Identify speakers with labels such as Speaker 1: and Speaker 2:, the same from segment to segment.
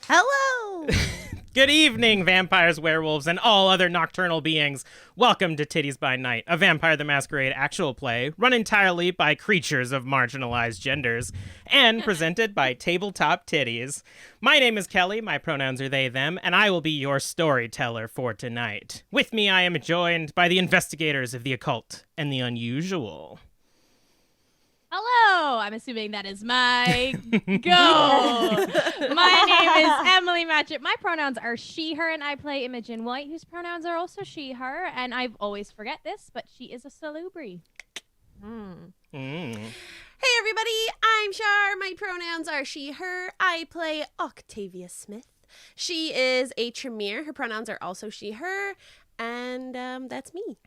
Speaker 1: Hello!
Speaker 2: Good evening, vampires, werewolves, and all other nocturnal beings. Welcome to Tiddies By Night, a Vampire the Masquerade actual play run entirely by creatures of marginalized genders and presented by Tabletop Tiddies. My name is Kelly, my pronouns are they, them, and I will be your storyteller for tonight. With me, I am joined by the investigators of the occult and the unusual.
Speaker 3: Hello! I'm assuming that is my go. My name is Emily Matchette. My pronouns are she, her, and I play Imogen White, whose pronouns are also she, her, and I always forget this, but she is a salubri.
Speaker 1: Hey everybody, I'm Char. My pronouns are she, her. I play Octavia Smith. She is a Tremere. Her pronouns are also she, her, and that's me.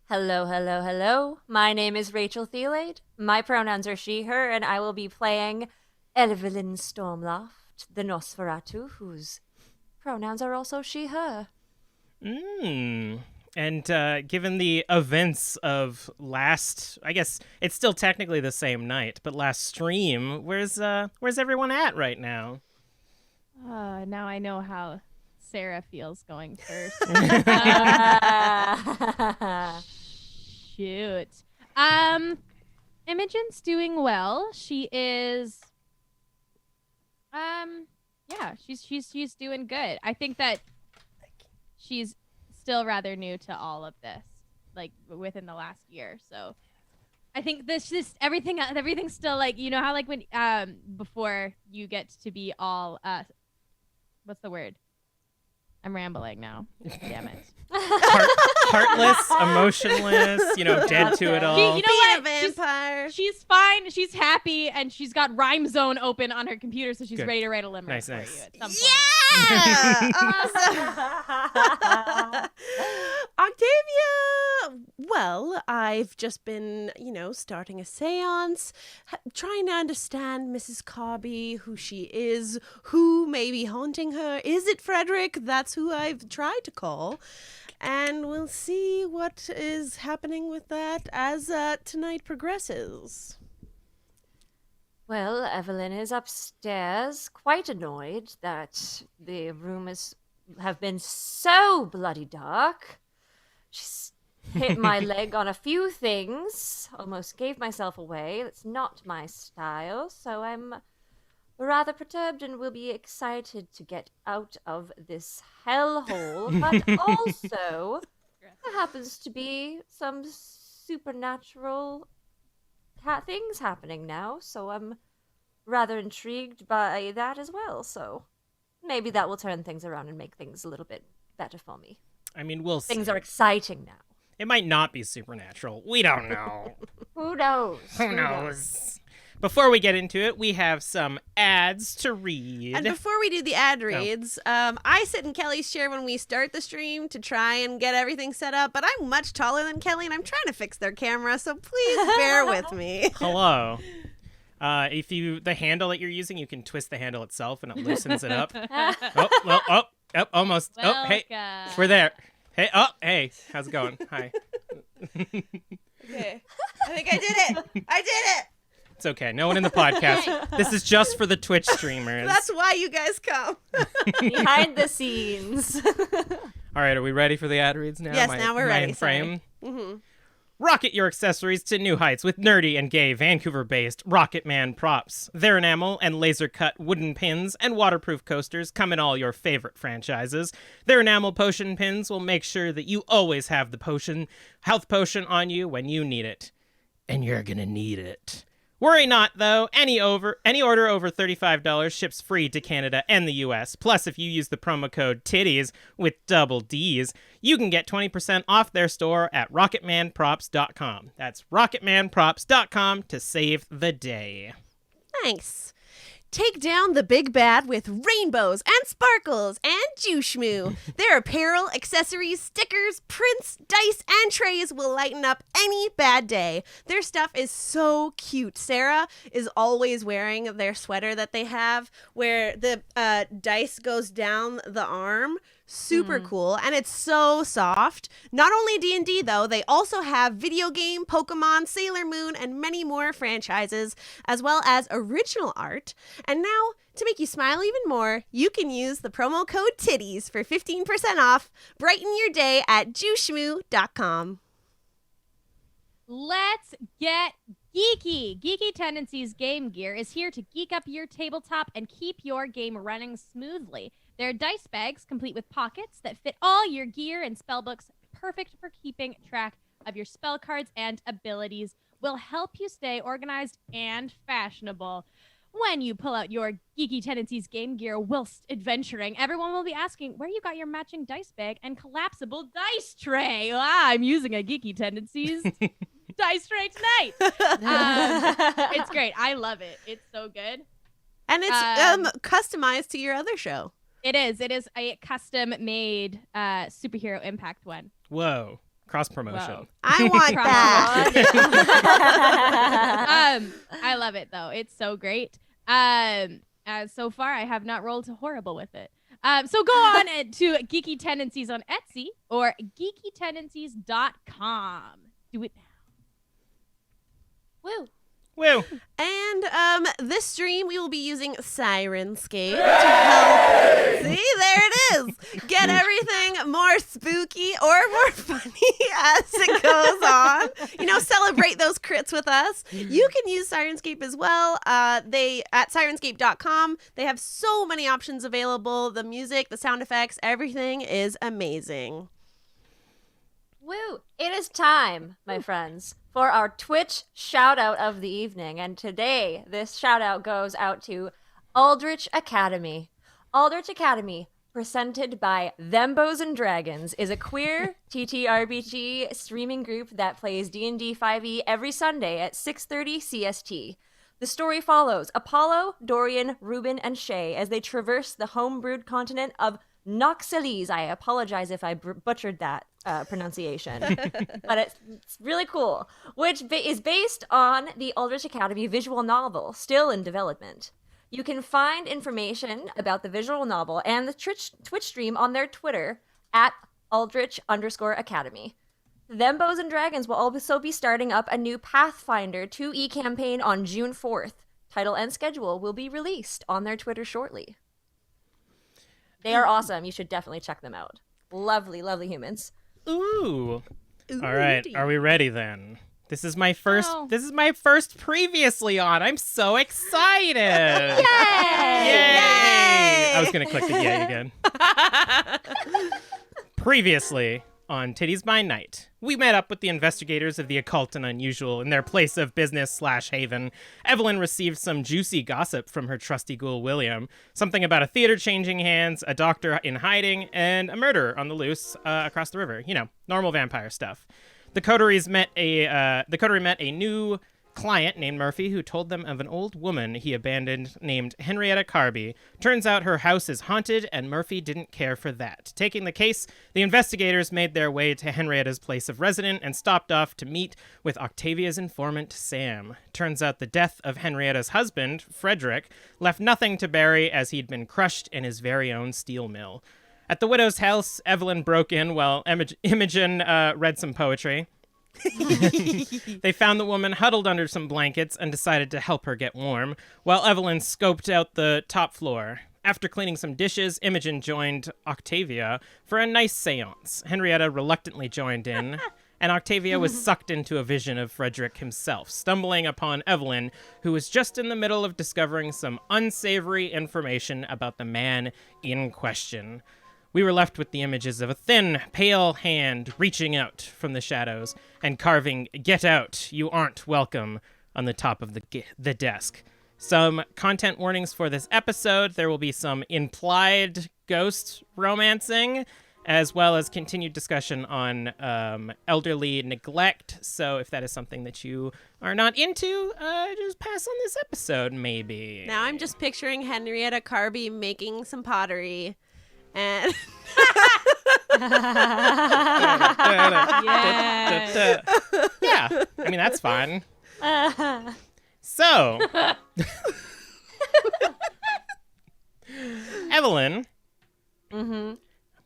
Speaker 4: Hello, hello, hello. My name is Rachel Theilade. My pronouns are she, her, and I will be playing Evelyn Stormloft, the Nosferatu, whose pronouns are also she, her.
Speaker 2: And given the events of last, I guess it's still technically the same night, but last stream, where's everyone at right now?
Speaker 3: Now I know how Sarah feels going first. Shoot. Imogen's doing well. She is she's doing good. I think that she's still rather new to all of this, like within the last year. So I think everything's still like, you know how like when before you get to be all what's the word? I'm rambling now. Damn it.
Speaker 2: Heartless, emotionless, dead to it all.
Speaker 3: You know what?
Speaker 1: A vampire.
Speaker 3: She's fine. She's happy, and she's got Rhyme Zone open on her computer, so she's
Speaker 2: Good.
Speaker 3: ready to write a limerick
Speaker 2: Nice.
Speaker 3: for you at some point.
Speaker 1: Yeah! Awesome. Octavia, well, I've just been, starting a seance, trying to understand Mrs. Carby, who she is, who may be haunting her. Is it Frederick? That's who I've tried to call. And we'll see what is happening with that as tonight progresses.
Speaker 4: Well, Evelyn is upstairs, quite annoyed that the room have been so bloody dark. She's hit my leg on a few things, almost gave myself away. That's not my style, so I'm rather perturbed and will be excited to get out of this hellhole. But also, there happens to be some supernatural things happening now, so I'm rather intrigued by that as well. So maybe that will turn things around and make things a little bit better for me.
Speaker 2: I mean, we'll see.
Speaker 4: Things are exciting now.
Speaker 2: It might not be supernatural. We don't know.
Speaker 4: Who knows?
Speaker 2: Who knows? Before we get into it, we have some ads to read.
Speaker 1: And before we do the ad reads, I sit in Kelly's chair when we start the stream to try and get everything set up, but I'm much taller than Kelly, and I'm trying to fix their camera, so please bear with me.
Speaker 2: Hello. If the handle that you're using, you can twist the handle itself, and it loosens it up. Almost.
Speaker 3: Welcome.
Speaker 2: Oh, hey, we're there. Hey, how's it going? Hi.
Speaker 1: Okay, I think I did it. I did it.
Speaker 2: It's okay. No one in the podcast. This is just for the Twitch streamers.
Speaker 1: That's why you guys come.
Speaker 4: Behind the scenes.
Speaker 2: All right, are we ready for the ad reads now?
Speaker 1: Yes, now we're ready.
Speaker 2: In frame.
Speaker 1: Mm-hmm.
Speaker 2: Rocket your accessories to new heights with nerdy and gay Vancouver-based Rocket Man props. Their enamel and laser-cut wooden pins and waterproof coasters come in all your favorite franchises. Their enamel potion pins will make sure that you always have the health potion on you when you need it. And you're gonna need it. Worry not, though. Any order over $35 ships free to Canada and the US. Plus, if you use the promo code TIDDIES with double D's, you can get 20% off their store at rocketmanprops.com. That's rocketmanprops.com to save the day.
Speaker 1: Thanks. Take down the big bad with rainbows and sparkles and Jushmoo. Their apparel, accessories, stickers, prints, dice, and trays will lighten up any bad day. Their stuff is so cute. Sarah is always wearing their sweater that they have where the dice goes down the arm. Super cool, and it's so soft. Not only D&D, though, they also have video game, Pokemon, Sailor Moon, and many more franchises, as well as original art. And now, to make you smile even more, you can use the promo code TIDDIES for 15% off. Brighten your day at jushmoo.com.
Speaker 3: Let's get geeky. Geeky Tendencies Game Gear is here to geek up your tabletop and keep your game running smoothly. There are dice bags complete with pockets that fit all your gear and spellbooks, perfect for keeping track of your spell cards and abilities. Will help you stay organized and fashionable. When you pull out your Geeky Tendencies Game Gear whilst adventuring, everyone will be asking where you got your matching dice bag and collapsible dice tray. I'm using a Geeky Tendencies dice tray tonight. It's great. I love it. It's so good.
Speaker 1: And it's customized to your other show.
Speaker 3: It is. It is a custom-made superhero impact one.
Speaker 2: Whoa. Cross promotion.
Speaker 3: Whoa.
Speaker 1: I want that.
Speaker 3: I love it, though. It's so great. So far, I have not rolled horrible with it. So go on to Geeky Tendencies on Etsy or geekytendencies.com. Do it now.
Speaker 4: Woo.
Speaker 2: Woo.
Speaker 1: And this stream, we will be using Sirenscape to help. See, there it is. Get everything more spooky or more funny as it goes on. Celebrate those crits with us. You can use Sirenscape as well. They at sirenscape.com. They have so many options available. The music, the sound effects, everything is amazing.
Speaker 4: Woo! It is time, my friends, for our Twitch shout-out of the evening. And today, this shout-out goes out to Aldrich Academy. Aldrich Academy, presented by Thembos and Dragons, is a queer TTRPG streaming group that plays D&D 5e every Sunday at 6:30 CST. The story follows Apollo, Dorian, Ruben, and Shay as they traverse the homebrewed continent of Noxeles. I apologize if I butchered that pronunciation, but it's really cool, which is based on the Aldrich Academy visual novel, still in development. You can find information about the visual novel and the Twitch stream on their Twitter at Aldrich_Academy. Thembos and Dragons will also be starting up a new Pathfinder 2e campaign on June 4th. Title and schedule will be released on their Twitter shortly. They are awesome. You should definitely check them out. Lovely, lovely humans.
Speaker 2: Ooh. All right. Are we ready then? This is my first. Oh. This is my first previously on. I'm so excited!
Speaker 4: Yay!
Speaker 2: Yay! I was gonna click the yay again. Previously on Tiddies By Night, we met up with the investigators of the Occult and Unusual in their place of business/haven. Evelyn received some juicy gossip from her trusty ghoul William. Something about a theater changing hands, a doctor in hiding, and a murder on the loose across the river. Normal vampire stuff. The coterie met a new client named Murphy who told them of an old woman he abandoned named Henrietta Carby. Turns out her house is haunted, and Murphy didn't care for that. Taking the case, the investigators made their way to Henrietta's place of residence and stopped off to meet with Octavia's informant, Sam. Turns out the death of Henrietta's husband, Frederick, left nothing to bury as he'd been crushed in his very own steel mill. At the widow's house, Evelyn broke in while Imogen read some poetry. They found the woman huddled under some blankets and decided to help her get warm, while Evelyn scoped out the top floor. After cleaning some dishes, Imogen joined Octavia for a nice seance. Henrietta reluctantly joined in, and Octavia was sucked into a vision of Frederick himself, stumbling upon Evelyn, who was just in the middle of discovering some unsavory information about the man in question. We were left with the images of a thin, pale hand reaching out from the shadows and carving, "Get out, you aren't welcome," on the top of the desk. Some content warnings for this episode. There will be some implied ghost romancing, as well as continued discussion on elderly neglect. So if that is something that you are not into, just pass on this episode, maybe.
Speaker 1: Now I'm just picturing Henrietta Carby making some pottery. And
Speaker 2: yeah, I mean, that's fine. So, Evelyn,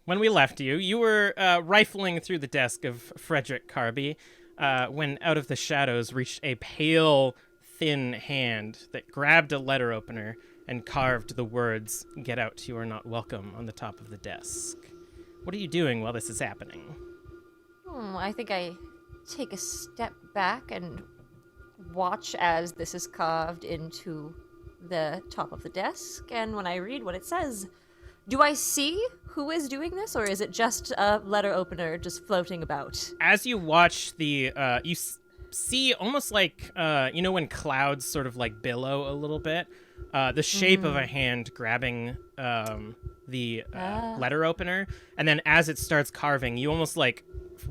Speaker 2: when we left you, you were rifling through the desk of Frederick Carby when out of the shadows reached a pale, thin hand that grabbed a letter opener and carved the words, "Get out, you are not welcome," on the top of the desk. What are you doing while this is happening?
Speaker 4: I think I take a step back and watch as this is carved into the top of the desk, and when I read what it says, do I see who is doing this, or is it just a letter opener just floating about?
Speaker 2: As you watch the, see almost like, when clouds sort of like billow a little bit, the shape of a hand grabbing the letter opener, and then as it starts carving, you almost like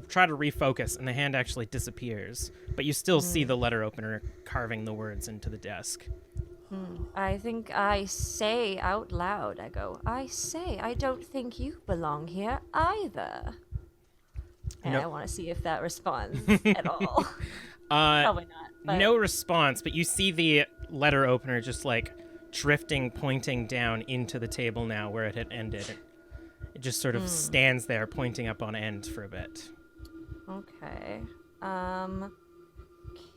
Speaker 2: try to refocus, and the hand actually disappears, but you still see the letter opener carving the words into the desk.
Speaker 4: I think I say out loud, I don't think you belong here either. And
Speaker 2: Nope.
Speaker 4: I want to see if that responds at all. Probably not. But...
Speaker 2: No response, but you see the letter opener just like drifting, pointing down into the table now where it had ended. It just sort of stands there, pointing up on end for a bit.
Speaker 4: Okay.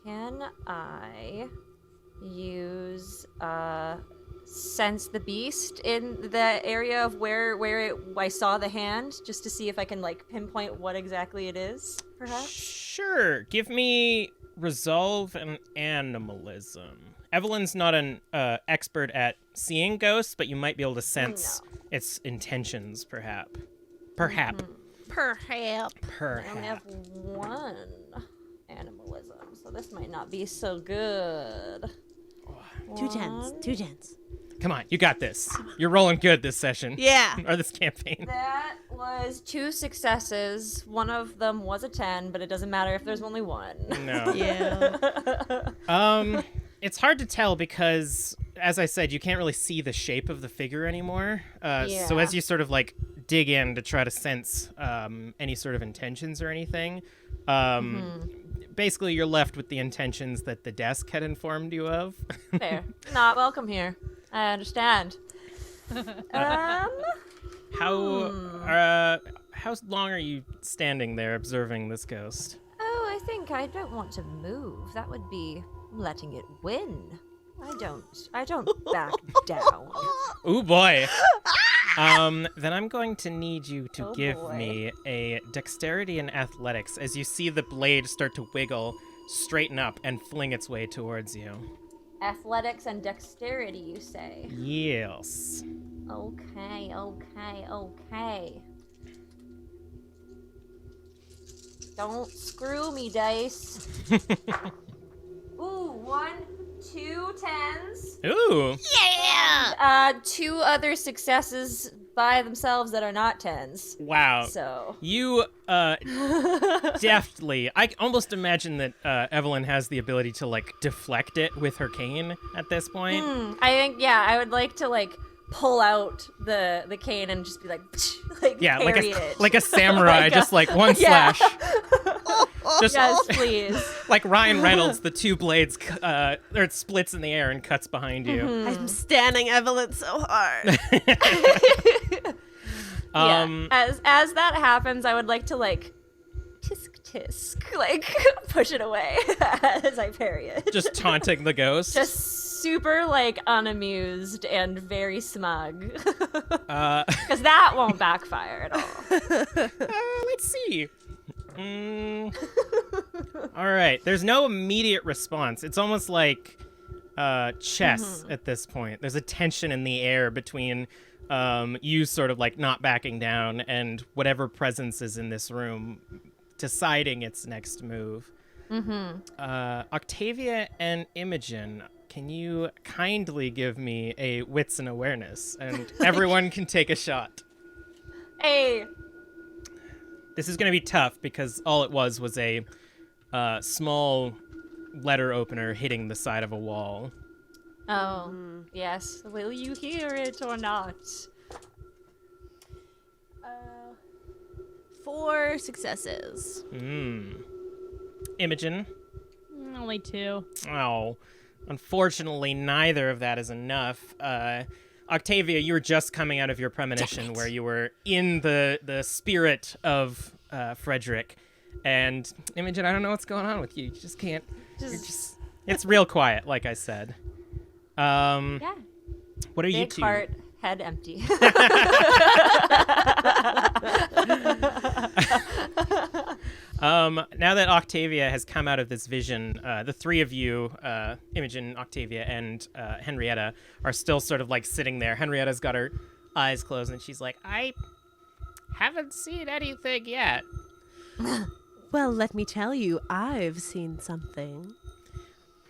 Speaker 4: Can I use sense the beast in the area of where I saw the hand, just to see if I can like pinpoint what exactly it is, perhaps?
Speaker 2: Sure. Give me resolve and animalism. Evelyn's not an expert at seeing ghosts, but you might be able to sense its intentions, perhaps. Perhaps.
Speaker 1: Perhaps.
Speaker 4: I only have one animalism, so this might not be so good.
Speaker 1: 2 tens. 2 tens.
Speaker 2: Come on, you got this. You're rolling good this session.
Speaker 1: Yeah.
Speaker 2: Or this campaign.
Speaker 4: That was 2 successes. One of them was a 10, but it doesn't matter if there's only one.
Speaker 2: No.
Speaker 1: Yeah.
Speaker 2: It's hard to tell because, as I said, you can't really see the shape of the figure anymore. So as you sort of like dig in to try to sense any sort of intentions or anything, basically you're left with the intentions that the desk had informed you of.
Speaker 4: Fair. Not welcome here. I understand.
Speaker 2: How long are you standing there observing this ghost?
Speaker 4: Oh, I think I don't want to move. That would be letting it win. I don't back down.
Speaker 2: Ooh, boy. Then I'm going to need you to give me a dexterity and athletics as you see the blade start to wiggle, straighten up, and fling its way towards you.
Speaker 4: Athletics and dexterity, you say?
Speaker 2: Yes.
Speaker 4: Okay. Don't screw me, dice. Ooh, 1, 2 tens.
Speaker 2: Ooh.
Speaker 1: Yeah.
Speaker 4: 2 other successes by themselves that are not 10s.
Speaker 2: Wow.
Speaker 4: So.
Speaker 2: You, deftly, I almost imagine that Evelyn has the ability to, like, deflect it with her cane at this point.
Speaker 4: I think, I would like to, like, pull out the cane and just be like, parry it.
Speaker 2: like a samurai, just like one slash. Just
Speaker 4: yes, please.
Speaker 2: Like Ryan Reynolds, the 2 blades, or it splits in the air and cuts behind you.
Speaker 1: I'm standing Evelyn so hard.
Speaker 4: As that happens, I would like to like tisk, like push it away as I parry it.
Speaker 2: Just taunting the ghost.
Speaker 4: Just super like unamused and very smug. Because that won't backfire at all.
Speaker 2: Let's see. All right. There's no immediate response. It's almost like chess at this point. There's a tension in the air between you sort of like not backing down and whatever presence is in this room deciding its next move. Octavia and Imogen, can you kindly give me a wits and awareness? And everyone can take a shot.
Speaker 4: Hey.
Speaker 2: This is going to be tough because all it was a small letter opener hitting the side of a wall.
Speaker 4: Oh, yes. Will you hear it or not?
Speaker 1: 4 successes.
Speaker 2: Imogen?
Speaker 3: Only 2.
Speaker 2: Oh, unfortunately, neither of that is enough. Octavia, you were just coming out of your premonition where you were in the spirit of Frederick. And Imogen, I don't know what's going on with you. You just can't. It's real quiet, like I said.
Speaker 3: Yeah.
Speaker 2: What are you
Speaker 4: Big
Speaker 2: two?
Speaker 4: heart, head empty.
Speaker 2: Now that Octavia has come out of this vision, the three of you, Imogen, Octavia, and Henrietta, are still sort of like sitting there. Henrietta's got her eyes closed, and she's like, I haven't seen anything yet.
Speaker 1: Well, let me tell you, I've seen something.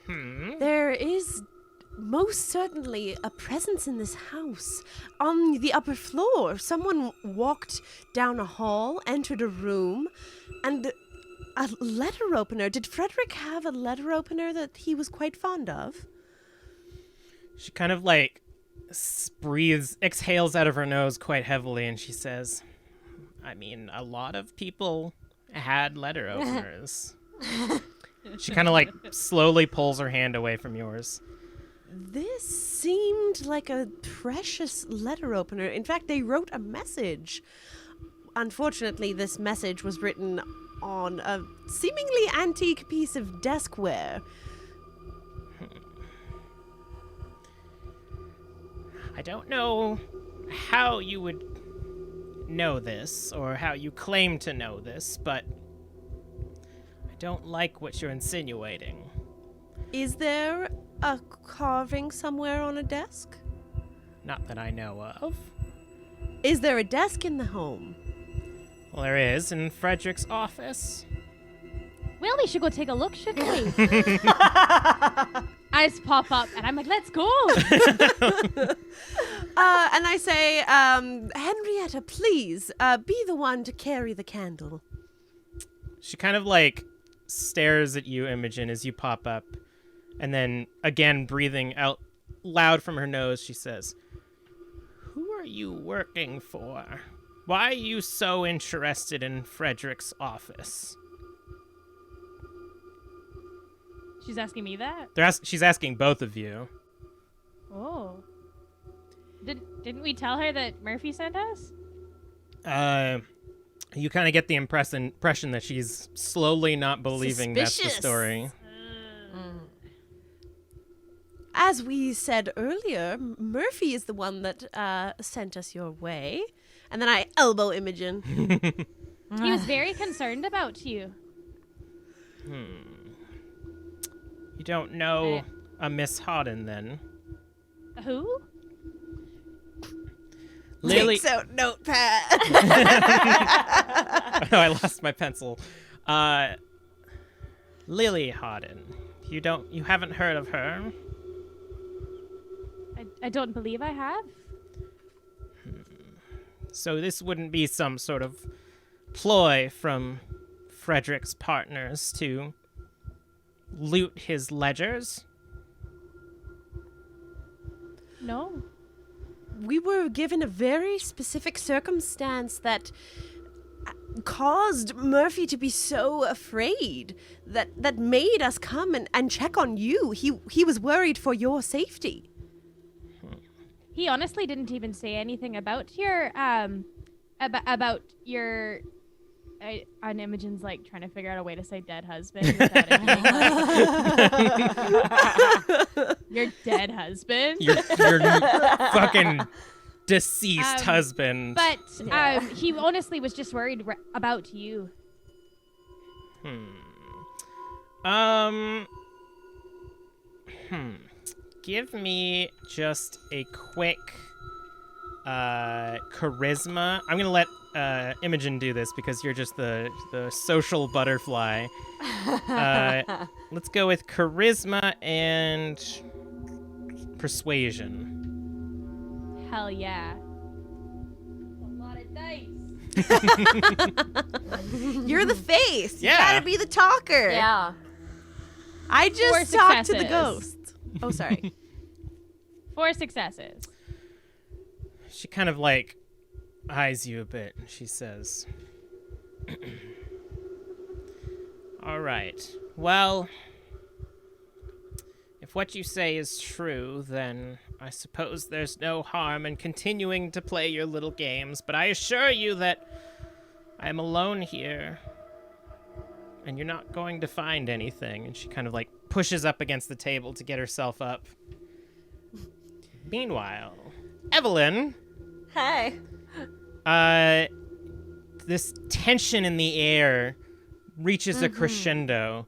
Speaker 1: There is most certainly a presence in this house. On the upper floor, someone walked down a hall, entered a room, and a letter opener. Did Frederick have a letter opener that he was quite fond of?
Speaker 2: She kind of like exhales out of her nose quite heavily, and she says, I mean, a lot of people had letter openers. She kind of like slowly pulls her hand away from yours.
Speaker 1: This seemed like a precious letter opener. In fact, they wrote a message. Unfortunately, this message was written on a seemingly antique piece of deskware.
Speaker 2: I don't know how you would know this, or how you claim to know this, but I don't like what you're insinuating.
Speaker 1: Is there a carving somewhere on a desk?
Speaker 2: Not that I know of.
Speaker 1: Is there a desk in the home?
Speaker 2: Well, there is, in Frederick's office.
Speaker 3: Well, we should go take a look, shouldn't we? Eyes pop up, and I'm like, let's go.
Speaker 1: And I say, Henrietta, please, be the one to carry the candle.
Speaker 2: She kind of like stares at you, Imogen, as you pop up. And then, again, breathing out loud from her nose, she says, Who are you working for? Why are you so interested in Frederick's office?
Speaker 3: She's asking me that?
Speaker 2: She's asking both of you.
Speaker 3: Oh. Didn't we tell her that Murphy sent us?
Speaker 2: You kind of get the impression that she's slowly not believing that's the
Speaker 1: Suspicious.
Speaker 2: story.
Speaker 1: As we said earlier, Murphy is the one that sent us your way. And then I elbow Imogen.
Speaker 3: He was very concerned about you.
Speaker 2: You don't know a Miss Hawden, then?
Speaker 3: Who?
Speaker 2: Lily.
Speaker 1: Takes out notepad.
Speaker 2: Oh, I lost my pencil. Lily Hawden. You haven't heard of her?
Speaker 3: I don't believe I have.
Speaker 2: So this wouldn't be some sort of ploy from Frederick's partners to loot his ledgers?
Speaker 3: No.
Speaker 1: We were given a very specific circumstance that caused Murphy to be so afraid that made us come and check on you. He was worried for your safety.
Speaker 3: He honestly didn't even say anything about your about your and Imogen's like trying to figure out a way to say dead husband without it being like, your dead husband.
Speaker 2: Your fucking deceased husband.
Speaker 3: But he honestly was just worried about you.
Speaker 2: Give me just a quick charisma. I'm gonna let Imogen do this because you're just the social butterfly. Let's go with charisma and persuasion.
Speaker 3: Hell yeah. A lot of dice.
Speaker 1: You're the face.
Speaker 2: Yeah.
Speaker 1: You gotta be the talker.
Speaker 4: Yeah.
Speaker 1: I just talked to the ghost. Oh, sorry.
Speaker 3: 4 successes.
Speaker 2: She kind of like eyes you a bit and she says, All right. Well, if what you say is true, then I suppose there's no harm in continuing to play your little games, but I assure you that I am alone here, and you're not going to find anything. And she kind of like pushes up against the table to get herself up. Meanwhile, Evelyn,
Speaker 4: Hey.
Speaker 2: this tension in the air reaches a crescendo,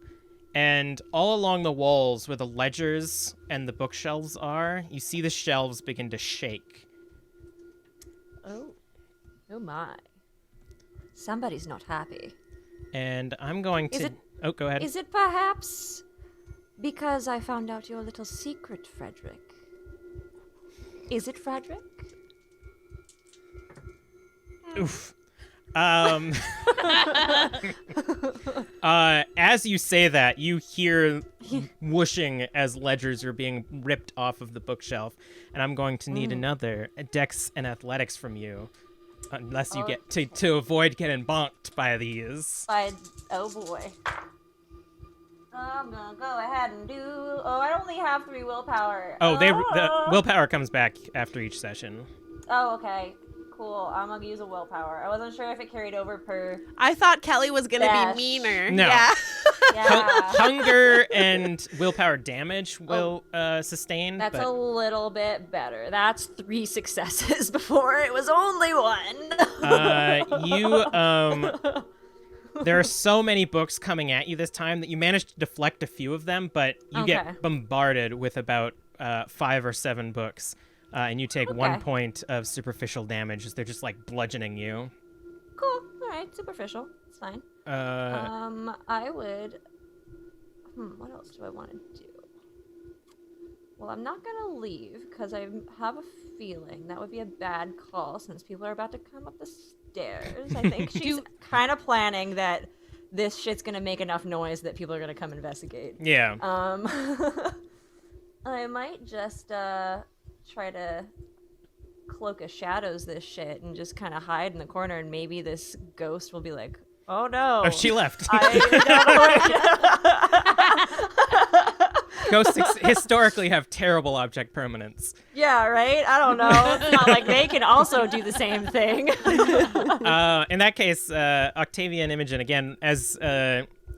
Speaker 2: and all along the walls where the ledgers and the bookshelves are, you see the shelves begin to shake.
Speaker 4: Oh. Oh my. Somebody's not happy.
Speaker 2: And I'm going to...
Speaker 4: Is it-
Speaker 2: Oh, go ahead.
Speaker 4: Is it perhaps because I found out your little secret, Frederick? Is it Frederick?
Speaker 2: Oof. As you say that, you hear whooshing as ledgers are being ripped off of the bookshelf, and I'm going to need another Dex and Athletics from you, unless you get to avoid getting bonked by these.
Speaker 4: Oh boy. I'm gonna go ahead and do. Oh, I only have 3 willpower.
Speaker 2: Oh, the willpower comes back after each session.
Speaker 4: Oh, okay. Cool. I'm gonna use a willpower. I wasn't sure if it carried over per.
Speaker 1: I thought Kelly was gonna
Speaker 4: Dash.
Speaker 1: be meaner.
Speaker 2: No.
Speaker 1: Yeah.
Speaker 4: Yeah.
Speaker 2: Hunger and willpower damage will sustain.
Speaker 4: That's
Speaker 2: but...
Speaker 4: a little bit better. That's 3 successes before it was only 1.
Speaker 2: There are so many books coming at you this time that you managed to deflect a few of them, but you get bombarded with about 5 or 7 books, and you take 1 point of superficial damage as they're just like bludgeoning you.
Speaker 4: Cool. All right. Superficial. It's fine. I would. What else do I want to do? Well, I'm not gonna leave because I have a feeling that would be a bad call since people are about to come up the stairs. I think she's kind of planning that this shit's gonna make enough noise that people are gonna come investigate.
Speaker 2: Yeah.
Speaker 4: I might just try to cloak of shadows this shit and just kind of hide in the corner, and maybe this ghost will be like, "Oh no!"
Speaker 2: Oh, she left. Ghosts historically have terrible object permanence.
Speaker 4: Yeah, right? I don't know. It's not like they can also do the same thing.
Speaker 2: In that case, Octavia and Imogen, again, as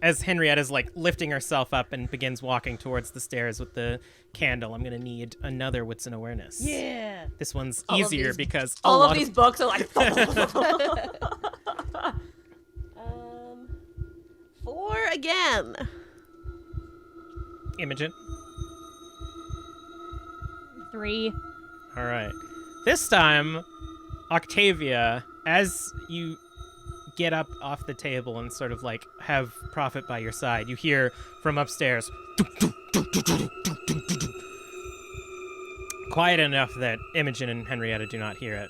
Speaker 2: Henrietta's like lifting herself up and begins walking towards the stairs with the candle, I'm going to need another Wits and Awareness.
Speaker 1: Yeah.
Speaker 2: This one's easier because
Speaker 4: all of these books are like...
Speaker 1: 4 again.
Speaker 2: Imogen.
Speaker 3: 3.
Speaker 2: All right. This time, Octavia, as you get up off the table and sort of like have Prophet by your side, you hear from upstairs, quiet enough that Imogen and Henrietta do not hear it.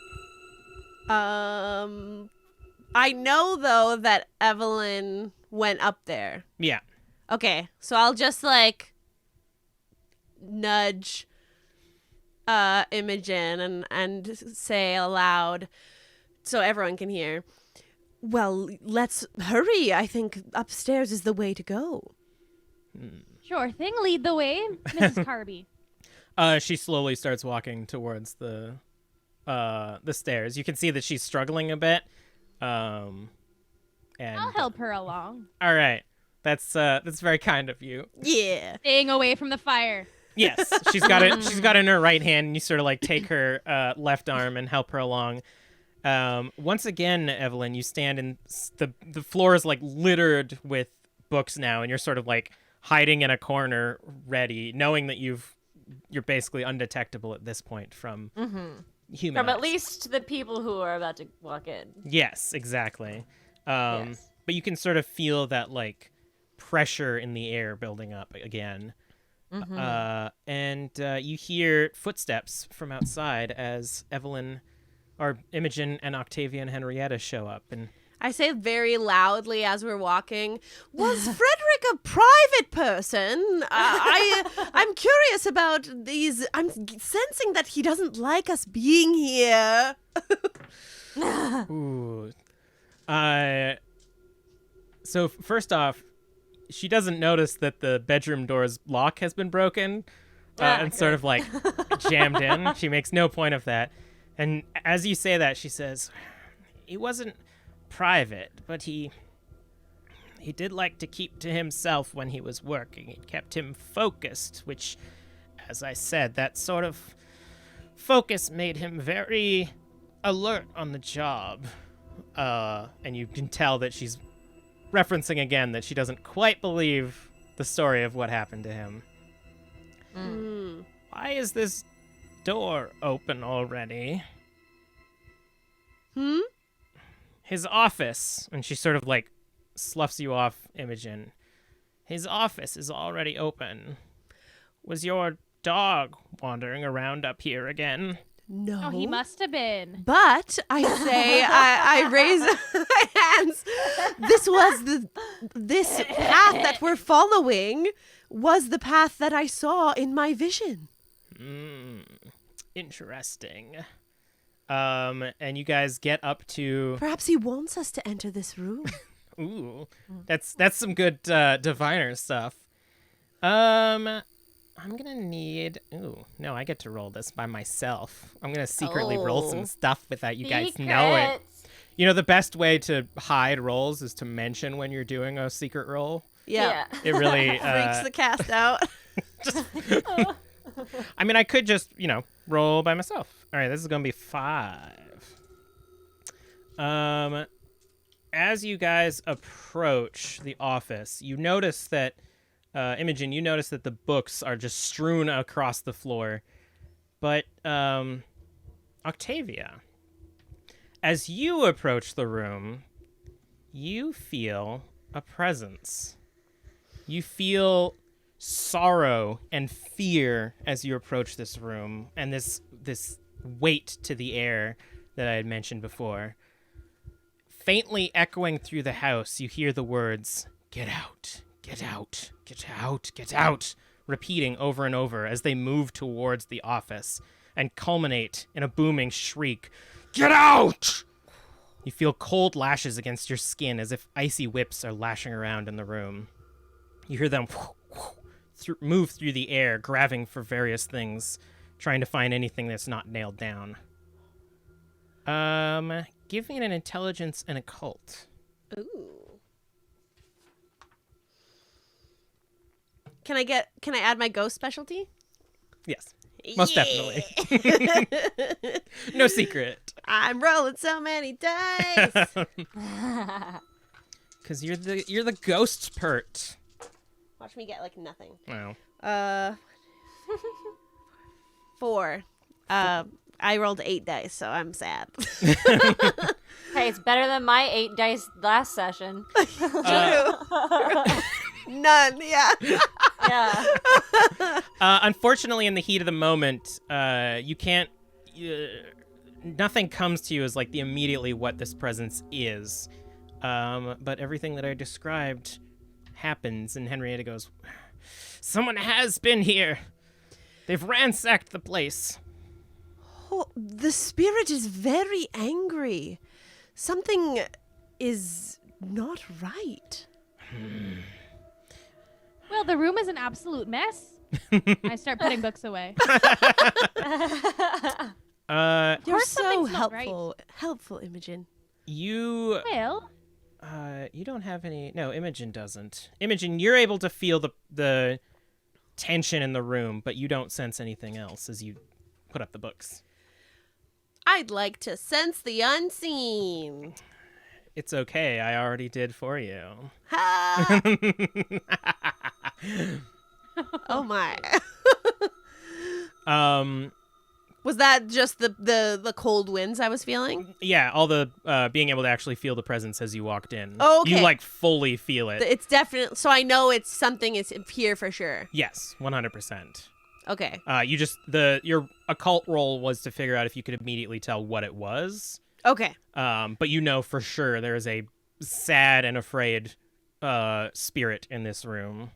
Speaker 1: I know though that Evelyn went up there.
Speaker 2: Yeah.
Speaker 1: Okay, so I'll just like nudge Imogen and say aloud so everyone can hear. Well, let's hurry. I think upstairs is the way to go.
Speaker 3: Sure thing. Lead the way, Mrs. Carby.
Speaker 2: She slowly starts walking towards the stairs. You can see that she's struggling a bit. And
Speaker 3: I'll help her along.
Speaker 2: All right. That's very kind of you.
Speaker 1: Yeah.
Speaker 3: Staying away from the fire.
Speaker 2: Yes, she's got it. She's got it in her right hand, and you sort of like take her left arm and help her along. Once again, Evelyn, you stand and the floor is like littered with books now, and you're sort of like hiding in a corner, ready, knowing that you're basically undetectable at this point from human
Speaker 4: From
Speaker 2: eyes.
Speaker 4: at least the people who are about to walk in.
Speaker 2: Yes, exactly.
Speaker 4: Yes.
Speaker 2: But you can sort of feel that like pressure in the air building up again. And you hear footsteps from outside as Evelyn, or Imogen, and Octavia and Henrietta show up. And
Speaker 1: I say very loudly as we're walking, was Frederick a private person? I'm curious about these. I'm sensing that he doesn't like us being here.
Speaker 2: ooh, so first off, she doesn't notice that the bedroom door's lock has been broken. and sort of like jammed in. She makes no point of that. And as you say that, she says, he wasn't private, but he did like to keep to himself when he was working. It kept him focused, which, as I said, that sort of focus made him very alert on the job. And you can tell that she's referencing again that she doesn't quite believe the story of what happened to him. Why is this door open already? His office, and she sort of like sloughs you off, Imogen. His office is already open. Was your dog wandering around up here again?
Speaker 1: No.
Speaker 3: Oh, he must have been.
Speaker 1: But I say, I raise my hands. This path that we're following was the path that I saw in my vision.
Speaker 2: Interesting. And you guys get up to...
Speaker 1: Perhaps he wants us to enter this room.
Speaker 2: Ooh, that's some good diviner stuff. I'm gonna need... Ooh, no, I get to roll this by myself. I'm gonna secretly roll some stuff without you guys know it. You know, the best way to hide rolls is to mention when you're doing a secret roll.
Speaker 1: Yeah.
Speaker 2: It really...
Speaker 1: Freaks the cast out.
Speaker 2: I mean, I could just, roll by myself. All right, this is gonna be 5. As you guys approach the office, you notice that... Imogen, you notice that the books are just strewn across the floor. But, Octavia, as you approach the room, you feel a presence. You feel sorrow and fear as you approach this room, and this weight to the air that I had mentioned before. Faintly echoing through the house, you hear the words, "Get out. Get out, get out, get out," repeating over and over as they move towards the office and culminate in a booming shriek. "Get out!" You feel cold lashes against your skin as if icy whips are lashing around in the room. You hear them move through the air, grabbing for various things, trying to find anything that's not nailed down. Give me an intelligence and occult.
Speaker 1: Ooh. Can I add my ghost specialty?
Speaker 2: Yes, most definitely. No secret.
Speaker 1: I'm rolling so many dice.
Speaker 2: Because you're the ghost pert.
Speaker 1: Watch me get like nothing.
Speaker 2: Wow.
Speaker 1: 4. I rolled 8 dice, so I'm sad.
Speaker 4: Hey, it's better than my 8 dice last session.
Speaker 1: None, yeah.
Speaker 4: Yeah.
Speaker 2: Unfortunately, in the heat of the moment, you can't... nothing comes to you as like the immediately what this presence is. But everything that I described happens, and Henrietta goes, "Someone has been here. They've ransacked the place."
Speaker 1: Oh, the spirit is very angry. Something is not right.
Speaker 3: Well, the room is an absolute mess. I start putting books away.
Speaker 1: You're so
Speaker 3: something's not
Speaker 1: helpful, Imogen.
Speaker 2: You...
Speaker 3: Well,
Speaker 2: you don't have any... No, Imogen doesn't. Imogen, you're able to feel the tension in the room, but you don't sense anything else as you put up the books.
Speaker 1: I'd like to sense the unseen.
Speaker 2: It's okay. I already did for you.
Speaker 1: Ha! Oh my. Was that just the cold winds I was feeling?
Speaker 2: Yeah, all the being able to actually feel the presence as you walked in.
Speaker 1: Oh, okay.
Speaker 2: You like fully feel it.
Speaker 1: It's definitely, so I know it's something is here for sure.
Speaker 2: Yes, 100%.
Speaker 1: Okay.
Speaker 2: You just your occult roll was to figure out if you could immediately tell what it was.
Speaker 1: Okay.
Speaker 2: But you know for sure there is a sad and afraid spirit in this room.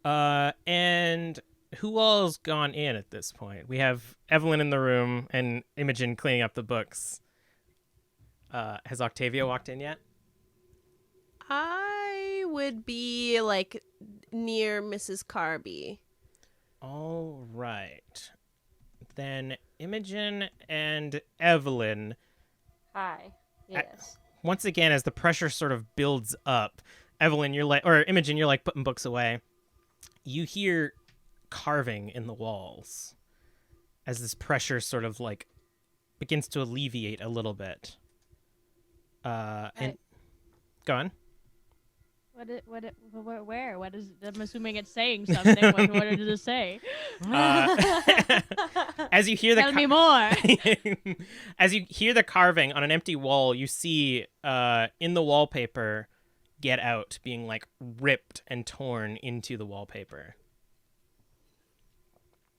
Speaker 2: And who all's gone in at this point? We have Evelyn in the room and Imogen cleaning up the books. Has Octavia walked in yet?
Speaker 1: I would be like near Mrs. Carby.
Speaker 2: All right. Then Imogen and Evelyn,
Speaker 4: Hi. Yes.
Speaker 2: once again, as the pressure sort of builds up, Evelyn, Imogen, you're like putting books away. You hear carving in the walls as this pressure sort of like begins to alleviate a little bit. And go on.
Speaker 3: Where? What is? I'm assuming it's saying something. what does it say?
Speaker 2: As you hear the
Speaker 3: Tell me more.
Speaker 2: as you hear the carving on an empty wall, you see in the wallpaper, "Get out" being like ripped and torn into the wallpaper.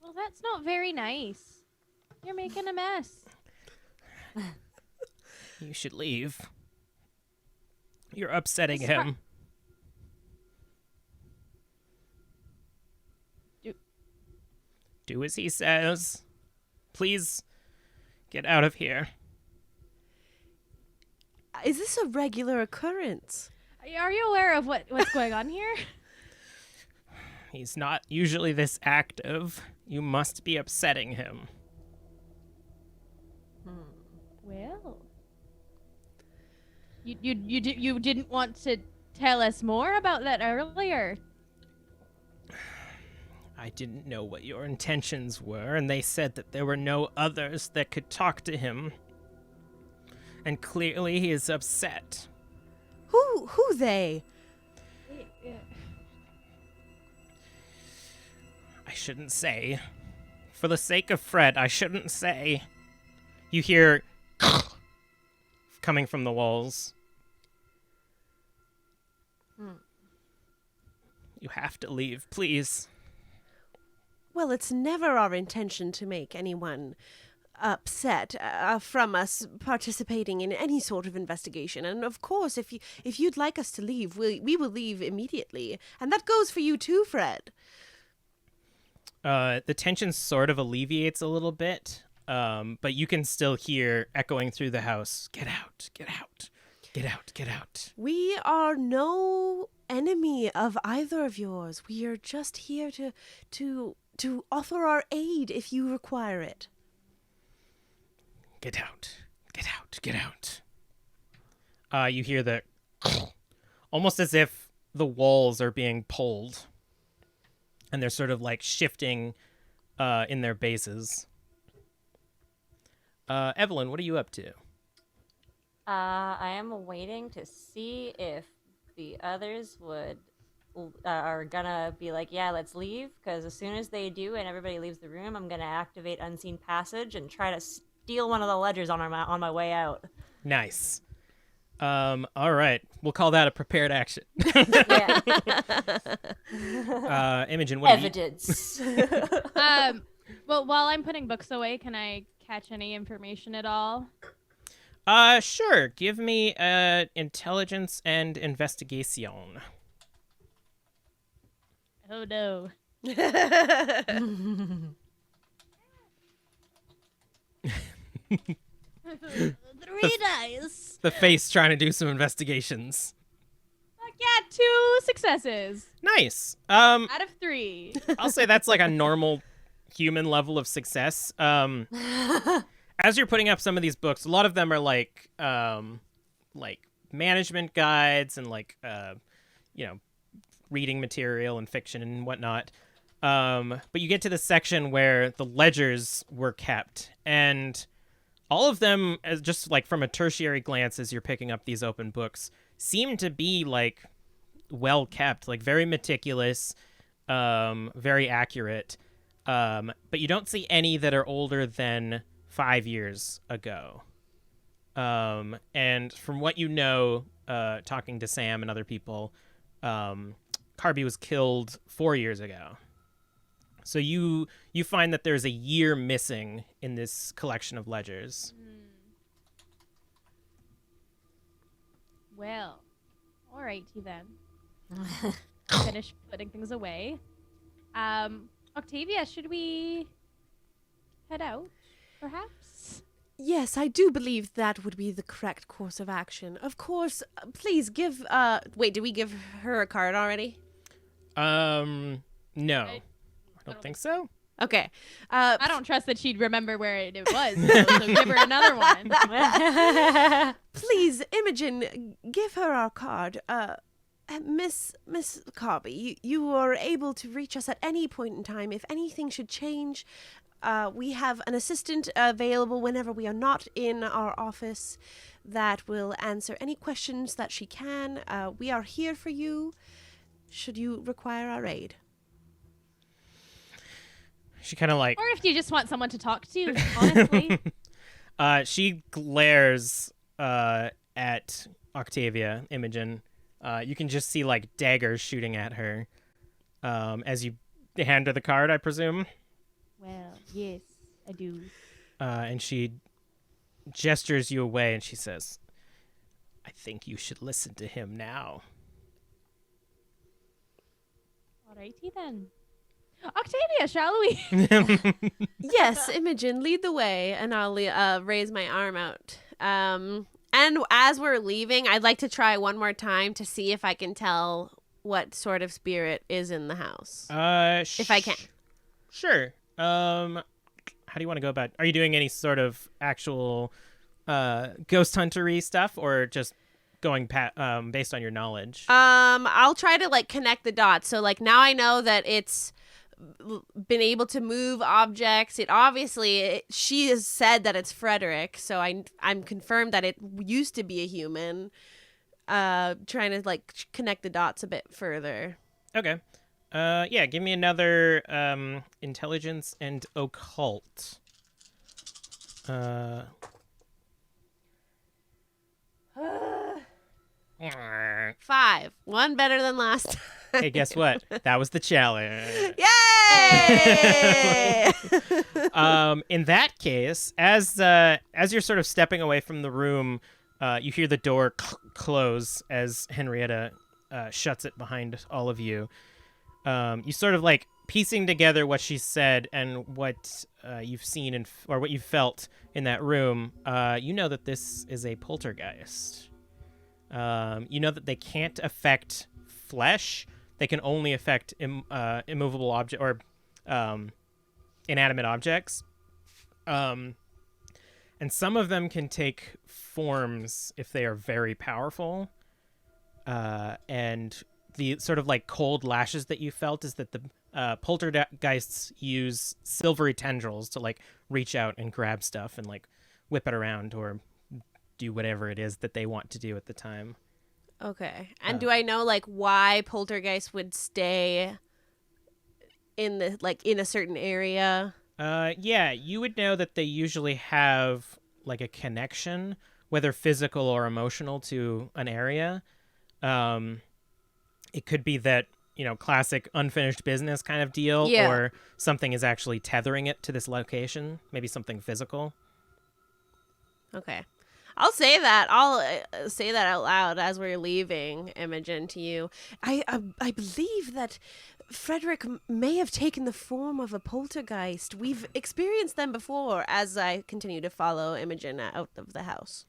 Speaker 3: Well, that's not very nice. You're making a mess.
Speaker 2: You should leave. You're upsetting him. Do as he says. Please get out of here.
Speaker 1: Is this a regular occurrence?
Speaker 3: Are you aware of what's going on here?
Speaker 2: He's not usually this active. You must be upsetting him.
Speaker 3: Well, you didn't want to tell us more about that earlier.
Speaker 2: I didn't know what your intentions were, and they said that there were no others that could talk to him. And clearly he is upset.
Speaker 1: Who they?
Speaker 2: I shouldn't say. For the sake of Fred, I shouldn't say. You hear coming from the walls. You have to leave, please.
Speaker 1: Well, it's never our intention to make anyone upset from us participating in any sort of investigation. And of course, if you'd like us to leave, we will leave immediately. And that goes for you too, Fred.
Speaker 2: The tension sort of alleviates a little bit, but you can still hear echoing through the house, "Get out, get out, get out, get out."
Speaker 1: We are no enemy of either of yours. We are just here to offer our aid if you require it.
Speaker 2: Get out, get out, get out. You hear the almost as if the walls are being pulled, and they're sort of like shifting in their bases. Evelyn, what are you up to?
Speaker 4: I am waiting to see if the others are gonna be like, yeah, let's leave. Because as soon as they do and everybody leaves the room, I'm gonna activate Unseen Passage and try to steal one of the ledgers on my way out.
Speaker 2: Nice. All right. We'll call that a prepared action.
Speaker 4: Yeah.
Speaker 2: Imogen, what
Speaker 4: Evidence.
Speaker 3: Well, while I'm putting books away, can I catch any information at all?
Speaker 2: Sure. Give me intelligence and investigation.
Speaker 3: Oh no. 3 dice.
Speaker 2: The face trying to do some investigations.
Speaker 3: Yeah, 2 successes
Speaker 2: Nice.
Speaker 3: out of 3.
Speaker 2: I'll say that's like a normal human level of success. As you're putting up some of these books, a lot of them are like management guides and reading material and fiction and whatnot. But you get to the section where the ledgers were kept, and all of them, as just like from a tertiary glance as you're picking up these open books, seem to be like well kept, like very meticulous, very accurate. But you don't see any that are older than 5 years ago. And from what you know, talking to Sam and other people, Carby was killed 4 years ago. So you find that there's a year missing in this collection of ledgers.
Speaker 3: Well, alrighty then. Finish putting things away. Octavia, should we head out, perhaps?
Speaker 1: Yes, I do believe that would be the correct course of action. Of course, please give, wait, did we give her a card already?
Speaker 2: No. I Don't think so.
Speaker 1: Okay.
Speaker 3: I don't trust that she'd remember where it was, so give her another one.
Speaker 1: Please, Imogen, give her our card. Miss Carby, you are able to reach us at any point in time. If anything should change, we have an assistant available whenever we are not in our office that will answer any questions that she can. We are here for you, should you require our aid.
Speaker 2: She kind of like...
Speaker 3: Or if you just want someone to talk to, honestly.
Speaker 2: She glares at Octavia, Imogen. You can just see like daggers shooting at her as you hand her the card, I presume.
Speaker 3: Well, yes, I do.
Speaker 2: And she gestures you away and she says, I think you should listen to him now.
Speaker 3: Alrighty then. Octavia, shall we?
Speaker 1: Yes, Imogen, lead the way, and I'll raise my arm out. And as we're leaving, I'd like to try one more time to see if I can tell what sort of spirit is in the house. If I can.
Speaker 2: Sure. How do you want to go about? Are you doing any sort of actual ghost huntery stuff, or just going based on your knowledge?
Speaker 1: I'll try to like connect the dots. So like now I know that it's been able to move objects. She has said that it's Frederick, so I'm confirmed that it used to be a human. Trying to like connect the dots a bit further.
Speaker 2: Okay. Yeah, give me another intelligence and occult.
Speaker 1: 5. One better than last time.
Speaker 2: Hey, guess what? That was the challenge.
Speaker 1: Yay!
Speaker 2: In that case, as you're sort of stepping away from the room, you hear the door close as Henrietta shuts it behind all of you. You sort of like piecing together what she said and what you've seen or what you felt in that room. You know that this is a poltergeist. You know that they can't affect flesh. They can only affect immovable object or inanimate objects. And some of them can take forms if they are very powerful. And the sort of like cold lashes that you felt is that the poltergeists use silvery tendrils to like reach out and grab stuff and like whip it around or do whatever it is that they want to do at the time.
Speaker 1: Okay. And do I know like why poltergeist would stay in a certain area?
Speaker 2: Yeah, you would know that they usually have like a connection, whether physical or emotional, to an area. It could be that, classic unfinished business kind of deal, or something is actually tethering it to this location, maybe something physical.
Speaker 1: Okay. I'll say that. I'll say that out loud as we're leaving, Imogen, to you. I believe that Frederick may have taken the form of a poltergeist. We've experienced them before as I continue to follow Imogen out of the house.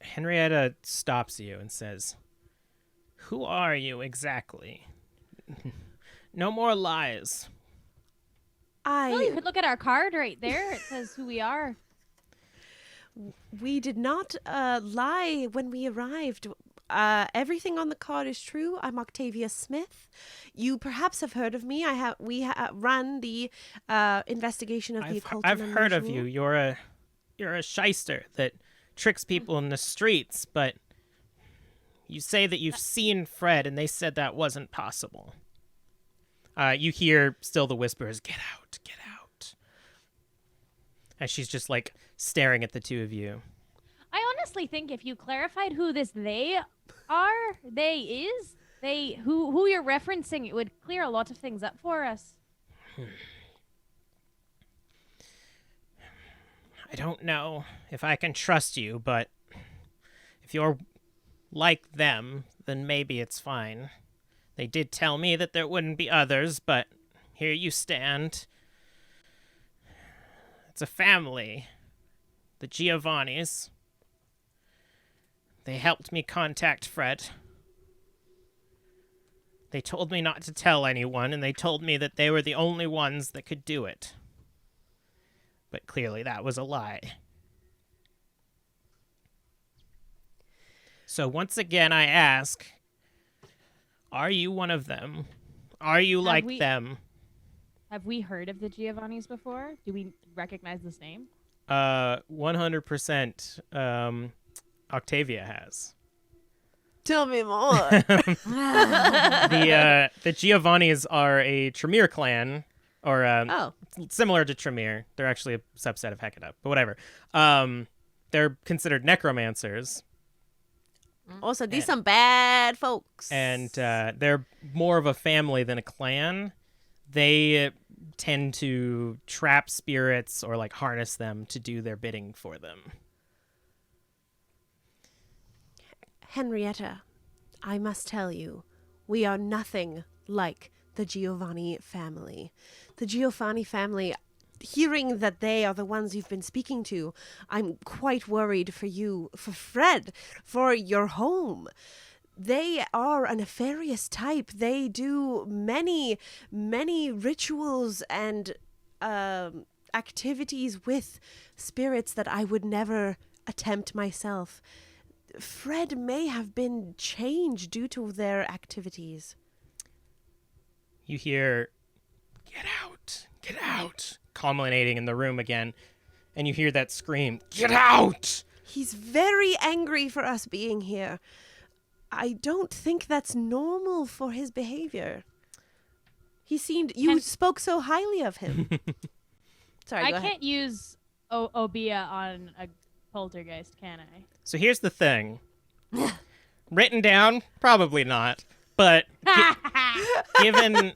Speaker 2: Henrietta stops you and says, "Who are you exactly? No more lies."
Speaker 3: Well, you could look at our card right there. It says who we are.
Speaker 1: We did not lie when we arrived. Everything on the card is true. I'm Octavia Smith. You perhaps have heard of me. We run the investigation of the Occult and Unusual.
Speaker 2: I've heard of you. You're a shyster that tricks people in the streets, but you say that you've seen Fred, and they said that wasn't possible. You hear still the whispers, "Get out, get out." As she's just like staring at the two of you.
Speaker 3: I honestly think if you clarified who this who you're referencing, it would clear a lot of things up for us.
Speaker 2: I don't know if I can trust you, but if you're like them, then maybe it's fine. They did tell me that there wouldn't be others, but here you stand. It's a family. The Giovannis. They helped me contact Fred. They told me not to tell anyone, and they told me that they were the only ones that could do it. But clearly that was a lie. So once again I ask, are you one of them? Are you like them?
Speaker 3: Have we heard of the Giovannis before? Do we recognize this name?
Speaker 2: 100% Octavia has.
Speaker 1: Tell me more.
Speaker 2: The Giovannis are a Tremere clan, or similar to Tremere. They're actually a subset of Hecate, but whatever. They're considered necromancers.
Speaker 1: Also, these some bad folks.
Speaker 2: And they're more of a family than a clan. They tend to trap spirits or like harness them to do their bidding for them.
Speaker 1: Henrietta, I must tell you, we are nothing like the Giovanni family. The Giovanni family, hearing that they are the ones you've been speaking to, I'm quite worried for you, for Fred, for your home. They are a nefarious type. They do many, many rituals and activities with spirits that I would never attempt myself. Fred may have been changed due to their activities.
Speaker 2: You hear, get out, culminating in the room again. And you hear that scream, get out!
Speaker 1: He's very angry for us being here. I don't think that's normal for his behavior. You spoke so highly of him. Sorry,
Speaker 3: I
Speaker 1: go ahead.
Speaker 3: can't use Obia on a poltergeist, can I?
Speaker 2: So here's the thing. Written down? Probably not. But given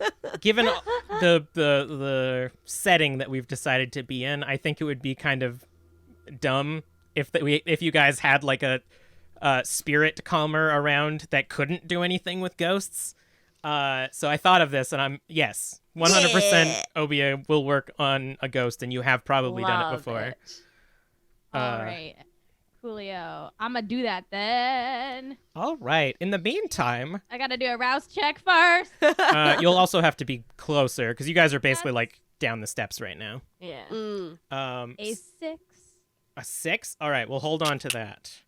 Speaker 2: the setting that we've decided to be in, I think it would be kind of dumb if you guys had like a spirit calmer around that couldn't do anything with ghosts. So I thought of this, and 100% Obia will work on a ghost, and you have probably done it before.
Speaker 3: All right. Coolio. I'm going to do that then.
Speaker 2: All right. In the meantime,
Speaker 3: I got to do a rouse check first.
Speaker 2: you'll also have to be closer, because you guys are basically like down the steps right now.
Speaker 4: Yeah.
Speaker 3: A 6.
Speaker 2: A 6? All right, we'll hold on to that.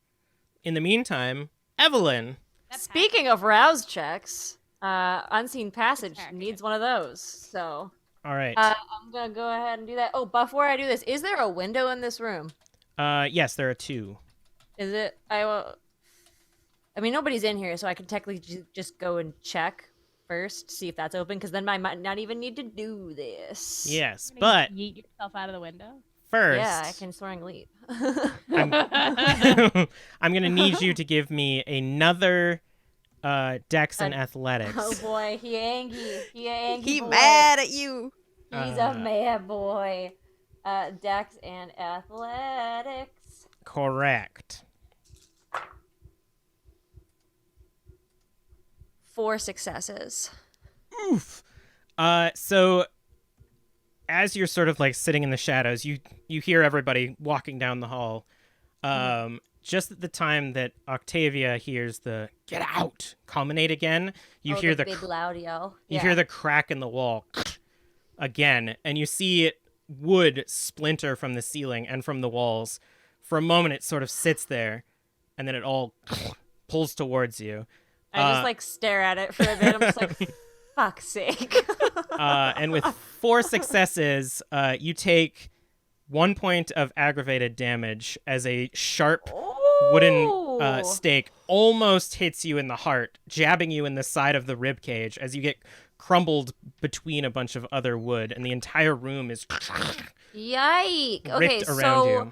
Speaker 2: In the meantime, Evelyn.
Speaker 4: Speaking of rouse checks, Unseen Passage needs one of those. So,
Speaker 2: all right.
Speaker 4: I'm gonna go ahead and do that. Oh, before I do this, is there a window in this room?
Speaker 2: Yes, there are 2.
Speaker 4: Is it? I mean, nobody's in here, so I can technically just go and check first, see if that's open, because then I might not even need to do this.
Speaker 2: Yes, but
Speaker 3: Yeet yourself out of the window.
Speaker 2: First,
Speaker 4: yeah, I can soaring leap.
Speaker 2: I'm going to need you to give me another Dex and Athletics.
Speaker 4: Oh boy, he angry.
Speaker 1: He
Speaker 4: boy.
Speaker 1: mad at you.
Speaker 4: He's a mad boy. Dex and Athletics.
Speaker 2: Correct.
Speaker 4: 4 successes.
Speaker 2: Oof. So as you're sort of like sitting in the shadows, you hear everybody walking down the hall. Just at the time that Octavia hears the "get out" culminate again, you hear the
Speaker 4: big loud yell.
Speaker 2: You hear the crack in the wall again, and you see wood splinter from the ceiling and from the walls. For a moment, it sort of sits there, and then it all pulls towards you.
Speaker 4: I just like stare at it for a bit. I'm just like, fuck's sake.
Speaker 2: And with 4 successes, you take 1 point of aggravated damage as a sharp wooden stake almost hits you in the heart, jabbing you in the side of the rib cage as you get crumbled between a bunch of other wood, and the entire room is
Speaker 4: Yike. Okay,
Speaker 2: ripped around
Speaker 4: so
Speaker 2: you.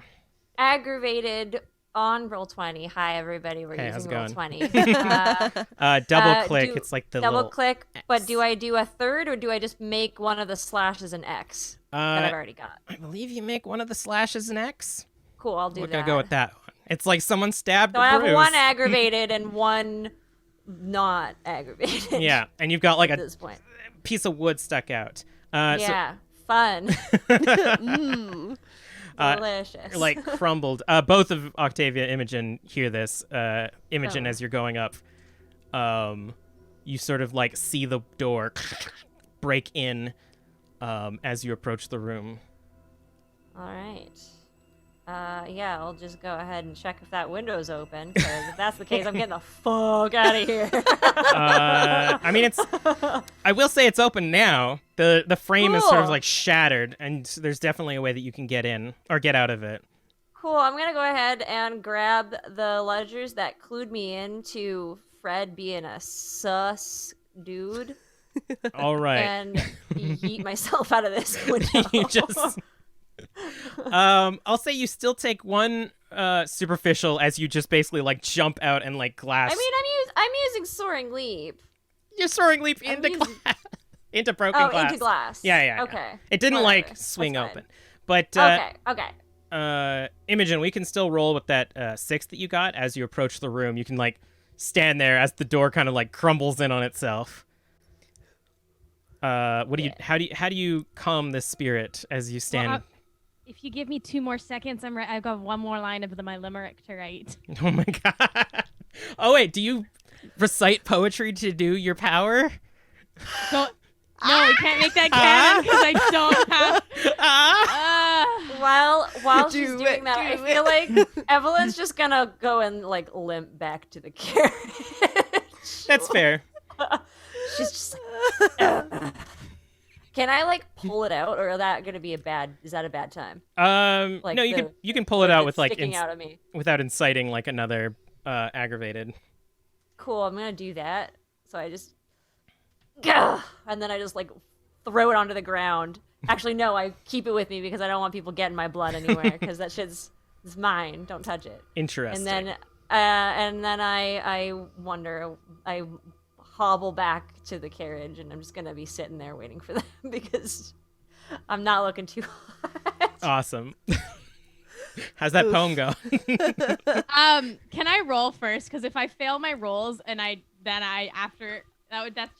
Speaker 4: Aggravated on Roll20. Hi, everybody. We're
Speaker 2: Hey, how's
Speaker 4: using
Speaker 2: it going?
Speaker 4: Roll20.
Speaker 2: Double click. It's like the
Speaker 4: double
Speaker 2: little
Speaker 4: click.
Speaker 2: X.
Speaker 4: But do I do a third, or do I just make one of the slashes an X that I've already got?
Speaker 2: I believe you make one of the slashes an X.
Speaker 4: Cool, I'll do
Speaker 2: We're
Speaker 4: that.
Speaker 2: gonna go with that one. It's like someone stabbed
Speaker 4: So I have
Speaker 2: Bruce.
Speaker 4: one aggravated and one not aggravated.
Speaker 2: Yeah, and you've got like
Speaker 4: At
Speaker 2: a
Speaker 4: this point.
Speaker 2: piece of wood stuck out.
Speaker 4: Yeah, fun. Delicious.
Speaker 2: Like crumbled. Both of Octavia, Imogen hear this. Imogen, as you're going up, you sort of like see the door break in as you approach the room.
Speaker 4: All right. Yeah, I'll just go ahead and check if that window's open, because if that's the case, I'm getting the fuck out of here.
Speaker 2: I mean, I will say it's open now. The frame is sort of
Speaker 4: Cool.
Speaker 2: like shattered, and there's definitely a way that you can get in or get out of it.
Speaker 4: Cool, I'm gonna go ahead and grab the ledgers that clued me into Fred being a sus dude
Speaker 2: All right.
Speaker 4: and yeet myself out of this window.
Speaker 2: You just I'll say you still take one superficial as you just basically like jump out and like glass.
Speaker 4: I mean, I'm using Soaring Leap.
Speaker 2: You're soaring leap into
Speaker 4: using-
Speaker 2: glass. Into broken glass.
Speaker 4: Into glass.
Speaker 2: Yeah.
Speaker 4: Okay.
Speaker 2: It didn't
Speaker 4: Whatever.
Speaker 2: like swing
Speaker 4: That's
Speaker 2: open.
Speaker 4: fine.
Speaker 2: But
Speaker 4: Okay.
Speaker 2: Imogen, we can still roll with that 6 that you got as you approach the room. You can like stand there as the door kind of like crumbles in on itself. What do you? How do you calm this spirit as you stand?
Speaker 3: Well, if you give me 2 more seconds, I've got 1 more line of my limerick to write.
Speaker 2: Oh my god! Oh wait, do you recite poetry to do your power?
Speaker 3: So, no, we can't make that canon because I don't have.
Speaker 4: While she's
Speaker 1: Do
Speaker 4: doing
Speaker 1: it,
Speaker 4: that, I
Speaker 1: do
Speaker 4: feel like Evelyn's just gonna go and like limp back to the carriage.
Speaker 2: That's fair.
Speaker 4: She's just like, can I like pull it out, or is that gonna be is that a bad time? Like
Speaker 2: No,
Speaker 4: the-
Speaker 2: you can pull it out with like
Speaker 4: sticking out of me.
Speaker 2: without inciting like another aggravated.
Speaker 4: Cool, I'm gonna do that. So I just, gah, and then I just like throw it onto the ground. Actually, no, I keep it with me because I don't want people getting my blood anywhere because that shit's is mine. Don't touch it.
Speaker 2: Interesting.
Speaker 4: And then I wonder. I hobble back to the carriage, and I'm just gonna be sitting there waiting for them because I'm not looking too hot.
Speaker 2: Awesome. How's that poem go?
Speaker 3: Can I roll first? Because if I fail my rolls and that's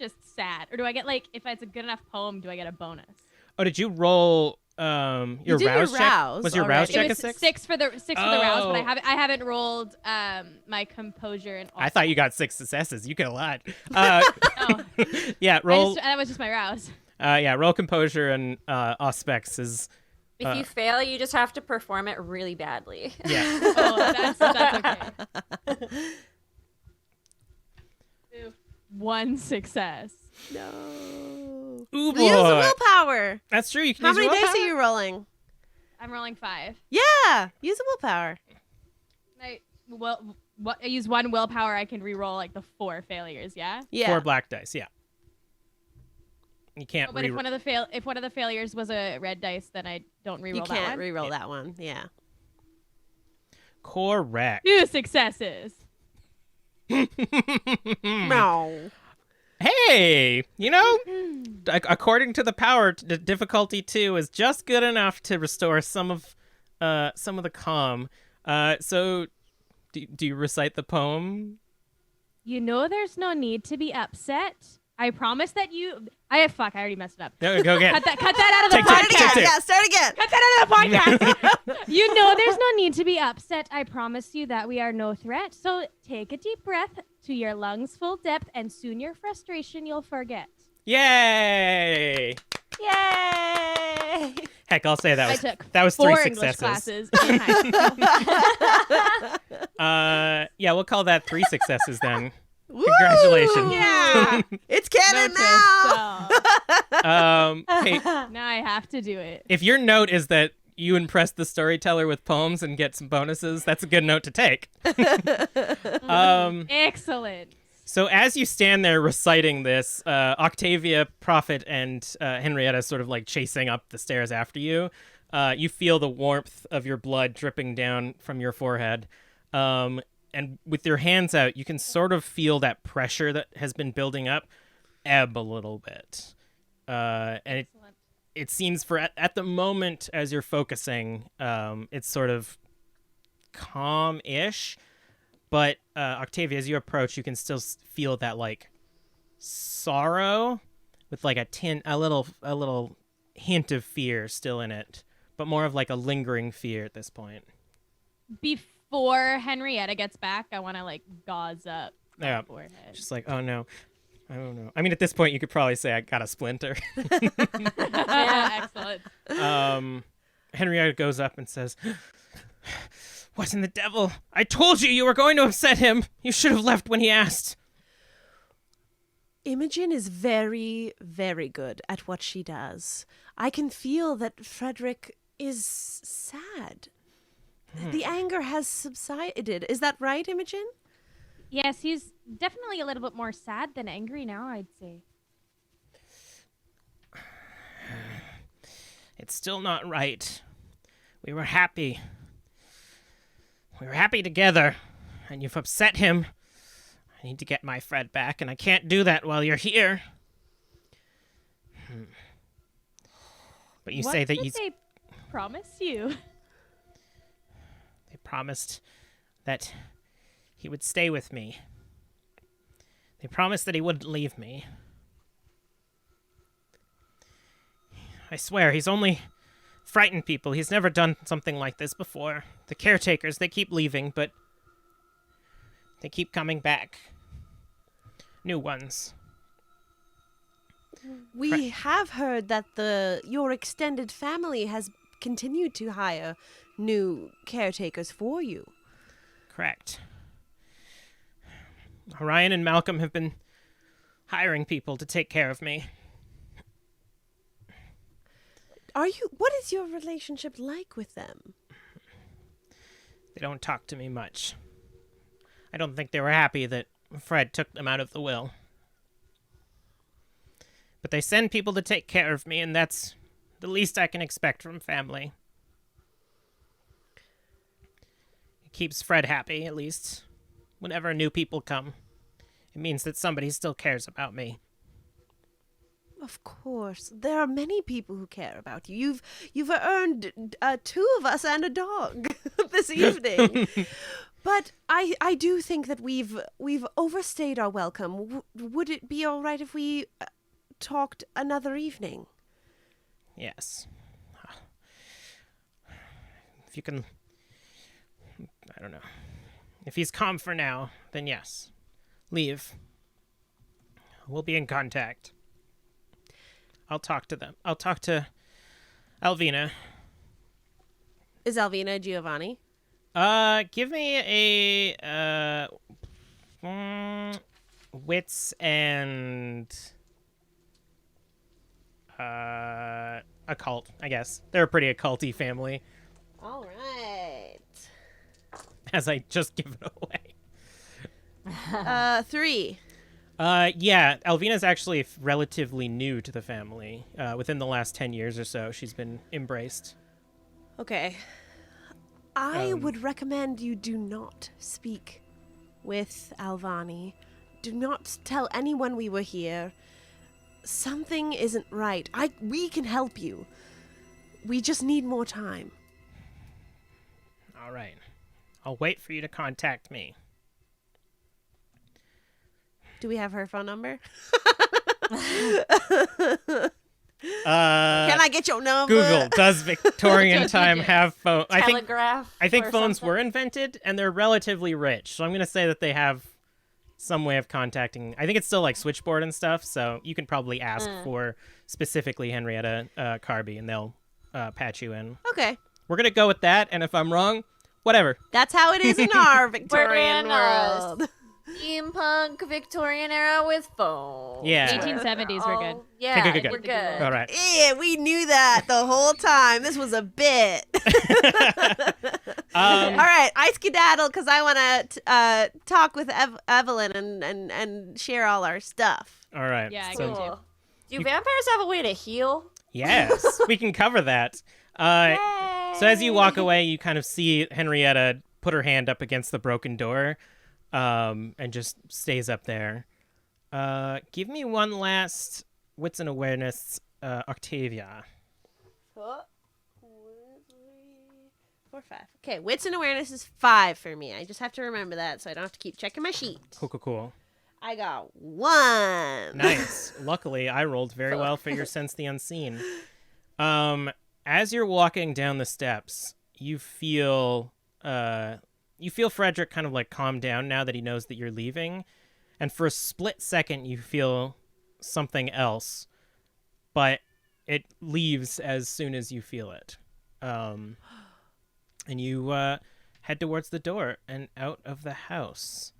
Speaker 3: just sad. Or do I get like if it's a good enough poem, do I get a bonus?
Speaker 2: Oh, did you roll your
Speaker 1: You did your
Speaker 2: rouse check?
Speaker 1: rouse
Speaker 2: Was your rouse
Speaker 1: already.
Speaker 2: check
Speaker 3: It
Speaker 2: a
Speaker 3: was
Speaker 2: 6?
Speaker 3: 6 for the rouse, but
Speaker 2: Oh.
Speaker 3: I haven't rolled my composure and.
Speaker 2: I thought you got 6 successes. You get a lot.
Speaker 3: No,
Speaker 2: Yeah, roll.
Speaker 3: that was just my rouse.
Speaker 2: Roll composure and auspex is.
Speaker 4: If you fail, you just have to perform it really badly.
Speaker 2: Yeah.
Speaker 3: Oh, that's okay. Ooh, 1 success.
Speaker 1: No.
Speaker 2: Ooh boy.
Speaker 1: Use the willpower.
Speaker 2: That's true. You can
Speaker 1: How
Speaker 2: use
Speaker 1: many dice
Speaker 2: willpower.
Speaker 1: are you rolling?
Speaker 3: I'm rolling 5.
Speaker 1: Yeah, use the willpower.
Speaker 3: I use 1 willpower. I can re-roll like the 4 failures. Yeah.
Speaker 2: 4 black dice. Yeah. You can't.
Speaker 3: But if one of the failures was a red dice, then I don't re-roll
Speaker 1: You
Speaker 3: that
Speaker 1: can't
Speaker 3: one.
Speaker 1: re-roll that one. Yeah.
Speaker 2: Correct.
Speaker 3: 2 successes.
Speaker 1: No.
Speaker 2: Hey, according to the power, the difficulty 2 is just good enough to restore some of the calm. So, do you recite the poem?
Speaker 3: You know, there's no need to be upset. I promise that you. I already messed it up.
Speaker 2: Go again.
Speaker 3: Cut that out of the
Speaker 2: Take two,
Speaker 3: podcast.
Speaker 2: take two.
Speaker 1: Yeah, start again.
Speaker 3: Cut that out of the podcast. You know there's no need to be upset. I promise you that we are no threat. So take a deep breath to your lungs full depth, and soon your frustration you'll forget.
Speaker 2: Yay!
Speaker 4: Yay!
Speaker 2: Heck, I'll say that was
Speaker 3: I took
Speaker 2: that was
Speaker 3: 4
Speaker 2: 3
Speaker 3: English
Speaker 2: successes.
Speaker 3: classes in high school.
Speaker 2: Yeah, we'll call that 3 successes then. Congratulations.
Speaker 1: Woo! Yeah. It's canon
Speaker 3: Noted,
Speaker 1: now.
Speaker 3: so
Speaker 2: Hey,
Speaker 3: now I have to do it.
Speaker 2: if your note is that you impress the storyteller with poems and get some bonuses, that's a good note to take.
Speaker 3: Excellent.
Speaker 2: So as you stand there reciting this, Octavia, Prophet, and Henrietta sort of like chasing up the stairs after you. You feel the warmth of your blood dripping down from your forehead. And with your hands out, you can sort of feel that pressure that has been building up ebb a little bit. And it seems at the moment as you're focusing, it's sort of calm-ish. But Octavia, as you approach, you can still feel that like sorrow with like a little hint of fear still in it, but more of like a lingering fear at this point.
Speaker 3: Before Henrietta gets back, I want to like gauze up my
Speaker 2: Yeah.
Speaker 3: forehead.
Speaker 2: Just like, oh no. I don't know. I mean, at this point, you could probably say I got a splinter.
Speaker 3: Excellent.
Speaker 2: Henrietta goes up and says, "What in the devil? I told you you were going to upset him. You should have left when he asked."
Speaker 1: Imogen is very, very good at what she does. I can feel that Frederick is sad. The anger has subsided. Is that right, Imogen?
Speaker 3: Yes, he's definitely a little bit more sad than angry now, I'd say.
Speaker 2: It's still not right. We were happy. We were happy together, and you've upset him. I need to get my Fred back, and I can't do that while you're here. But you say that
Speaker 3: What did they promise you?
Speaker 2: They promised that he would stay with me. They promised that he wouldn't leave me. I swear, he's only frightened people. He's never done something like this before. The caretakers, they keep leaving, but they keep coming back. New ones.
Speaker 1: We have heard that your extended family has continued to hire new caretakers for you.
Speaker 2: Correct. Orion and Malcolm have been hiring people to take care of me.
Speaker 1: What is your relationship like with them?
Speaker 2: They don't talk to me much. I don't think they were happy that Fred took them out of the will. But they send people to take care of me, and that's the least I can expect from family. It keeps Fred happy, at least. Whenever new people come, it means that somebody still cares about me.
Speaker 1: Of course. There are many people who care about you. You've earned 2 of us and a dog this evening. But I do think that we've overstayed our welcome. Would it be all right if we talked another evening?
Speaker 2: Yes. If you can... I don't know. If he's calm for now, then yes. Leave. We'll be in contact. I'll talk to them. I'll talk to Alvina.
Speaker 1: Is Alvina Giovanni?
Speaker 2: Give me a wits and occult, I guess. They're a pretty occulty family.
Speaker 1: All right.
Speaker 2: As I just give it away.
Speaker 1: 3.
Speaker 2: Yeah, Alvina's actually relatively new to the family. Within the last 10 years or so, she's been embraced.
Speaker 1: Okay. I would recommend you do not speak with Alvani. Do not tell anyone we were here. Something isn't right. We can help you. We just need more time.
Speaker 2: All right. I'll wait for you to contact me.
Speaker 1: Do we have her phone number?
Speaker 2: Can
Speaker 1: I get your number?
Speaker 2: Google, does Victorian time have phone?
Speaker 4: Telegraph.
Speaker 2: I think
Speaker 4: or
Speaker 2: phones
Speaker 4: something?
Speaker 2: were invented, and they're relatively rich. So I'm going to say that they have some way of contacting. I think it's still like switchboard and stuff, so you can probably ask for specifically Henrietta Carby, and they'll patch you in.
Speaker 1: Okay.
Speaker 2: We're going to go with that, and if I'm wrong, whatever.
Speaker 1: That's how it is in our
Speaker 4: We're
Speaker 1: Victorian
Speaker 4: in
Speaker 1: world.
Speaker 4: Steampunk Victorian era with phones.
Speaker 2: Yeah.
Speaker 3: 1870s were good.
Speaker 4: Yeah,
Speaker 2: Good.
Speaker 4: we're good.
Speaker 2: All right.
Speaker 1: Yeah, we knew that the whole time. This was a bit. All right, I skedaddle because I want to talk with Evelyn and share all our stuff.
Speaker 2: All right.
Speaker 3: Yeah, I
Speaker 2: so,
Speaker 3: got
Speaker 4: Cool. Do vampires have a way to heal?
Speaker 2: yes, we can cover that. So as you walk away, you kind of see Henrietta put her hand up against the broken door, and just stays up there. Give me one last wits and awareness, Octavia.
Speaker 1: 4, 5. Okay, wits and awareness is 5 for me. I just have to remember that so I don't have to keep checking my sheet.
Speaker 2: Cool.
Speaker 1: I got 1.
Speaker 2: Nice. Luckily, I rolled very well for your sense the unseen. As you're walking down the steps, you feel Frederick kind of like calm down now that he knows that you're leaving. and for a split second you feel something else, but it leaves as soon as you feel it. And you head towards the door and out of the house.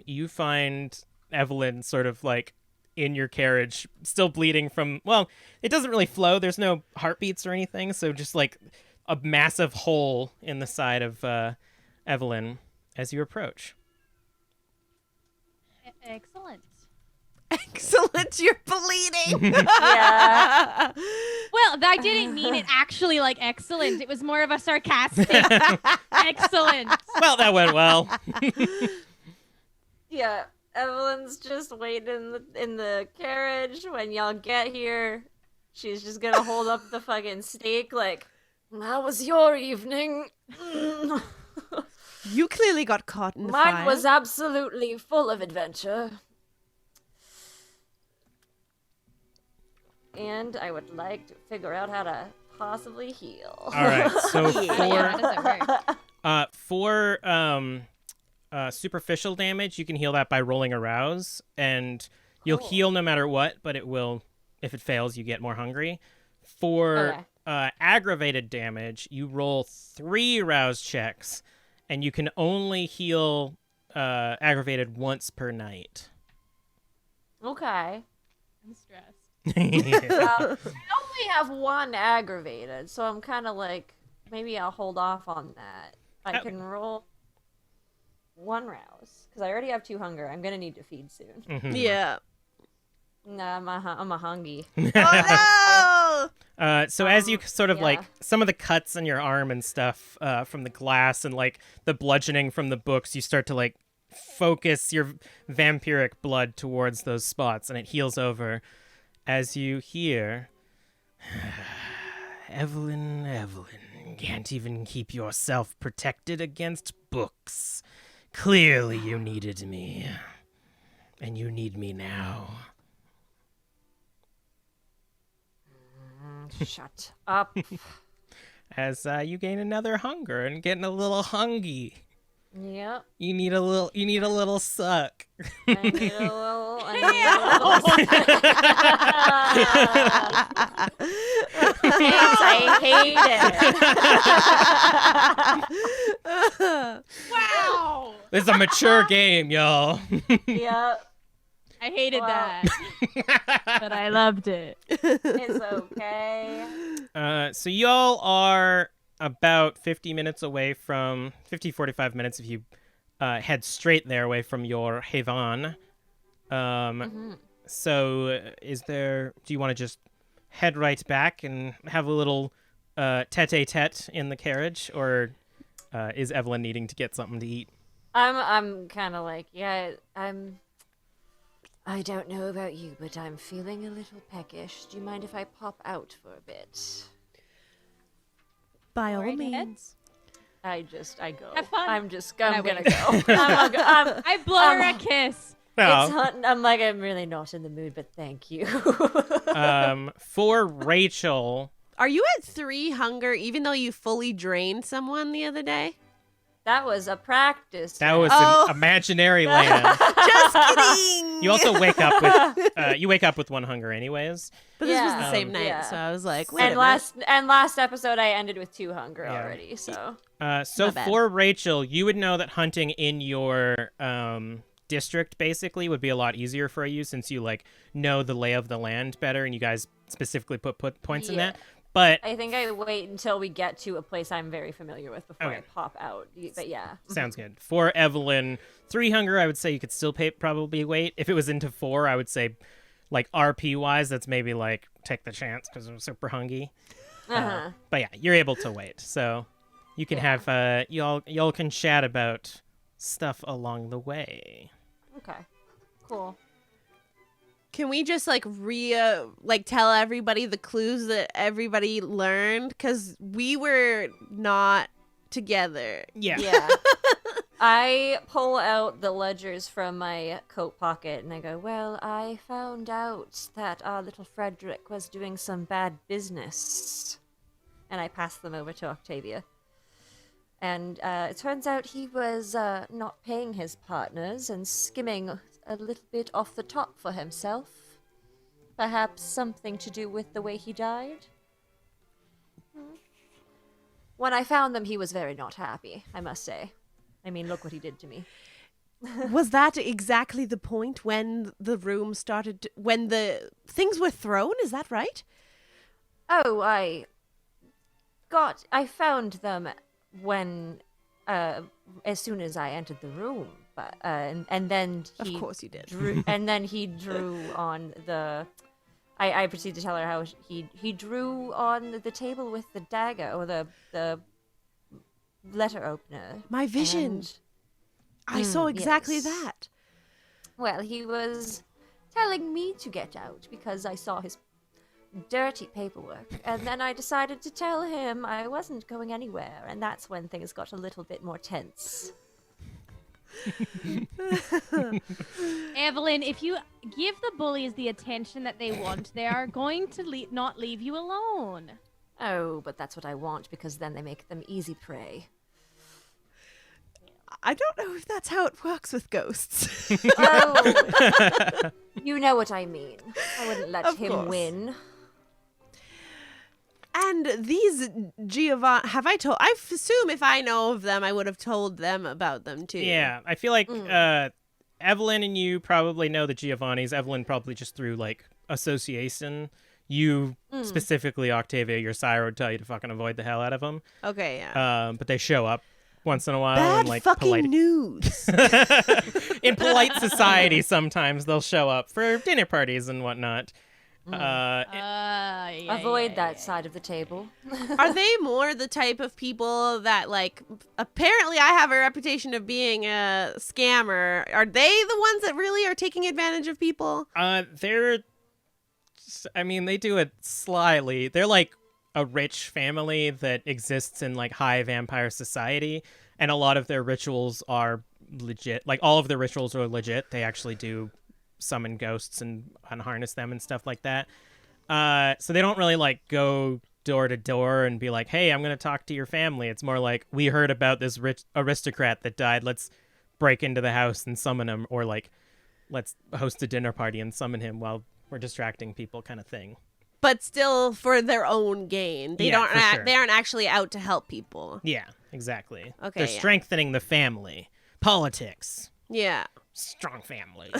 Speaker 2: You find Evelyn sort of like in your carriage, still bleeding from, well, it doesn't really flow. There's no heartbeats or anything. So just like a massive hole in the side of Evelyn as you approach.
Speaker 3: Excellent.
Speaker 1: Excellent, you're bleeding.
Speaker 4: Yeah.
Speaker 3: Well, I didn't mean it actually like excellent. It was more of a sarcastic excellent.
Speaker 2: Well, that went well.
Speaker 4: Yeah. Evelyn's just waiting in the carriage. When y'all get here, she's just gonna hold up the fucking steak like, how was your evening?
Speaker 1: You clearly got caught in the
Speaker 4: Mine
Speaker 1: fire.
Speaker 4: was absolutely full of adventure. And I would like to figure out how to possibly heal.
Speaker 2: All right. So
Speaker 3: Yeah, how does it work?
Speaker 2: for superficial damage, you can heal that by rolling arouse, and you'll heal no matter what, but it will, if it fails, you get more hungry. For aggravated damage, you roll 3 rouse checks, and you can only heal aggravated once per night.
Speaker 4: Okay.
Speaker 3: I'm stressed.
Speaker 4: I only have 1 aggravated, so I'm kind of like, maybe I'll hold off on that. I can roll 1 rouse, because I already have 2 hunger. I'm going to need to feed soon.
Speaker 2: Mhm.
Speaker 1: Yeah.
Speaker 4: Nah, I'm a hungry.
Speaker 1: Oh
Speaker 2: So as you sort of
Speaker 4: yeah.
Speaker 2: like some of the cuts on your arm and stuff from the glass and like the bludgeoning from the books, you start to like focus your vampiric blood towards those spots, and it heals over as you hear, Evelyn, can't even keep yourself protected against books. Clearly you needed me, and you need me now.
Speaker 4: Shut up.
Speaker 2: As you gain another hunger and getting a little hungry.
Speaker 4: Yep.
Speaker 2: You need a little suck.
Speaker 4: I need a little. I hate it.
Speaker 3: Wow.
Speaker 2: This is a mature game, y'all.
Speaker 4: Yep.
Speaker 3: I hated
Speaker 4: Wow.
Speaker 3: that, but I loved it.
Speaker 4: It's okay.
Speaker 2: So y'all are about 50 minutes away from 45 minutes if you head straight there away from your haven. So do you want to just head right back and have a little tete-a-tete in the carriage, or is Evelyn needing to get something to eat?
Speaker 4: I'm kind of like, yeah, I don't know about you, but I'm feeling a little peckish. Do you mind if I pop out for a bit?
Speaker 1: By all
Speaker 3: Right ahead.
Speaker 1: means.
Speaker 4: I go.
Speaker 3: Have fun.
Speaker 4: I'm
Speaker 3: I
Speaker 4: gonna
Speaker 3: wait.
Speaker 4: go.
Speaker 3: I blow her a kiss.
Speaker 4: I'm like, I'm really not in the mood, but thank you.
Speaker 2: For Rachel,
Speaker 1: Are you at 3 hunger even though you fully drained someone the other day?
Speaker 4: That was a practice.
Speaker 2: that was
Speaker 1: Oh.
Speaker 2: an imaginary land.
Speaker 1: Just kidding.
Speaker 2: You also wake up with 1 hunger anyways.
Speaker 1: But this was
Speaker 4: Yeah.
Speaker 1: the same night,
Speaker 4: Yeah.
Speaker 1: so I was like, wait
Speaker 4: And
Speaker 1: a minute.
Speaker 4: last episode I ended with 2 hunger
Speaker 2: Yeah.
Speaker 4: already. So
Speaker 2: So
Speaker 1: Not bad.
Speaker 2: for Rachel, you would know that hunting in your district basically would be a lot easier for you, since you like know the lay of the land better, and you guys specifically put points in
Speaker 4: Yeah.
Speaker 2: that. But
Speaker 4: I think I wait until we get to a place I'm very familiar with before
Speaker 2: Okay.
Speaker 4: I pop out. But yeah.
Speaker 2: sounds good. For Evelyn, 3 hunger, I would say you could still probably wait. If it was into 4, I would say, like RP wise, that's maybe like take the chance because I'm super hungry.
Speaker 4: Uh-huh.
Speaker 2: But yeah, you're able to wait, so you can
Speaker 4: Yeah.
Speaker 2: have y'all can chat about stuff along the way.
Speaker 4: Okay. Cool.
Speaker 1: Can we just like tell everybody the clues that everybody learned? Because we were not together.
Speaker 2: Yeah.
Speaker 4: Yeah. I pull out the ledgers from my coat pocket and I go, well, I found out that our little Frederick was doing some bad business. And I pass them over to Octavia. And it turns out he was not paying his partners and skimming a little bit off the top for himself. Perhaps something to do with the way he died? When I found them, he was very not happy, I must say. I mean, look what he did to me.
Speaker 1: Was that exactly the point when the room started, when the things were thrown? Is that right?
Speaker 4: Oh, I found them when, as soon as I entered the room, but and then he
Speaker 1: Of course you did.
Speaker 4: and then he drew on the. I proceeded to tell her how he drew on the table with the dagger or the letter opener.
Speaker 1: My vision.
Speaker 4: and-
Speaker 1: I saw exactly
Speaker 4: yes.
Speaker 1: that.
Speaker 4: Well, he was telling me to get out because I saw his dirty paperwork, and then I decided to tell him I wasn't going anywhere, and that's when things got a little bit more tense.
Speaker 3: Evelyn, if you give the bullies the attention that they want, they are going to not leave you alone.
Speaker 4: Oh, but that's what I want because then they make them easy prey.
Speaker 1: I don't know if that's how it works with ghosts.
Speaker 4: Oh, you know what I mean. I wouldn't let
Speaker 1: Of
Speaker 4: him
Speaker 1: course.
Speaker 4: win.
Speaker 1: And these Giovanni, I assume if I know of them, I would have told them about them too.
Speaker 2: Yeah, I feel like Evelyn and you probably know the Giovannis. Evelyn probably just through like association. You specifically, Octavia, your sire would tell you to fucking avoid the hell out of them.
Speaker 1: Okay, yeah.
Speaker 2: But they show up once in a while.
Speaker 1: Bad
Speaker 2: in, like,
Speaker 1: fucking
Speaker 2: polite...
Speaker 1: news.
Speaker 2: in polite society, sometimes they'll show up for dinner parties and whatnot.
Speaker 4: Avoid that side of the table.
Speaker 1: Are they more the type of people that, like, apparently I have a reputation of being a scammer. Are they the ones that really are taking advantage of people?
Speaker 2: They do it slyly. They're like a rich family that exists in like high vampire society, and a lot of their rituals are legit. Like all of their rituals are legit. They actually do summon ghosts and unharness them and stuff like that. So they don't really like go door to door and be like, hey, I'm going to talk to your family. It's more like, we heard about this rich aristocrat that died. Let's break into the house and summon him, or like, let's host a dinner party and summon him while we're distracting people kind of thing.
Speaker 1: But still for their own gain. They
Speaker 2: Yeah, for sure.
Speaker 1: They aren't actually out to help people.
Speaker 2: Yeah, exactly.
Speaker 1: Okay,
Speaker 2: They're
Speaker 1: yeah.
Speaker 2: strengthening the family. Politics.
Speaker 1: Yeah.
Speaker 2: Strong family.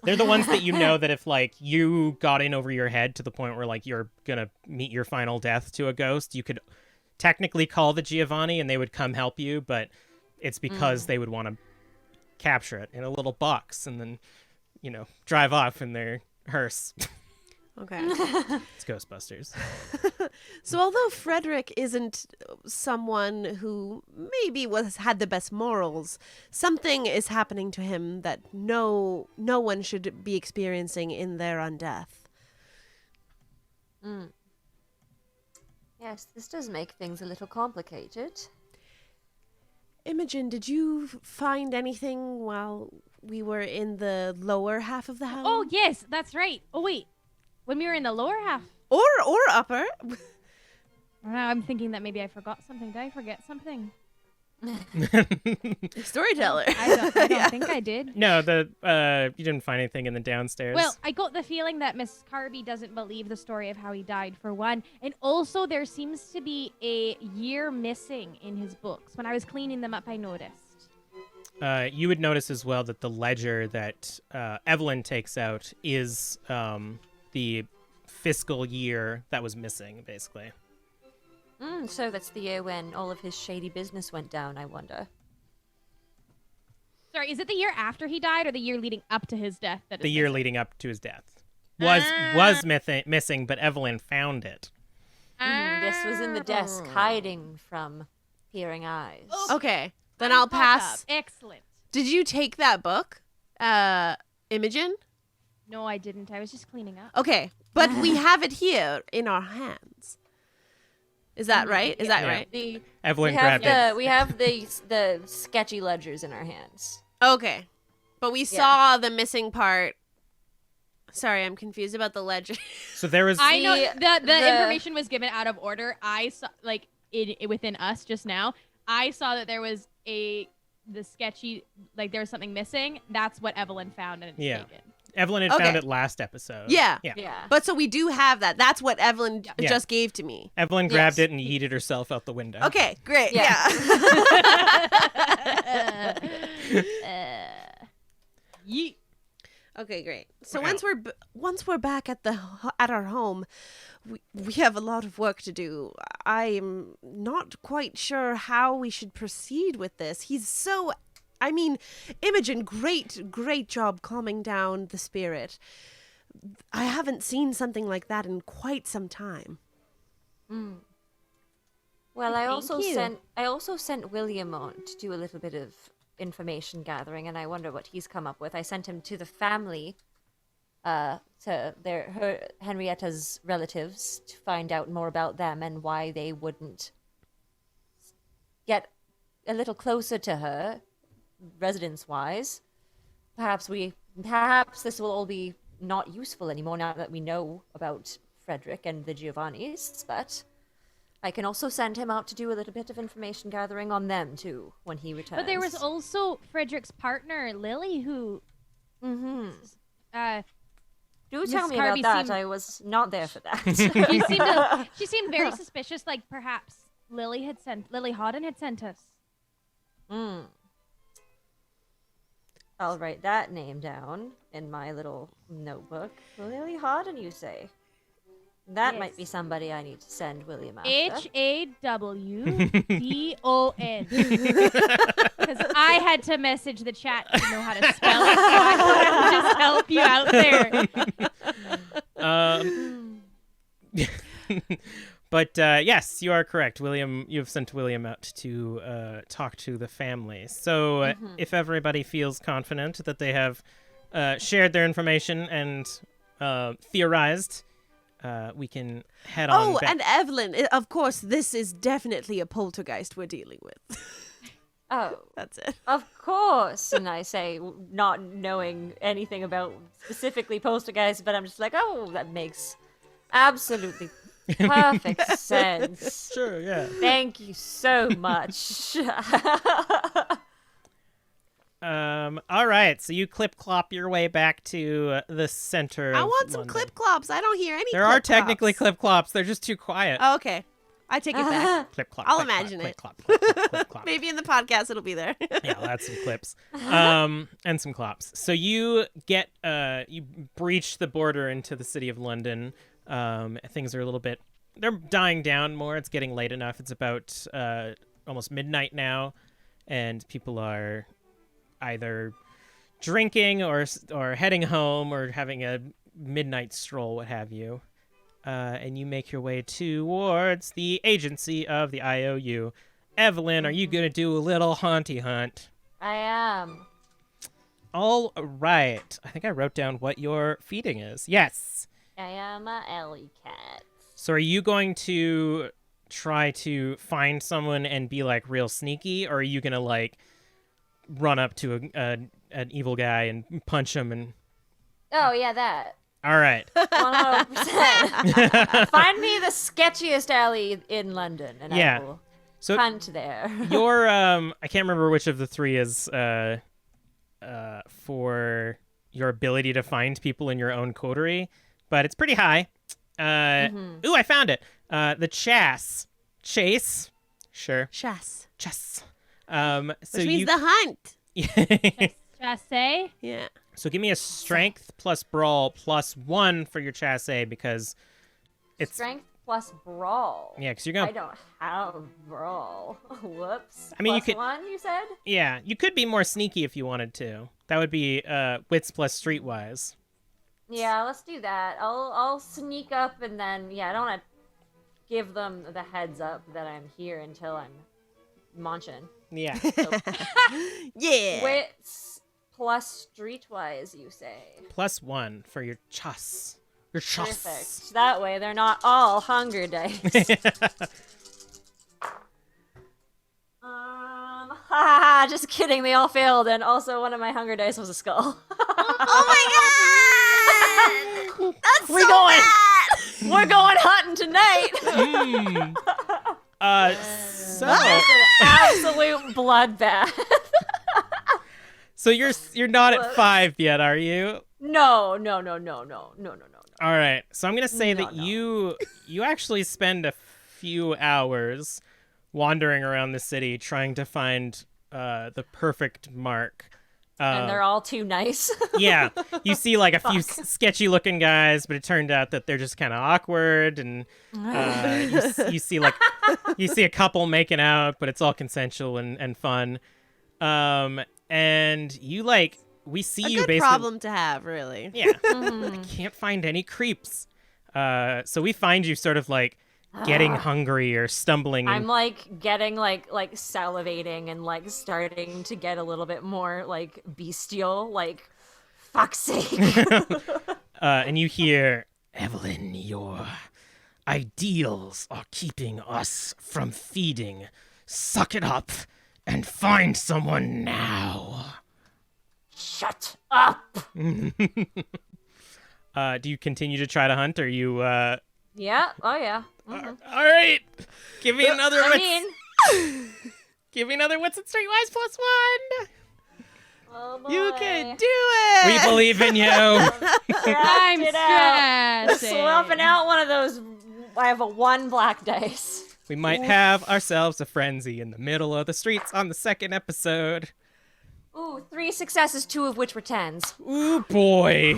Speaker 2: They're the ones that you know that if like you got in over your head to the point where like you're gonna meet your final death to a ghost, you could technically call the Giovanni and they would come help you, but it's because they would want to capture it in a little box and then, drive off in their hearse.
Speaker 1: Okay.
Speaker 2: It's Ghostbusters.
Speaker 1: So although Frederick isn't someone who maybe had the best morals, something is happening to him that no one should be experiencing in their undeath.
Speaker 4: Yes, this does make things a little complicated.
Speaker 1: Imogen, did you find anything while we were in the lower half of the house?
Speaker 3: Oh, yes, that's right. Oh, wait. When we were in the lower half.
Speaker 1: Or upper.
Speaker 3: Now I'm thinking that maybe I forgot something. Did I forget something?
Speaker 1: Storyteller.
Speaker 3: I don't think I did.
Speaker 2: No, you didn't find anything in the downstairs.
Speaker 3: Well, I got the feeling that Miss Carby doesn't believe the story of how he died, for one. And also, there seems to be a year missing in his books. When I was cleaning them up, I noticed.
Speaker 2: You would notice as well that the ledger that Evelyn takes out is the fiscal year that was missing, basically.
Speaker 4: So that's the year when all of his shady business went down, I wonder.
Speaker 3: Sorry, is it the year after he died or the year leading up to his death?
Speaker 2: The year leading up to his death was missing, but Evelyn found it.
Speaker 4: This was in the desk, hiding from peering eyes.
Speaker 1: Okay, then I'll pass.
Speaker 3: Excellent.
Speaker 1: Did you take that book, Imogen?
Speaker 3: No, I didn't. I was just cleaning up.
Speaker 1: Okay, but we have it here in our hands. Is that right? Is that
Speaker 2: Yeah.
Speaker 1: right?
Speaker 2: Evelyn
Speaker 4: we have
Speaker 2: grabbed it.
Speaker 4: we have the sketchy ledgers in our hands.
Speaker 1: Okay, but we saw the missing part. Sorry, I'm confused about the ledger.
Speaker 2: So there was.
Speaker 3: I know the
Speaker 4: the-
Speaker 3: information was given out of order. I saw, like, within us just now, I saw that there was a the sketchy, like there was something missing, that's what Evelyn found and it's taken.
Speaker 2: Evelyn had found it last episode.
Speaker 1: Yeah.
Speaker 4: Yeah.
Speaker 1: But so we do have that. That's what Evelyn just gave to me.
Speaker 2: Evelyn grabbed it and yeeted herself out the window.
Speaker 1: Okay, great. Yeah.
Speaker 3: Yeet.
Speaker 1: Okay, great. So once we're back at our home, we have a lot of work to do. I am not quite sure how we should proceed with this. Imogen, great job calming down the spirit. I haven't seen something like that in quite some time.
Speaker 4: Well, I also
Speaker 3: you.
Speaker 4: sent William on to do a little bit of information gathering, and I wonder what he's come up with. I sent him to the family, to Henrietta's relatives, to find out more about them and why they wouldn't get a little closer to her, residence-wise. Perhaps this will all be not useful anymore now that we know about Frederick and the Giovannis, but I can also send him out to do a little bit of information gathering on them too when he returns.
Speaker 3: But there was also Frederick's partner, Lily, who
Speaker 4: Do
Speaker 3: Miss
Speaker 4: tell me
Speaker 3: Carby
Speaker 4: about that.
Speaker 3: seemed-
Speaker 4: I was not there for that.
Speaker 3: she seemed very suspicious, like perhaps Lily Hawden had sent us.
Speaker 4: I'll write that name down in my little notebook. Lily Hawden, you say? That might be somebody I need to send William after.
Speaker 3: Hawdon. Because I had to message the chat to know how to spell it, so I thought I would just help you out there.
Speaker 2: But yes, you are correct. You've sent William out to talk to the family. So if everybody feels confident that they have shared their information and theorized, we can head on back.
Speaker 1: And Evelyn, of course, this is definitely a poltergeist we're dealing with.
Speaker 4: Oh,
Speaker 1: That's it.
Speaker 4: of course. And I say, not knowing anything about specifically poltergeist, but I'm just like, oh, that makes absolutely perfect sense.
Speaker 2: Sure, yeah.
Speaker 4: Thank you so much.
Speaker 2: All right, so you clip-clop your way back to the center
Speaker 1: I
Speaker 2: of
Speaker 1: want some
Speaker 2: London.
Speaker 1: clip-clops. I don't hear any
Speaker 2: There are technically clip-clops. They're just too quiet.
Speaker 1: Oh, okay. I take it back.
Speaker 2: Clip-clop.
Speaker 1: I'll
Speaker 2: clip-clop,
Speaker 1: imagine it.
Speaker 2: clip-clop, clip-clop, clip-clop.
Speaker 1: Maybe in the podcast it'll be there.
Speaker 2: Yeah, I'll add some clips. And some clops. So you you breach the border into the city of London. Things are a little bit, they're dying down more. It's getting late enough. It's about almost midnight now, and people are either drinking or heading home or having a midnight stroll, what have you. And you make your way towards the agency of the IOU. Evelyn, are you going to do a little haunty hunt?
Speaker 4: I am.
Speaker 2: All right. I think I wrote down what your feeding is. Yes.
Speaker 4: I am a alley cat.
Speaker 2: So are you going to try to find someone and be like real sneaky, or are you going to like run up to an evil guy and punch him and...
Speaker 4: Oh, yeah, that.
Speaker 2: All right.
Speaker 4: 100%. Find me the sketchiest alley in London, and
Speaker 2: Yeah.
Speaker 4: I will
Speaker 2: So
Speaker 4: hunt there.
Speaker 2: your I can't remember which of the three is for your ability to find people in your own coterie, but it's pretty high. Ooh, I found it. The chase, sure,
Speaker 1: Chas.
Speaker 2: chess. So
Speaker 1: Which means
Speaker 2: you
Speaker 1: the hunt.
Speaker 3: Chasse?
Speaker 1: Yeah.
Speaker 2: so give me a strength plus brawl plus 1 for your chasse because it's
Speaker 4: Strength plus brawl.
Speaker 2: yeah, because you're
Speaker 4: I
Speaker 2: gonna
Speaker 4: don't have brawl. Whoops.
Speaker 2: I mean, you
Speaker 4: Plus
Speaker 2: could-
Speaker 4: 1, you said?
Speaker 2: yeah, you could be more sneaky if you wanted to. That would be wits plus streetwise.
Speaker 4: Yeah, let's do that. I'll sneak up and then, yeah, I don't want to give them the heads up that I'm here until I'm munching.
Speaker 2: Yeah.
Speaker 1: Yeah.
Speaker 4: Wits plus streetwise, you say?
Speaker 2: Plus 1 for your chas. Your chas.
Speaker 4: Perfect. That way they're not all hunger dice. Haha, just kidding, they all failed, and also one of my hunger dice was a skull.
Speaker 1: Oh my god! That's
Speaker 4: We're
Speaker 1: so
Speaker 4: going.
Speaker 1: bad!
Speaker 4: We're going hunting tonight!
Speaker 2: So
Speaker 4: It's an absolute bloodbath.
Speaker 2: So you're not at 5 yet, are you?
Speaker 4: No.
Speaker 2: All right. So I'm gonna say
Speaker 4: No,
Speaker 2: that
Speaker 4: no.
Speaker 2: you actually spend a few hours wandering around the city trying to find the perfect mark.
Speaker 4: And they're all too nice.
Speaker 2: Yeah, you see like a few sketchy looking guys, but it turned out that they're just kind of awkward, and you see a couple making out, but it's all consensual and fun. And you we see
Speaker 1: A
Speaker 2: you
Speaker 1: good
Speaker 2: basically.
Speaker 1: problem to have, really.
Speaker 2: Yeah, I can't find any creeps. So we find you sort of like getting hungry or stumbling.
Speaker 4: I'm like getting like salivating and like starting to get a little bit more like bestial, like fuck's sake.
Speaker 2: And you hear, Evelyn, your ideals are keeping us from feeding. Suck it up and find someone now.
Speaker 4: Shut up.
Speaker 2: Do you continue to try to hunt, or you
Speaker 4: Yeah. Oh yeah. Mhm.
Speaker 2: All right, give me another. Give me another. What's it? Streetwise +1.
Speaker 4: Oh boy.
Speaker 1: You can do it!
Speaker 2: We believe in you.
Speaker 3: I'm stressing.
Speaker 4: Swapping out one of those. I have a 1 black dice.
Speaker 2: We might have ourselves a frenzy in the middle of the streets on the 2nd episode.
Speaker 4: Ooh, 3 successes, 2 of which were 10s.
Speaker 2: Ooh boy.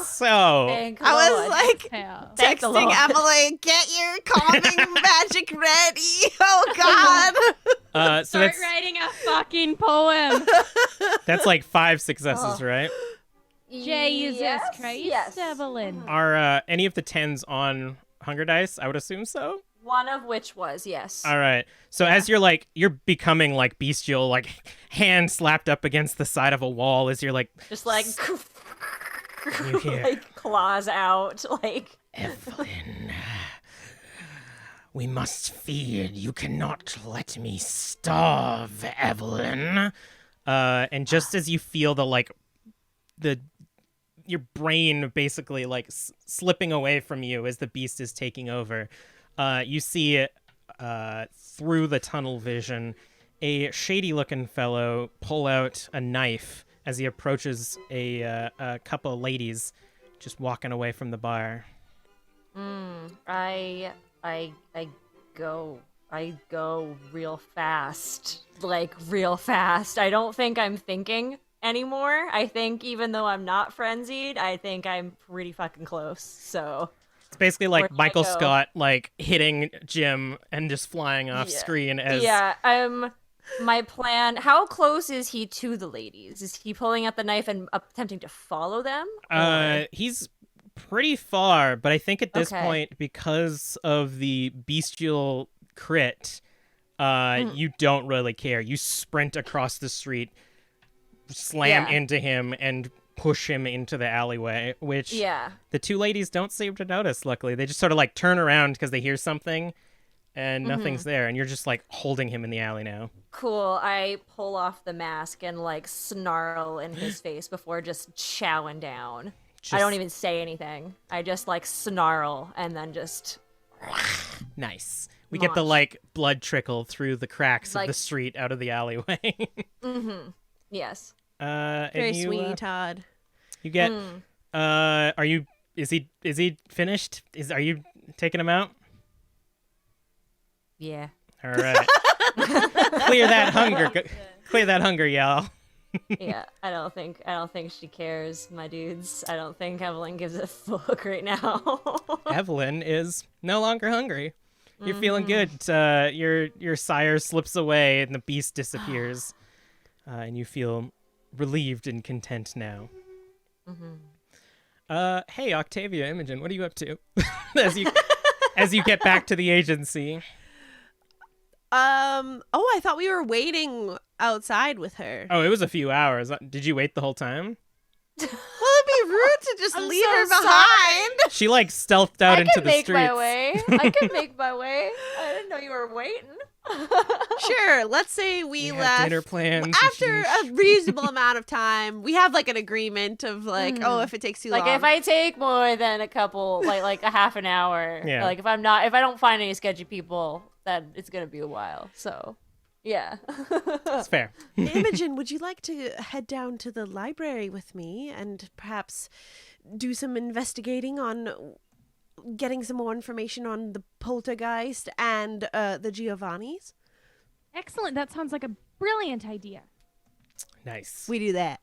Speaker 2: So
Speaker 4: Thank
Speaker 1: I was
Speaker 4: Lord.
Speaker 1: like
Speaker 3: Hell.
Speaker 4: Thank the
Speaker 1: texting
Speaker 4: Lord.
Speaker 1: Emily, get your calming magic ready. Oh God.
Speaker 2: so
Speaker 3: Start writing a fucking poem.
Speaker 2: that's like 5 successes, right?
Speaker 3: Jesus
Speaker 4: Yes,
Speaker 3: Christ,
Speaker 4: yes.
Speaker 3: Evelyn.
Speaker 2: Are any of the 10s on hunger dice? I would assume so.
Speaker 4: One of which was, yes.
Speaker 2: All right. So as you're becoming like bestial, like hand slapped up against the side of a wall as you're like
Speaker 4: Just like,
Speaker 2: You hear-
Speaker 4: like claws out, like.
Speaker 2: Evelyn, we must feed. You cannot let me starve, Evelyn. And just as you feel your brain basically like slipping away from you as the beast is taking over, you see it through the tunnel vision, a shady-looking fellow pull out a knife as he approaches a couple of ladies just walking away from the bar.
Speaker 4: I go real fast. Like, real fast. I don't think I'm thinking anymore. I think even though I'm not frenzied, I think I'm pretty fucking close, so...
Speaker 2: It's basically like
Speaker 4: Where'd I
Speaker 2: Michael
Speaker 4: go?
Speaker 2: Scott, like, hitting Jim and just flying off screen as...
Speaker 4: Yeah, my plan... How close is he to the ladies? Is he pulling out the knife and attempting to follow them? Or-
Speaker 2: He's pretty far, but I think at this
Speaker 4: Okay.
Speaker 2: point, because of the bestial crit, you don't really care. You sprint across the street, slam
Speaker 4: Yeah.
Speaker 2: into him, and push him into the alleyway, which
Speaker 4: Yeah.
Speaker 2: the 2 ladies don't seem to notice, luckily. They just sort of like turn around because they hear something and nothing's there, and you're just like holding him in the alley now.
Speaker 4: Cool. I pull off the mask and like snarl in his face before just chowing down. I don't even say anything. I just like snarl and then just
Speaker 2: Nice. We get the
Speaker 4: Munch.
Speaker 2: like blood trickle through the cracks of
Speaker 4: Like-
Speaker 2: the street out of the alleyway.
Speaker 4: yes.
Speaker 2: And
Speaker 1: Very
Speaker 2: you,
Speaker 1: sweet, Todd.
Speaker 2: You get. Is he finished? Are you taking him out?
Speaker 4: Yeah.
Speaker 2: All right. Clear that hunger. Clear that hunger, y'all.
Speaker 4: Yeah. I don't think she cares, my dudes. I don't think Evelyn gives a fuck right now.
Speaker 2: Evelyn is no longer hungry. You're feeling good. Your sire slips away and the beast disappears, and you feel relieved and content now. Hey, Octavia, Imogen, what are you up to? as you get back to the agency.
Speaker 1: Oh, I thought we were waiting outside with her.
Speaker 2: Oh, it was a few hours. Did you wait the whole time?
Speaker 1: Well, it'd be rude to just
Speaker 4: I'm
Speaker 1: leave
Speaker 4: so
Speaker 1: her
Speaker 4: sorry.
Speaker 1: behind.
Speaker 2: She like stealthed out
Speaker 4: I
Speaker 2: into
Speaker 4: can
Speaker 2: the
Speaker 4: make
Speaker 2: streets.
Speaker 4: my way. I can make my way. I didn't know you were waiting.
Speaker 1: Sure, let's say we
Speaker 2: had
Speaker 1: left
Speaker 2: dinner plans. and
Speaker 1: after
Speaker 2: she-
Speaker 1: a reasonable amount of time. We have like an agreement of like, oh, if it takes too
Speaker 4: Like
Speaker 1: long.
Speaker 4: if I take more than a couple, like a half an hour,
Speaker 2: Yeah.
Speaker 4: like if I don't find any sketchy people, then it's gonna be a while. So Yeah.
Speaker 2: It's fair.
Speaker 1: Imogen, would you like to head down to the library with me and perhaps do some investigating on getting some more information on the poltergeist and the Giovannis?
Speaker 3: Excellent. That sounds like a brilliant idea.
Speaker 2: Nice.
Speaker 1: We do that.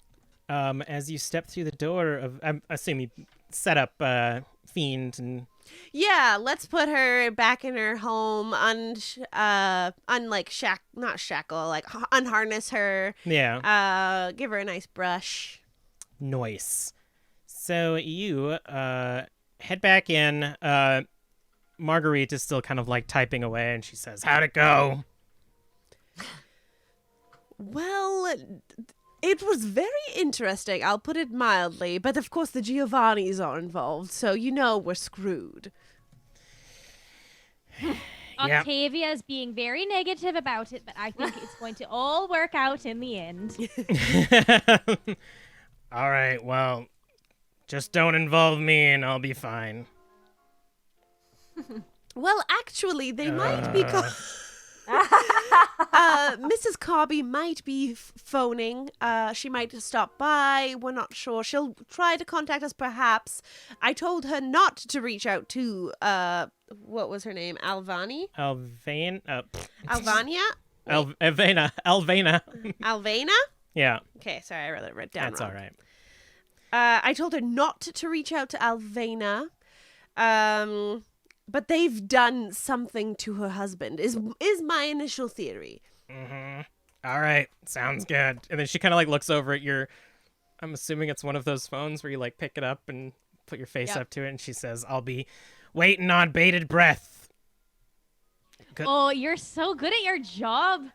Speaker 2: As you step through the door of, I'm assuming you set up Fiend and...
Speaker 1: Yeah, let's put her back in her home, unharness her.
Speaker 2: Yeah.
Speaker 1: Give her a nice brush.
Speaker 2: Nice. So you head back in. Marguerite is still kind of like typing away, and she says, "How'd it go?"
Speaker 1: Well, it was very interesting, I'll put it mildly, but of course the Giovannis are involved, so we're screwed.
Speaker 2: Yep.
Speaker 3: Octavia's being very negative about it, but I think it's going to all work out in the end.
Speaker 2: All right, well, just don't involve me and I'll be fine.
Speaker 1: Well, actually, they might be... Mrs. Carby might be phoning. She might stop by. We're not sure. She'll try to contact us, perhaps. I told her not to reach out to, what was her name? Alvania?
Speaker 2: Alvania?
Speaker 1: Alvana?
Speaker 2: Yeah.
Speaker 1: Okay, sorry, I read it down
Speaker 2: That's
Speaker 1: wrong.
Speaker 2: all right.
Speaker 1: I told her not to reach out to Alvana. But they've done something to her husband, is my initial theory.
Speaker 2: Mm-hmm. All right, sounds good. And then she kind of like looks over at your, I'm assuming it's one of those phones where you like pick it up and put your face up to it, and she says, "I'll be waiting on bated breath." Good.
Speaker 3: Oh, you're so good at your job.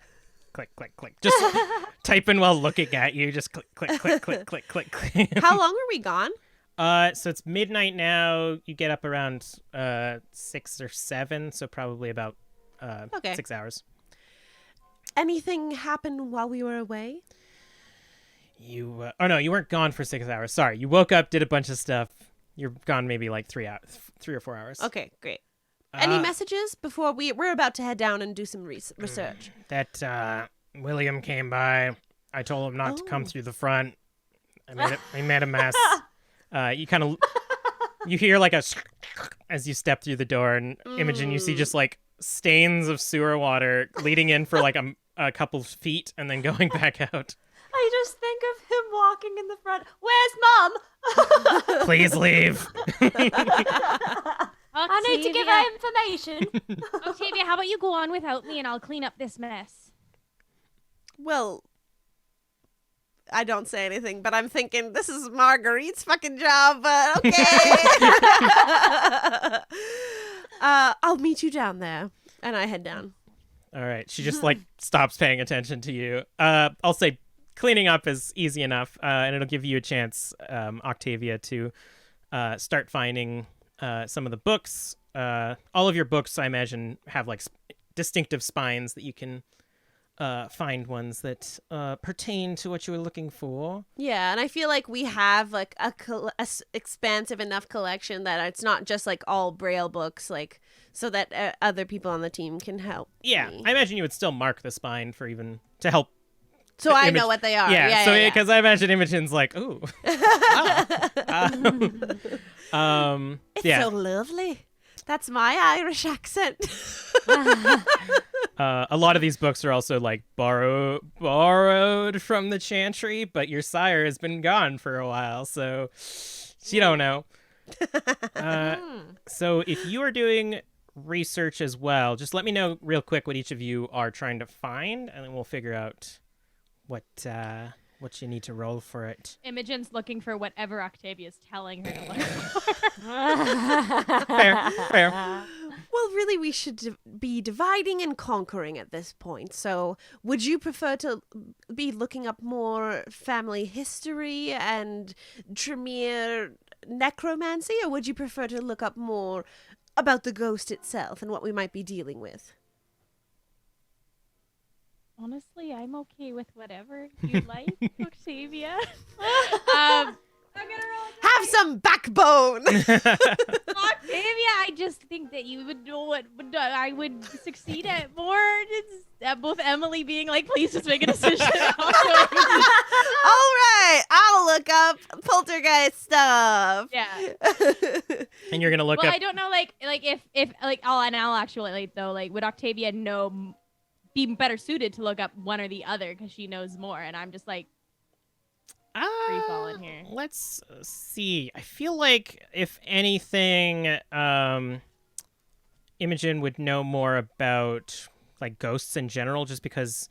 Speaker 2: Click, click, click. Just typing while looking at you. Just click, click, click, click, click, click, click.
Speaker 1: How long are we gone?
Speaker 2: So it's midnight now. You get up around 6 or 7, so probably about 6 hours.
Speaker 1: Anything happen while we were away?
Speaker 2: You you weren't gone for 6 hours. Sorry, you woke up, did a bunch of stuff. You're gone maybe like 3 or 4 hours.
Speaker 1: Okay, great. Any messages before we're about to head down and do some research?
Speaker 2: That William came by. I told him not to come through the front. I made a mess. You hear like a as you step through the door, and Imogen, you see just like stains of sewer water leading in for like a couple feet and then going back out.
Speaker 4: I just think of him walking in the front. Where's Mom?
Speaker 2: Please leave.
Speaker 4: I need to give her information.
Speaker 3: Octavia, how about you go on without me and I'll clean up this mess?
Speaker 1: Well, I don't say anything, but I'm thinking this is Marguerite's fucking job, but okay. I'll meet you down there. And I head down.
Speaker 2: All right. She just like stops paying attention to you. I'll say cleaning up is easy enough, and it'll give you a chance, Octavia, to start finding some of the books. All of your books, I imagine, have like distinctive spines that you can find ones that pertain to what you were looking for.
Speaker 1: Yeah, and I feel like we have like a expansive enough collection that it's not just like all Braille books, like so that other people on the team can help.
Speaker 2: Yeah,
Speaker 1: me.
Speaker 2: I imagine you would still mark the spine for even to help.
Speaker 1: So I know what they are.
Speaker 2: Yeah, so because I imagine Imogen's like, ooh.
Speaker 1: It's so lovely. That's my Irish accent.
Speaker 2: A lot of these books are also like borrowed from the Chantry, but your sire has been gone for a while, so you don't know. So if you are doing research as well, just let me know real quick what each of you are trying to find, and then we'll figure out what you need to roll for it.
Speaker 3: Imogen's looking for whatever Octavia's telling her to look for.
Speaker 2: Fair.
Speaker 1: Well, really, we should be dividing and conquering at this point. So would you prefer to be looking up more family history and Tremere necromancy, or would you prefer to look up more about the ghost itself and what we might be dealing with?
Speaker 3: Honestly, I'm okay with whatever you like, Octavia. I'm gonna roll.
Speaker 1: Have some backbone!
Speaker 3: Octavia, just think that you would know what I would succeed at more. It's both Emily being like, please just make a decision.
Speaker 1: All right, I'll look up poltergeist stuff.
Speaker 3: Yeah.
Speaker 2: And you're gonna look
Speaker 3: Well,
Speaker 2: up.
Speaker 3: I don't know, like if I'll actually though, like, would Octavia be better suited to look up one or the other because she knows more, and I'm just like free falling here.
Speaker 2: Let's see. I feel like if anything, Imogen would know more about like ghosts in general, just because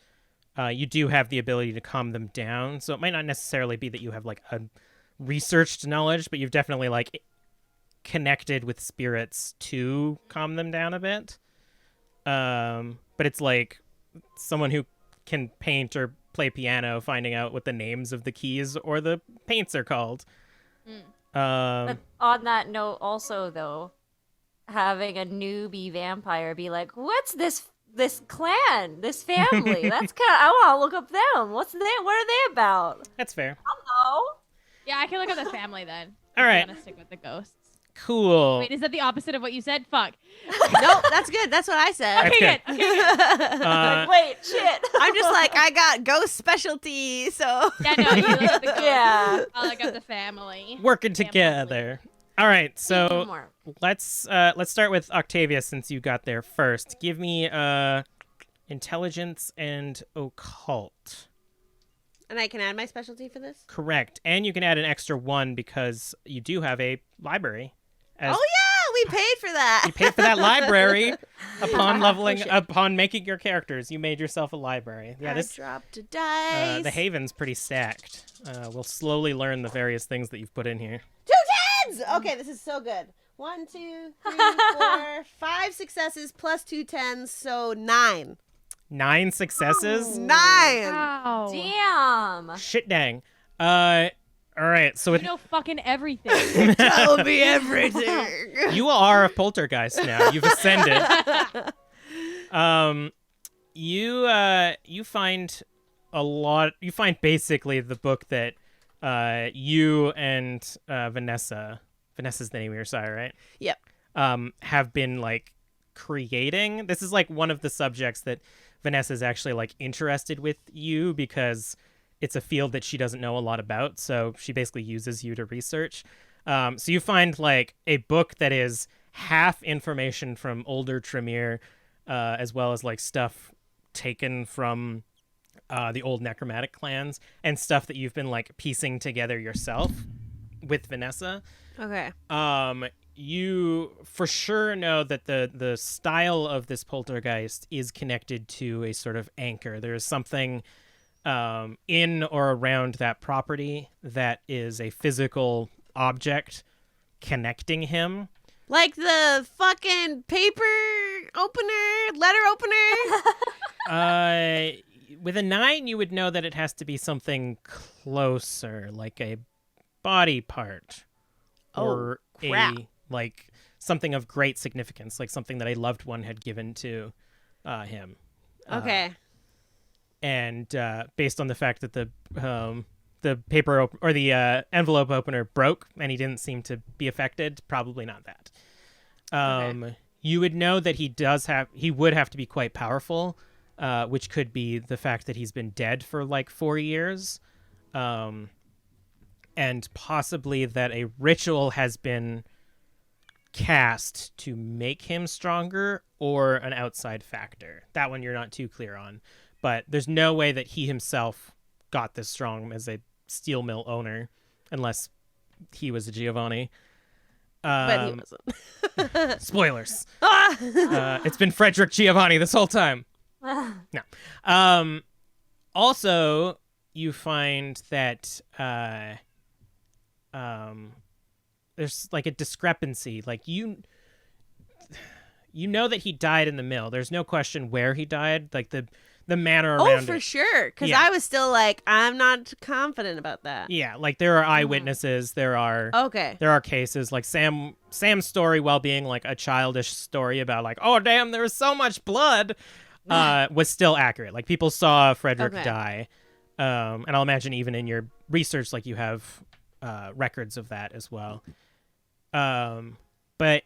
Speaker 2: you do have the ability to calm them down. So it might not necessarily be that you have like a researched knowledge, but you've definitely like connected with spirits to calm them down a bit. But it's like someone who can paint or play piano finding out what the names of the keys or the paints are called.
Speaker 4: But on that note, also though, having a newbie vampire be like, "What's this clan, this family? That's kind of I want to look up them. What are they about?"
Speaker 2: That's fair.
Speaker 4: Hello.
Speaker 3: Yeah, I can look up the family then.
Speaker 2: All right.
Speaker 3: I'm gonna stick with the ghosts.
Speaker 2: Cool.
Speaker 3: Wait, is that the opposite of what you said? Fuck.
Speaker 1: Nope, that's good. That's what I said.
Speaker 3: Okay,
Speaker 2: That's
Speaker 3: good. Okay, good.
Speaker 4: Wait, shit.
Speaker 1: I'm just like, I got ghost specialty, so.
Speaker 3: Yeah, no, you look at the ghosts.
Speaker 4: Yeah.
Speaker 3: I'll look up the family.
Speaker 2: Working
Speaker 3: Family.
Speaker 2: together. All right, so
Speaker 4: Teamwork.
Speaker 2: let's start with Octavia since you got there first. Give me intelligence and occult.
Speaker 1: And I can add my specialty for this?
Speaker 2: Correct. And you can add an extra 1 because you do have a library.
Speaker 1: Oh, yeah, we paid for that.
Speaker 2: You paid for that library upon
Speaker 1: Oh, shit.
Speaker 2: upon making your characters. You made yourself a library. Yeah,
Speaker 1: I
Speaker 2: this
Speaker 1: dropped a dice.
Speaker 2: the Haven's pretty stacked. We'll slowly learn the various things that you've put in here.
Speaker 1: 2 tens! Okay, this is so good. 1, 2, 3, 4, 5 successes plus 2 tens, so 9.
Speaker 2: 9 successes.
Speaker 1: 9!
Speaker 3: Wow.
Speaker 4: Damn.
Speaker 2: Shit dang. All right, so
Speaker 3: You know fucking everything.
Speaker 1: Tell me everything.
Speaker 2: you are a poltergeist now. You've ascended. You find a lot. You find basically the book that you and Vanessa's the name of your sire, right?
Speaker 1: Yep.
Speaker 2: Have been like creating. This is like one of the subjects that Vanessa's actually like interested with you because it's a field that she doesn't know a lot about. So she basically uses you to research. So you find like a book that is half information from older Tremere, as well as like stuff taken from the old necromantic clans and stuff that you've been like piecing together yourself with Vanessa.
Speaker 1: Okay.
Speaker 2: You for sure know that the style of this poltergeist is connected to a sort of anchor. There is something in or around that property that is a physical object connecting him.
Speaker 1: Like the fucking paper opener, letter opener.
Speaker 2: With a 9, you would know that it has to be something closer, like a body part. Or
Speaker 1: crap.
Speaker 2: like something of great significance, like something that a loved one had given to him.
Speaker 1: Okay.
Speaker 2: And based on the fact that the paper or the envelope opener broke and he didn't seem to be affected, probably not that.
Speaker 1: Okay.
Speaker 2: You would know that he would have to be quite powerful, which could be the fact that he's been dead for like 4 years. And possibly that a ritual has been cast to make him stronger or an outside factor. That one you're not too clear on. But there's no way that he himself got this strong as a steel mill owner unless he was a Giovanni.
Speaker 1: But he wasn't.
Speaker 2: Spoilers. It's been Frederick Giovanni this whole time. No. Also, you find that there's like a discrepancy. Like you know that he died in the mill. There's no question where he died. Like the manner around
Speaker 1: Oh,
Speaker 2: it.
Speaker 1: for sure. Because
Speaker 2: Yeah.
Speaker 1: I was still like, I'm not confident about that.
Speaker 2: Yeah, like there are eyewitnesses. There are
Speaker 1: Okay.
Speaker 2: there are cases like Sam's story, while being like a childish story about like, oh damn, there was so much blood, was still accurate. Like people saw Frederick
Speaker 1: Okay.
Speaker 2: die, and I'll imagine even in your research, like you have records of that as well. But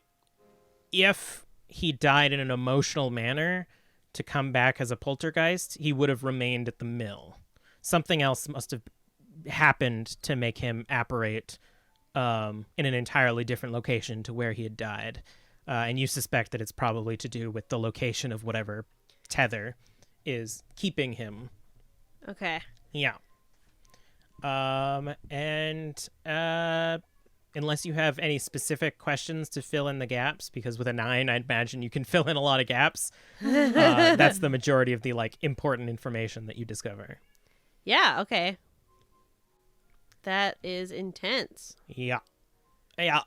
Speaker 2: if he died in an emotional manner to come back as a poltergeist, he would have remained at the mill. Something else must have happened to make him apparate in an entirely different location to where he had died. And you suspect that it's probably to do with the location of whatever tether is keeping him.
Speaker 1: Okay.
Speaker 2: Yeah. Unless you have any specific questions to fill in the gaps, because with a 9, I'd imagine you can fill in a lot of gaps. That's the majority of the important information that you discover.
Speaker 1: Yeah, okay. That is intense.
Speaker 2: Yeah. Yeah.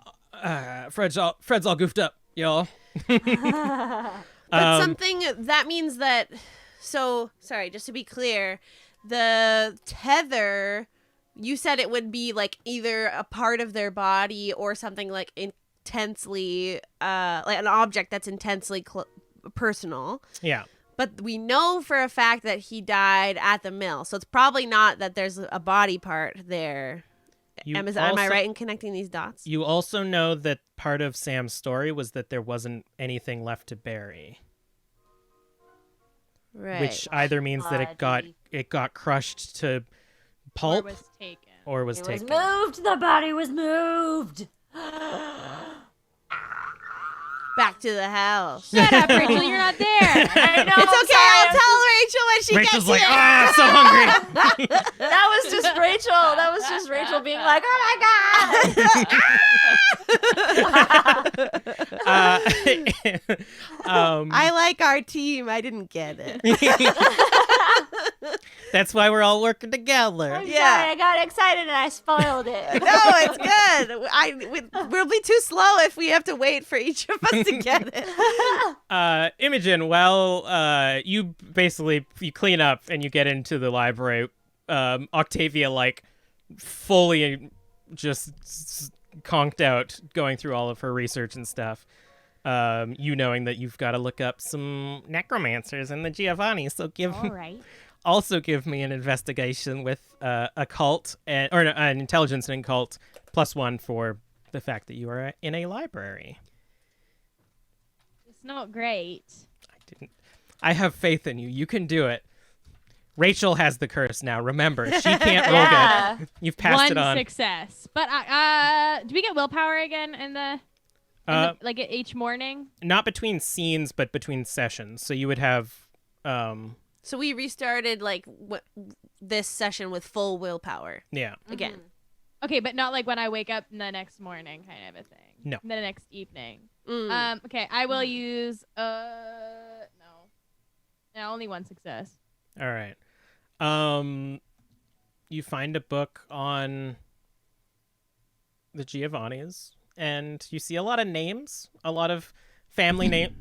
Speaker 2: Fred's all goofed up, y'all.
Speaker 1: But something that means that, so sorry, just to be clear, the tether, you said it would be either a part of their body or something intensely like an object that's intensely personal.
Speaker 2: Yeah.
Speaker 1: But we know for a fact that he died at the mill, so it's probably not that there's a body part there. Am I right in connecting these dots?
Speaker 2: You also know that part of Sam's story was that there wasn't anything left to bury.
Speaker 1: Right.
Speaker 2: Which either means that it got crushed to pulp
Speaker 3: or was
Speaker 2: taken.
Speaker 4: It was moved. The body was moved.
Speaker 1: Back to the house.
Speaker 3: Shut up, Rachel. You're not there.
Speaker 4: I know.
Speaker 1: It's okay. I'll tell Rachel when she
Speaker 2: Rachel's
Speaker 1: gets
Speaker 2: like,
Speaker 1: here.
Speaker 2: I'm so hungry.
Speaker 4: That was just Rachel. That was just Rachel being like, oh my God.
Speaker 1: I like our team. I didn't get it.
Speaker 2: That's why we're all working together.
Speaker 4: I'm
Speaker 1: Yeah.
Speaker 4: sorry, I got excited and I spoiled it.
Speaker 1: No, it's good. We'll be too slow if we have to wait for each of us to get it.
Speaker 2: Imogen, you clean up and you get into the library. Octavia, fully just conked out going through all of her research and stuff. Knowing that you've got to look up some necromancers in the Giovanni, so
Speaker 3: All right.
Speaker 2: also give me an investigation with occult or an intelligence and occult +1 for the fact that you are in a library.
Speaker 3: It's not great.
Speaker 2: I have faith in you. You can do it. Rachel has the curse now. Remember, she can't roll good. You've passed it on.
Speaker 3: One success. But do we get willpower again in the each morning?
Speaker 2: Not between scenes, but between sessions. So you would have.
Speaker 1: So we restarted this session with full willpower.
Speaker 2: Yeah.
Speaker 1: Again.
Speaker 3: Okay, but not when I wake up the next morning kind of a thing.
Speaker 2: No.
Speaker 3: The next evening.
Speaker 1: Mm.
Speaker 3: Okay, I will use no, only one success.
Speaker 2: All right. You find a book on the Giovannis, and you see a lot of names, a lot of family names.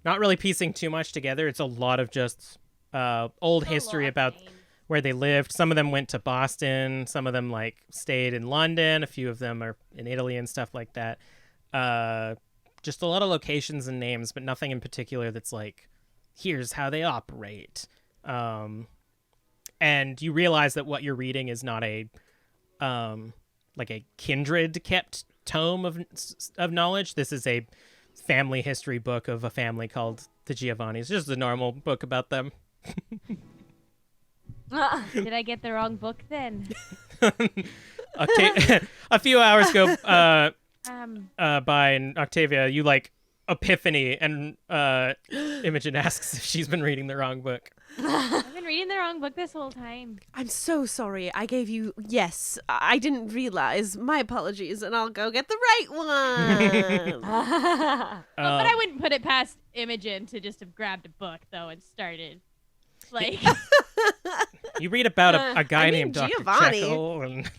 Speaker 2: Not really piecing too much together. It's a lot of just old history about where they lived. Some of them went to Boston. Some of them stayed in London. A few of them are in Italy and stuff like that. Just a lot of locations and names, but nothing in particular that's here's how they operate. And you realize that what you're reading is not a kindred kept tome of knowledge. This is a family history book of a family called the Giovannis. Just a normal book about them.
Speaker 3: Did I get the wrong book then?
Speaker 2: A few hours go by, and Octavia, you epiphany, and Imogen asks if she's been reading the wrong book.
Speaker 3: I've been reading the wrong book this whole time.
Speaker 1: I'm so sorry. I gave you yes. I didn't realize. My apologies, and I'll go get the right one.
Speaker 3: But I wouldn't put it past Imogen to just have grabbed a book though and started
Speaker 2: You read about a guy named Dr.
Speaker 1: Giovanni.
Speaker 2: Jekyll, and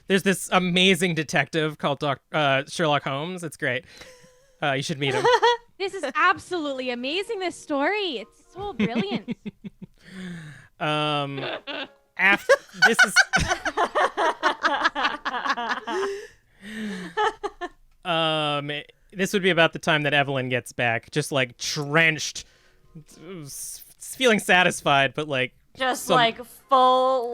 Speaker 2: there's this amazing detective called Sherlock Holmes. It's great. You should meet him.
Speaker 3: This is absolutely amazing, this story. It's so brilliant.
Speaker 2: This is this would be about the time that Evelyn gets back, just drenched, feeling satisfied, but
Speaker 4: just full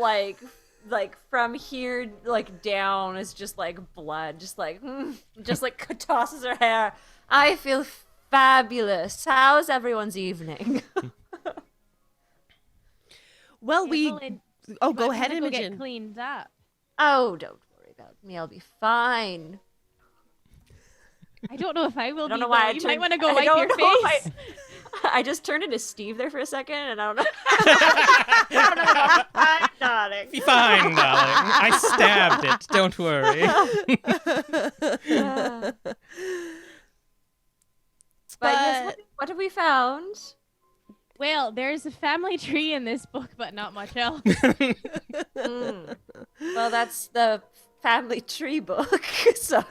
Speaker 4: like from here like down is just like blood, just like tosses her hair. I feel fabulous. How's everyone's evening?
Speaker 1: Well,
Speaker 3: Evelyn,
Speaker 1: Oh,
Speaker 3: you
Speaker 1: go
Speaker 3: might
Speaker 1: ahead,
Speaker 3: wanna go
Speaker 1: Imogen.
Speaker 3: get cleaned up.
Speaker 4: Oh, don't worry about me. I'll be fine.
Speaker 3: I don't know if I will.
Speaker 4: I don't
Speaker 3: be,
Speaker 4: know why
Speaker 3: though.
Speaker 4: I
Speaker 3: You
Speaker 4: turned,
Speaker 3: might want to go
Speaker 4: I
Speaker 3: wipe
Speaker 4: don't
Speaker 3: your
Speaker 4: know if
Speaker 3: face.
Speaker 4: I just turned into Steve there for a second, and I don't know. I don't know. I'm nodding.
Speaker 2: Be fine, darling. I stabbed it. Don't worry.
Speaker 4: But yes, what have we found?
Speaker 3: Well, there's a family tree in this book, but not much else.
Speaker 4: Well, that's the family tree book, so.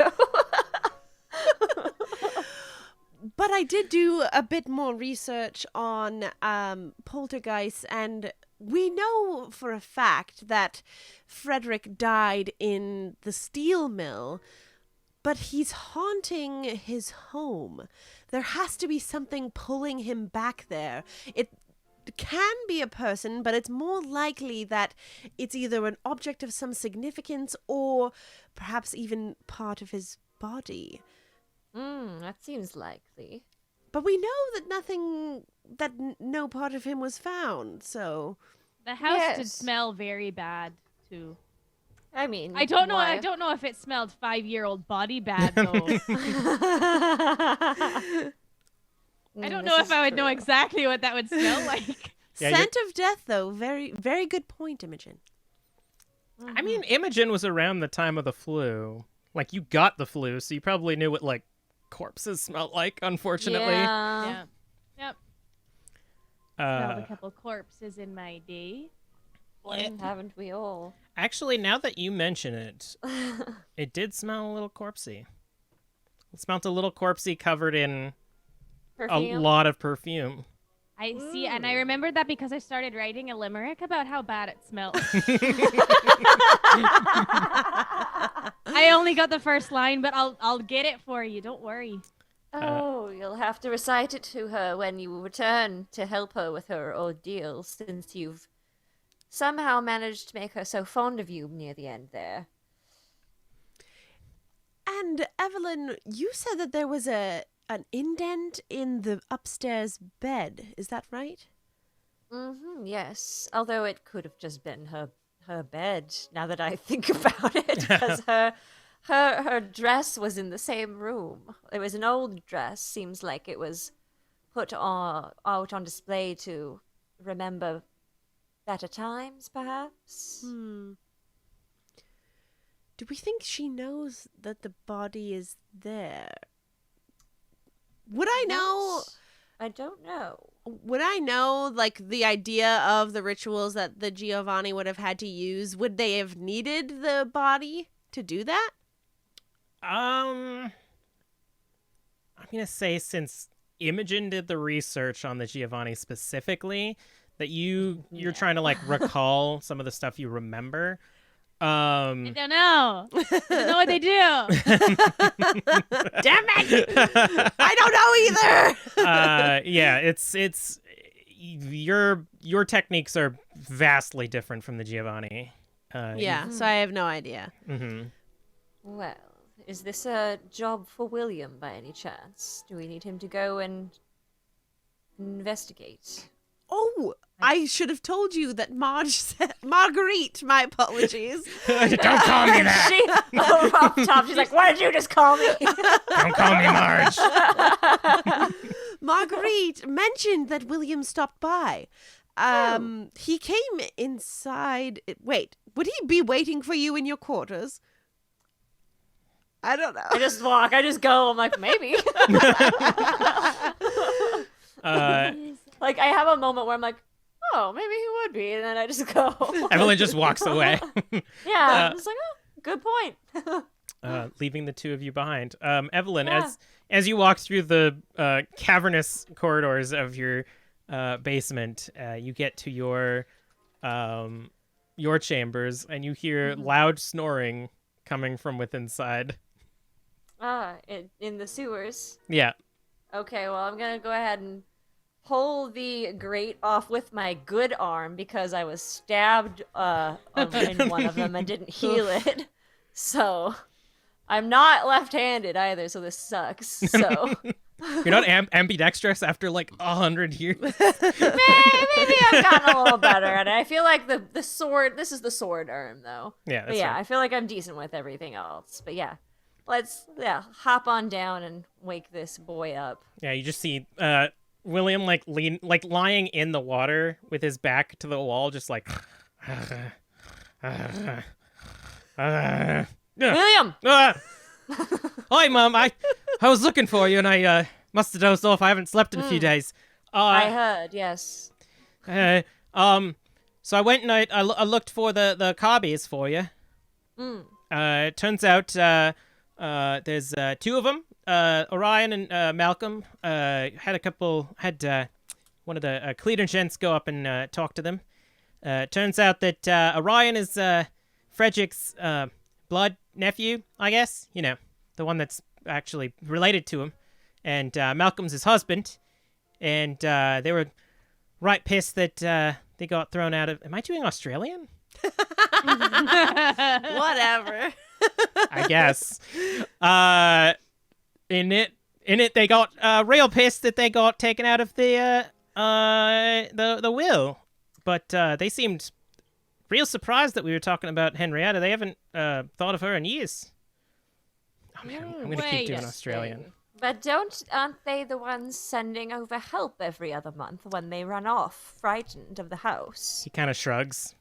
Speaker 1: But I did do a bit more research on poltergeists, and we know for a fact that Frederick died in the steel mill, but he's haunting his home. There has to be something pulling him back there. It can be a person, but it's more likely that it's either an object of some significance or perhaps even part of his body.
Speaker 4: That seems likely.
Speaker 1: But we know that no part of him was found, so...
Speaker 3: The house did
Speaker 4: Yes.
Speaker 3: smell very bad too.
Speaker 4: I mean,
Speaker 3: I don't know.
Speaker 4: why?
Speaker 3: I don't know if it smelled 5-year-old body bad though. I don't know if I would know exactly what that would smell like.
Speaker 2: Yeah,
Speaker 1: Scent of death, though. Very, very good point, Imogen.
Speaker 2: I mean, Imogen was around the time of the flu. Like, you got the flu, so you probably knew what, like, corpses smelled like, unfortunately.
Speaker 4: Yeah.
Speaker 3: Yep. Smelled
Speaker 2: Uh,
Speaker 3: a couple corpses in my day.
Speaker 4: Haven't we all?
Speaker 2: actually, now that you mention it, it did smell a little corpsey. It smelled a little corpsey covered in a
Speaker 4: Perfume?
Speaker 2: lot of perfume.
Speaker 3: I see, and I remembered that because I started writing a limerick about how bad it smelled. I only got the first line, but I'll get it for you. Don't worry.
Speaker 4: Oh, you'll have to recite it to her when you return to help her with her ordeal, since you've somehow managed to make her so fond of you near the end there.
Speaker 1: And Evelyn, you said that there was an indent in the upstairs bed. Is that right?
Speaker 4: Yes. Although it could have just been her bed, now that I think about it, because her dress was in the same room. It was an old dress. Seems like it was put out on display to remember better times, perhaps.
Speaker 1: Do we think she knows that the body is there? Would I know?
Speaker 4: I don't know.
Speaker 1: Would I know, like, the idea of the rituals that the Giovanni would have had to use? Would they have needed the body to do that?
Speaker 2: I'm gonna say, since Imogen did the research on the Giovanni specifically, that you're trying to, like, recall some of the stuff you remember.
Speaker 3: I don't know. I don't know what they do.
Speaker 1: Damn it! I don't know either.
Speaker 2: Yeah, it's your techniques are vastly different from the Giovanni.
Speaker 1: Yeah, so I have no idea.
Speaker 2: Mm-hmm.
Speaker 4: Well, is this a job for William by any chance? Do we need him to go and investigate?
Speaker 1: Oh, I should have told you that Marguerite, my apologies.
Speaker 2: Don't call me that.
Speaker 4: She, off top, she's like, "What did you just call me?"
Speaker 2: Don't call me Marge.
Speaker 1: Marguerite mentioned that William stopped by. He came inside. Wait, would he be waiting for you in your quarters? I don't know.
Speaker 4: I just walk. I just go. I'm like, maybe. Like, I have a moment where I'm like, oh, maybe he would be, and then I just go.
Speaker 2: Evelyn just walks away,
Speaker 4: Yeah, I'm just like, oh, good point.
Speaker 2: leaving the two of you behind. Evelyn,
Speaker 4: Yeah.
Speaker 2: as you walk through the cavernous corridors of your basement, you get to your chambers, and you hear loud snoring coming from within inside.
Speaker 4: In the sewers.
Speaker 2: Yeah.
Speaker 4: Okay, well, I'm gonna go ahead and pull the grate off with my good arm because I was stabbed in one of them and didn't heal it. So I'm not left-handed either, so this sucks. So
Speaker 2: You're not ambidextrous after like 100 years.
Speaker 4: maybe I've gotten a little better at it. I feel like the sword. This is the sword arm though.
Speaker 2: Yeah,
Speaker 4: But
Speaker 2: that's
Speaker 4: yeah,
Speaker 2: right.
Speaker 4: I feel like I'm decent with everything else. But yeah, let's hop on down and wake this boy up.
Speaker 2: Yeah, you just see William like lying in the water with his back to the wall, just like.
Speaker 4: William.
Speaker 2: Hi, Mom. I was looking for you, and I must have dozed off. I haven't slept in a few days.
Speaker 4: I heard, yes.
Speaker 2: So I went and I looked for the Carbys for you. It turns out there's two of them. Orion and Malcolm had one of the Cleaton gents go up and talk to them. Turns out that Orion is Frederick's blood nephew, I guess. You know, the one that's actually related to him. And Malcolm's his husband. And they were right pissed that they got thrown out of... Am I doing Australian?
Speaker 1: Whatever.
Speaker 2: I guess. In it, they got real pissed that they got taken out of the will. But they seemed real surprised that we were talking about Henrietta. They haven't thought of her in years. Oh man, I'm gonna keep doing Australian.
Speaker 4: But aren't they the ones sending over help every other month when they run off, frightened of the house?
Speaker 2: He kind of shrugs.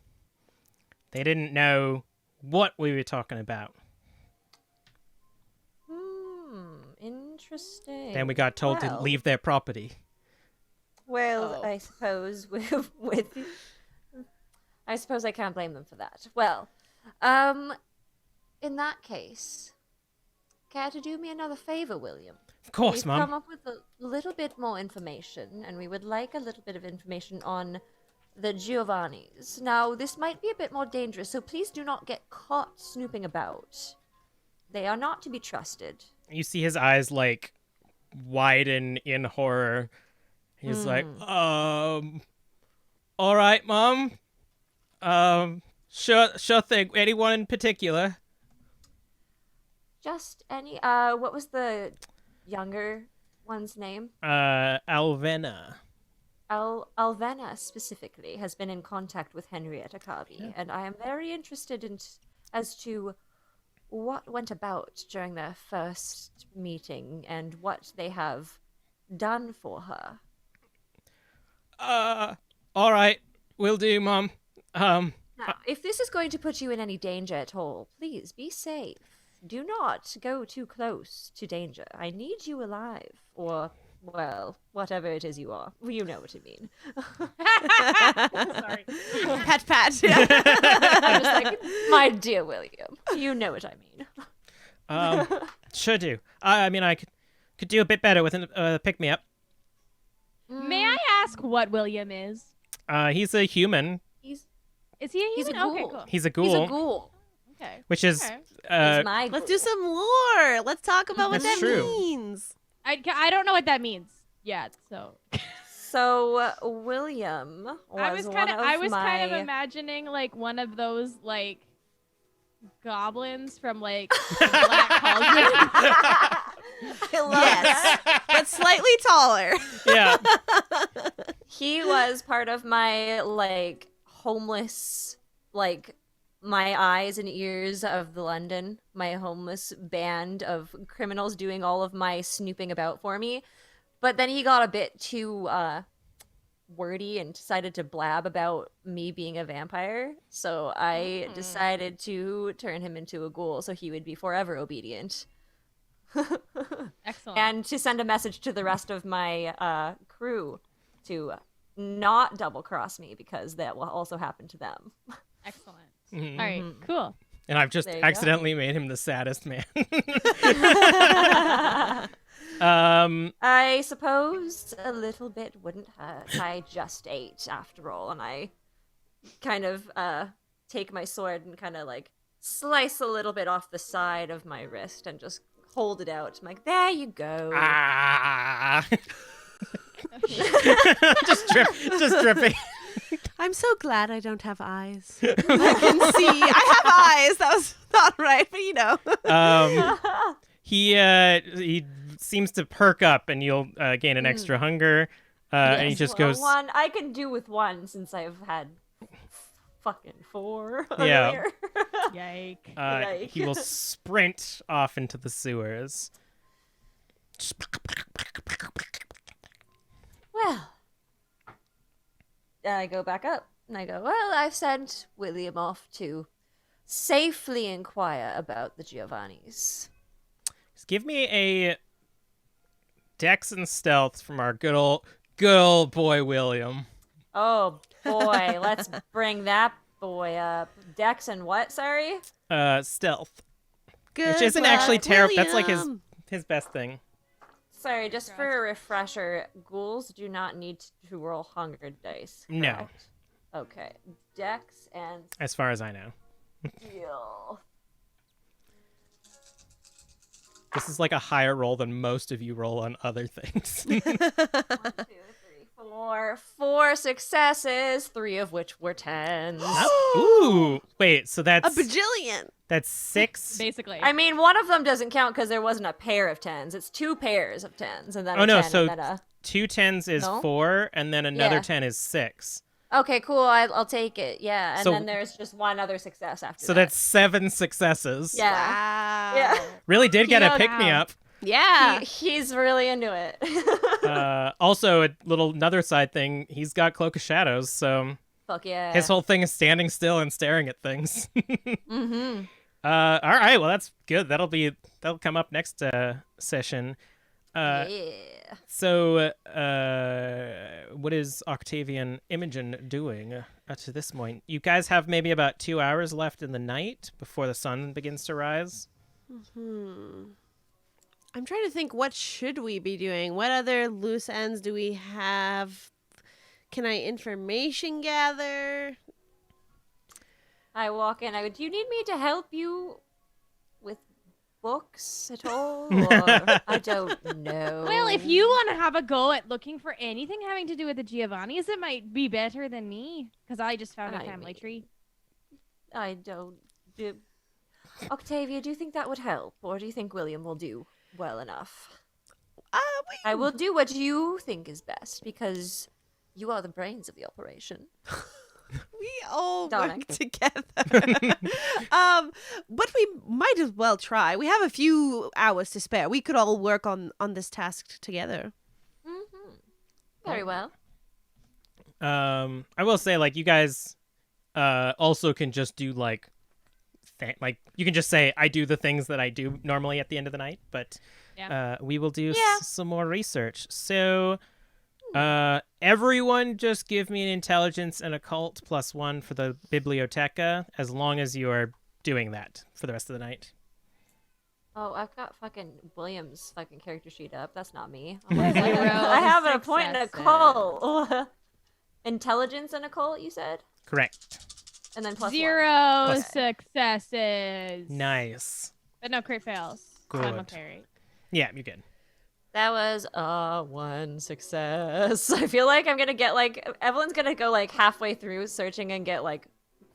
Speaker 2: They didn't know what we were talking about.
Speaker 4: Interesting.
Speaker 2: Then we got told to leave their property.
Speaker 4: Well, I suppose I suppose I can't blame them for that. Well, in that case, care to do me another favor, William?
Speaker 2: Of course,
Speaker 4: We've
Speaker 2: Mum.
Speaker 4: come up with a little bit more information, and we would like a little bit of information on the Giovannis. Now, this might be a bit more dangerous, so please do not get caught snooping about. They are not to be trusted.
Speaker 2: You see his eyes like widen in horror. He's like, all right, Mom. Sure thing. Anyone in particular?
Speaker 4: Just any. What was the younger one's name?
Speaker 2: Alvena.
Speaker 4: Alvena specifically has been in contact with Henrietta Carby, and I am very interested as to what went about during their first meeting and what they have done for her.
Speaker 2: All right, will do, Mom.
Speaker 4: Now, if this is going to put you in any danger at all, please be safe. Do not go too close to danger. I need you alive, or, well, whatever it is you are. You know what I mean.
Speaker 3: Sorry.
Speaker 1: Pat.
Speaker 4: I'm just like, my dear William, you know what I mean.
Speaker 2: Sure do. I mean, I could do a bit better with a pick-me-up.
Speaker 3: May I ask what William is?
Speaker 2: He's a human.
Speaker 3: Is he a human?
Speaker 4: He's a ghoul.
Speaker 3: Okay, cool.
Speaker 2: He's a ghoul.
Speaker 4: He's a ghoul.
Speaker 3: Okay.
Speaker 2: Which is,
Speaker 3: Okay.
Speaker 4: He's my
Speaker 1: Let's
Speaker 4: ghoul.
Speaker 1: do some lore. Let's talk about what
Speaker 2: That's
Speaker 1: that
Speaker 2: true.
Speaker 1: means.
Speaker 3: I don't know what that means yet, so
Speaker 4: So William was
Speaker 3: I was kind of
Speaker 4: my...
Speaker 3: imagining like one of those like goblins from like Black Cauldron.
Speaker 4: I love
Speaker 1: Yes, but slightly taller.
Speaker 2: yeah.
Speaker 4: He was part of my like homeless, like my eyes and ears of the London, my homeless band of criminals doing all of my snooping about for me. But then he got a bit too wordy and decided to blab about me being a vampire. So I decided to turn him into a ghoul so he would be forever obedient.
Speaker 3: Excellent.
Speaker 4: And to send a message to the rest of my crew to not double cross me because that will also happen to them.
Speaker 3: Excellent.
Speaker 2: Mhm.
Speaker 3: All right, cool.
Speaker 2: And I've just
Speaker 4: There you go.
Speaker 2: accidentally made him the saddest man.
Speaker 4: I suppose a little bit wouldn't hurt. I just ate after all, and I kind of take my sword and kind of like slice a little bit off the side of my wrist and just hold it out. I'm like, there you go.
Speaker 2: Ah. just dripping.
Speaker 1: I'm so glad I don't have eyes. I can see. I have eyes. That was not right, but you know.
Speaker 2: He seems to perk up, and you'll gain an extra hunger. And he just goes.
Speaker 4: One. I can do with one since I've had fucking 4
Speaker 2: Yeah.
Speaker 4: earlier.
Speaker 3: Yike.
Speaker 2: He will sprint off into the sewers.
Speaker 4: Well, I go back up and I go, well, I've sent William off to safely inquire about the Giovannis.
Speaker 2: Just give me a Dex and Stealth from our good old boy William.
Speaker 4: Oh boy, let's bring that boy up. Dex and what, sorry?
Speaker 2: Stealth.
Speaker 1: Good
Speaker 2: Which isn't
Speaker 1: luck,
Speaker 2: actually terrible. That's like
Speaker 1: William.
Speaker 2: his best thing.
Speaker 4: Sorry, just for a refresher, ghouls do not need to roll hunger dice.
Speaker 2: No.
Speaker 4: Correct? Okay. Dex and
Speaker 2: As far as I know.
Speaker 4: skill.
Speaker 2: This is like a higher roll than most of you roll on other things.
Speaker 4: 1, 2, 3, 4. 4 successes, 3 of which were 10s.
Speaker 2: Ooh. Wait, so
Speaker 1: A
Speaker 2: that's
Speaker 1: bajillion.
Speaker 2: 6?
Speaker 3: Basically.
Speaker 4: I mean, one of them doesn't count because there wasn't a pair of 10s. It's 2 pairs of 10s, and then
Speaker 2: Oh
Speaker 4: a
Speaker 2: no,
Speaker 4: 10
Speaker 2: so
Speaker 4: and then a...
Speaker 2: 2 10s is
Speaker 4: No?
Speaker 2: 4, and then another
Speaker 4: Yeah.
Speaker 2: 10 is 6.
Speaker 4: Okay, cool. I'll take it. Yeah, and
Speaker 2: So-
Speaker 4: then there's just one other success after
Speaker 2: So
Speaker 4: that.
Speaker 2: that's 7 successes.
Speaker 4: Yeah.
Speaker 1: Wow.
Speaker 4: Yeah.
Speaker 2: Really did get a
Speaker 4: Yeah.
Speaker 2: pick me up.
Speaker 1: Yeah.
Speaker 4: He's really into it.
Speaker 2: Also, another side thing, he's got Cloak of Shadows, so
Speaker 4: Fuck yeah.
Speaker 2: his whole thing is standing still and staring at things.
Speaker 4: Mm-hmm.
Speaker 2: All right, well that's good. That'll come up next session.
Speaker 4: Yeah.
Speaker 2: So, what is Octavian Imogen doing to this point? You guys have maybe about 2 hours left in the night before the sun begins to rise.
Speaker 1: I'm trying to think, what should we be doing? What other loose ends do we have? Can I information gather?
Speaker 4: I walk in. I go, do you need me to help you with books at all? Or I don't know.
Speaker 3: Well, if you want to have a go at looking for anything having to do with the Giovannis, it might be better than me, because I just found a
Speaker 4: I
Speaker 3: family
Speaker 4: mean-
Speaker 3: tree.
Speaker 4: I don't do... Octavia, do you think that would help? Or do you think William will do well enough? I will do what you think is best, because you are the brains of the operation.
Speaker 1: We all
Speaker 4: Darn
Speaker 1: work
Speaker 4: it.
Speaker 1: together. But we might as well try. We have a few hours to spare. We could all work on this task together.
Speaker 4: Mm-hmm. Very well.
Speaker 2: I will say, like, you guys also can just do like you can just say I do the things that I do normally at the end of the night, but we will do some more research. So everyone just give me an intelligence and occult +1 for the biblioteca, as long as you are doing that for the rest of the night.
Speaker 4: Oh, I've got fucking William's fucking character sheet up. That's not me.
Speaker 3: Zero
Speaker 4: I have a point in
Speaker 3: successes.
Speaker 4: occult. Intelligence and occult, you said?
Speaker 2: Correct.
Speaker 4: And then +1.
Speaker 3: 0 successes.
Speaker 2: Nice.
Speaker 3: But no crit fails. So I'm
Speaker 2: Good.
Speaker 3: okay, right?
Speaker 2: Yeah, you're good.
Speaker 4: That was 1 success. I feel like I'm gonna get Evelyn's gonna go halfway through searching and get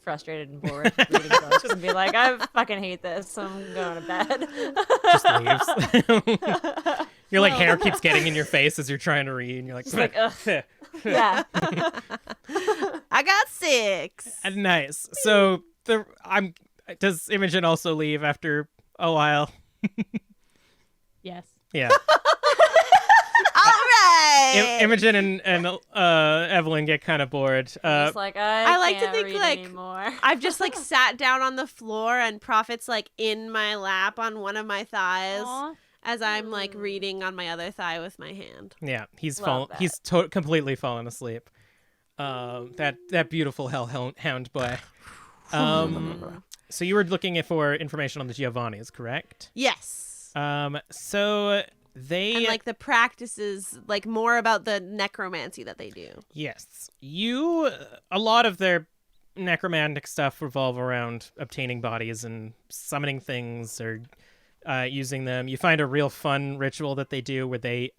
Speaker 4: frustrated and bored reading books and be like, I fucking hate this, so I'm going to bed.
Speaker 2: Just leaves. Your hair keeps getting in your face as you're trying to read, and you're like,
Speaker 4: Just like, ugh. Yeah.
Speaker 1: I got 6.
Speaker 2: Nice. So does Imogen also leave after a while?
Speaker 3: Yes.
Speaker 2: Yeah.
Speaker 1: All right.
Speaker 2: Imogen and Evelyn get kind of bored.
Speaker 4: Just I
Speaker 1: like to
Speaker 4: can't
Speaker 1: think,
Speaker 4: read anymore.
Speaker 1: I've just sat down on the floor and Prophet's in my lap on one of my thighs
Speaker 3: Aw.
Speaker 1: as I'm reading on my other thigh with my hand.
Speaker 2: Yeah, he's
Speaker 4: Love that.
Speaker 2: He's completely fallen asleep. That beautiful hellhound boy. So you were looking for information on the Giovannis, correct?
Speaker 1: Yes.
Speaker 2: So they
Speaker 1: And the practices, more about the necromancy that they do.
Speaker 2: yes, a lot of their necromantic stuff revolve around obtaining bodies and summoning things or using them. You find a real fun ritual that they do where they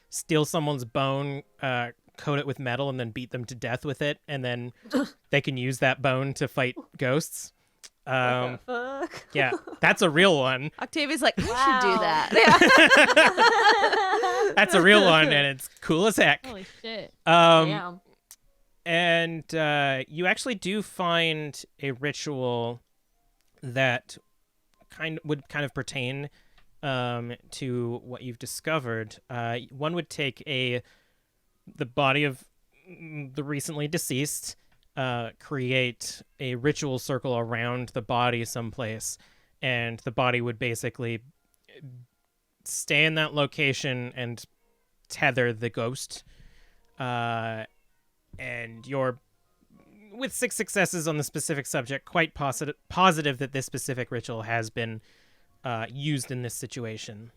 Speaker 2: steal someone's bone, coat it with metal, and then beat them to death with it, and then they can use that bone to fight ghosts.
Speaker 4: What the fuck?
Speaker 2: Yeah, that's a real one.
Speaker 1: Octavia's like, I should
Speaker 4: Wow.
Speaker 1: do that.
Speaker 2: That's a real one, and it's cool as heck.
Speaker 3: Holy shit.
Speaker 4: Damn.
Speaker 2: And you actually do find a ritual that would kind of pertain to what you've discovered. One would take the body of the recently deceased, create a ritual circle around the body someplace, and the body would basically stay in that location and tether the ghost. And you're, with 6 successes on the specific subject, quite positive that this specific ritual has been used in this situation.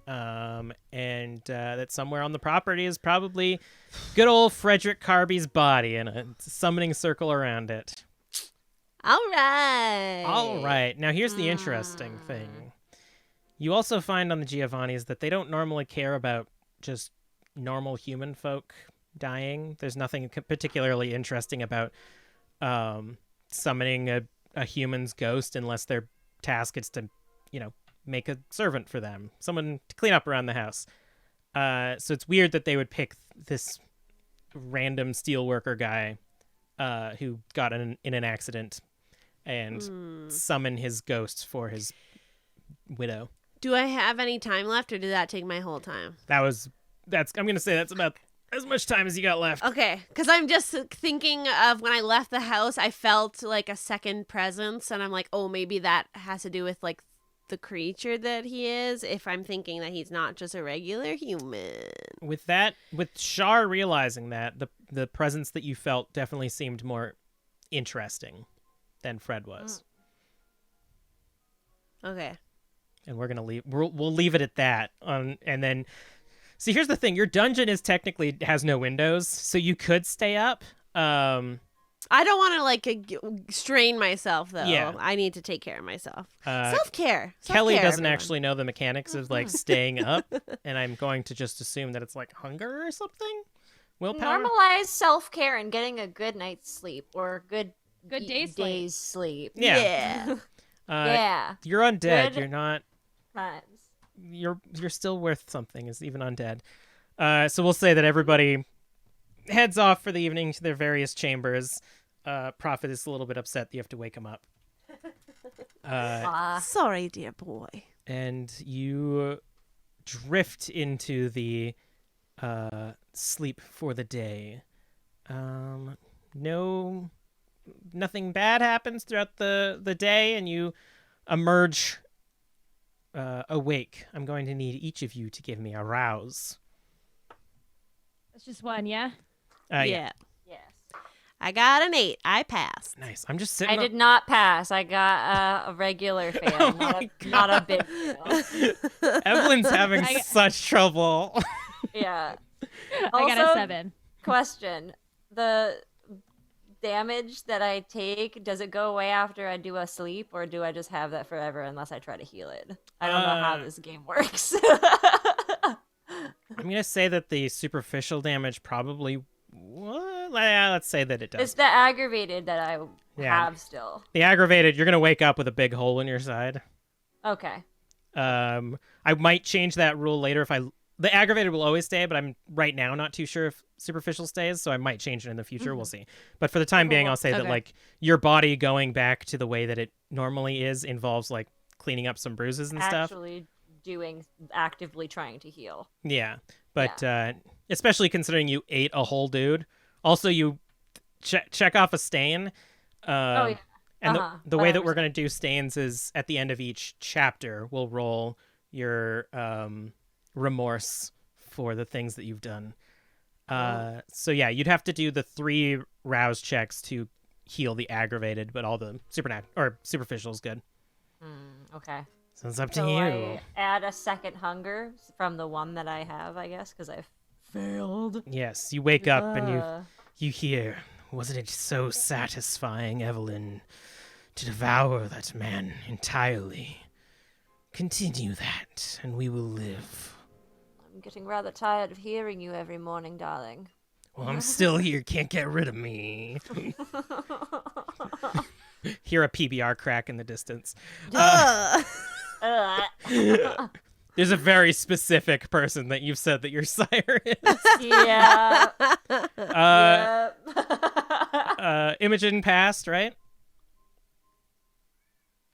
Speaker 2: And that somewhere on the property is probably good old Frederick Carby's body and a summoning circle around it.
Speaker 1: All right.
Speaker 2: All right. Now, here's the interesting thing. You also find on the Giovannis that they don't normally care about just normal human folk dying. There's nothing particularly interesting about summoning a human's ghost unless their task is to, make a servant for them, someone to clean up around the house. So it's weird that they would pick this random steelworker guy who got in an accident and summon his ghost for his widow.
Speaker 1: Do I have any time left, or did that take my whole time?
Speaker 2: I'm gonna say that's about as much time as you got left.
Speaker 1: Okay, because I'm just thinking of when I left the house, I felt like a second presence, and I'm like, oh, maybe that has to do with like the creature that he is, if I'm thinking that he's not just a regular human.
Speaker 2: With Shar realizing that, the presence that you felt definitely seemed more interesting than Fred was.
Speaker 1: Okay.
Speaker 2: And we're gonna leave. We'll leave it at that. And then, see, here's the thing: your dungeon has no windows, so you could stay up.
Speaker 1: I don't want to strain myself though.
Speaker 2: Yeah.
Speaker 1: I need to take care of myself. Self-care.
Speaker 2: Kelly doesn't
Speaker 1: everyone.
Speaker 2: actually know the mechanics of staying up, and I'm going to just assume that it's like hunger or something. Willpower.
Speaker 4: Normalize self-care and getting a good night's sleep or good
Speaker 3: day's
Speaker 4: sleep.
Speaker 2: Yeah.
Speaker 4: Yeah.
Speaker 2: You're undead.
Speaker 4: Good
Speaker 2: You're not.
Speaker 4: Times.
Speaker 2: You're still worth something, as even undead. So we'll say that everybody heads off for the evening to their various chambers. Prophet is a little bit upset that you have to wake him up.
Speaker 1: Sorry, dear boy.
Speaker 2: And you drift into the sleep for the day. Nothing bad happens throughout the day, and you emerge awake. I'm going to need each of you to give me a rouse.
Speaker 3: That's just one, yeah?
Speaker 1: Yeah.
Speaker 4: Yes.
Speaker 1: I got an 8. I passed.
Speaker 2: Nice. I'm just sitting
Speaker 4: I did not pass. I got a regular fail,
Speaker 2: Oh
Speaker 4: not a big fail.
Speaker 2: Evelyn's having such trouble.
Speaker 4: Yeah.
Speaker 3: I got a
Speaker 4: Also,
Speaker 3: 7.
Speaker 4: Question: the damage that I take, does it go away after I do a sleep, or do I just have that forever unless I try to heal it? I don't know how this game works.
Speaker 2: I'm going to say that the superficial damage probably... let's say that it does.
Speaker 4: It's the aggravated that I
Speaker 2: Yeah.
Speaker 4: have still.
Speaker 2: The aggravated, you're going to wake up with a big hole in your side.
Speaker 4: Okay.
Speaker 2: I might change that rule later if the aggravated will always stay, but I'm right now not too sure if superficial stays, so I might change it in the future. We'll see. But for the time being, I'll say that
Speaker 1: Okay.
Speaker 2: your body going back to the way that it normally is involves cleaning up some bruises and stuff.
Speaker 4: Actually actively trying to heal.
Speaker 2: Yeah, but especially considering you ate a whole dude. Also, you check off a stain.
Speaker 4: Yeah.
Speaker 2: And the way that
Speaker 4: 100%.
Speaker 2: we're going to do stains is at the end of each chapter, we'll roll your remorse for the things that you've done. So yeah, you'd have to do the 3 rouse checks to heal the aggravated, but all the superficial is good.
Speaker 4: Okay.
Speaker 2: So it's up to
Speaker 4: So
Speaker 2: you.
Speaker 4: I add a second hunger from the one that I have, I guess, because I've failed.
Speaker 2: Yes, you wake up and you hear, wasn't it so satisfying, Evelyn, to devour that man entirely? Continue that, and we will live.
Speaker 4: I'm getting rather tired of hearing you every morning, darling.
Speaker 2: Well, I'm still here. Can't get rid of me. Hear a PBR crack in the distance.
Speaker 1: Ugh.
Speaker 2: There's a very specific person that you've said that your sire is.
Speaker 4: Yeah.
Speaker 2: Imogen passed, right?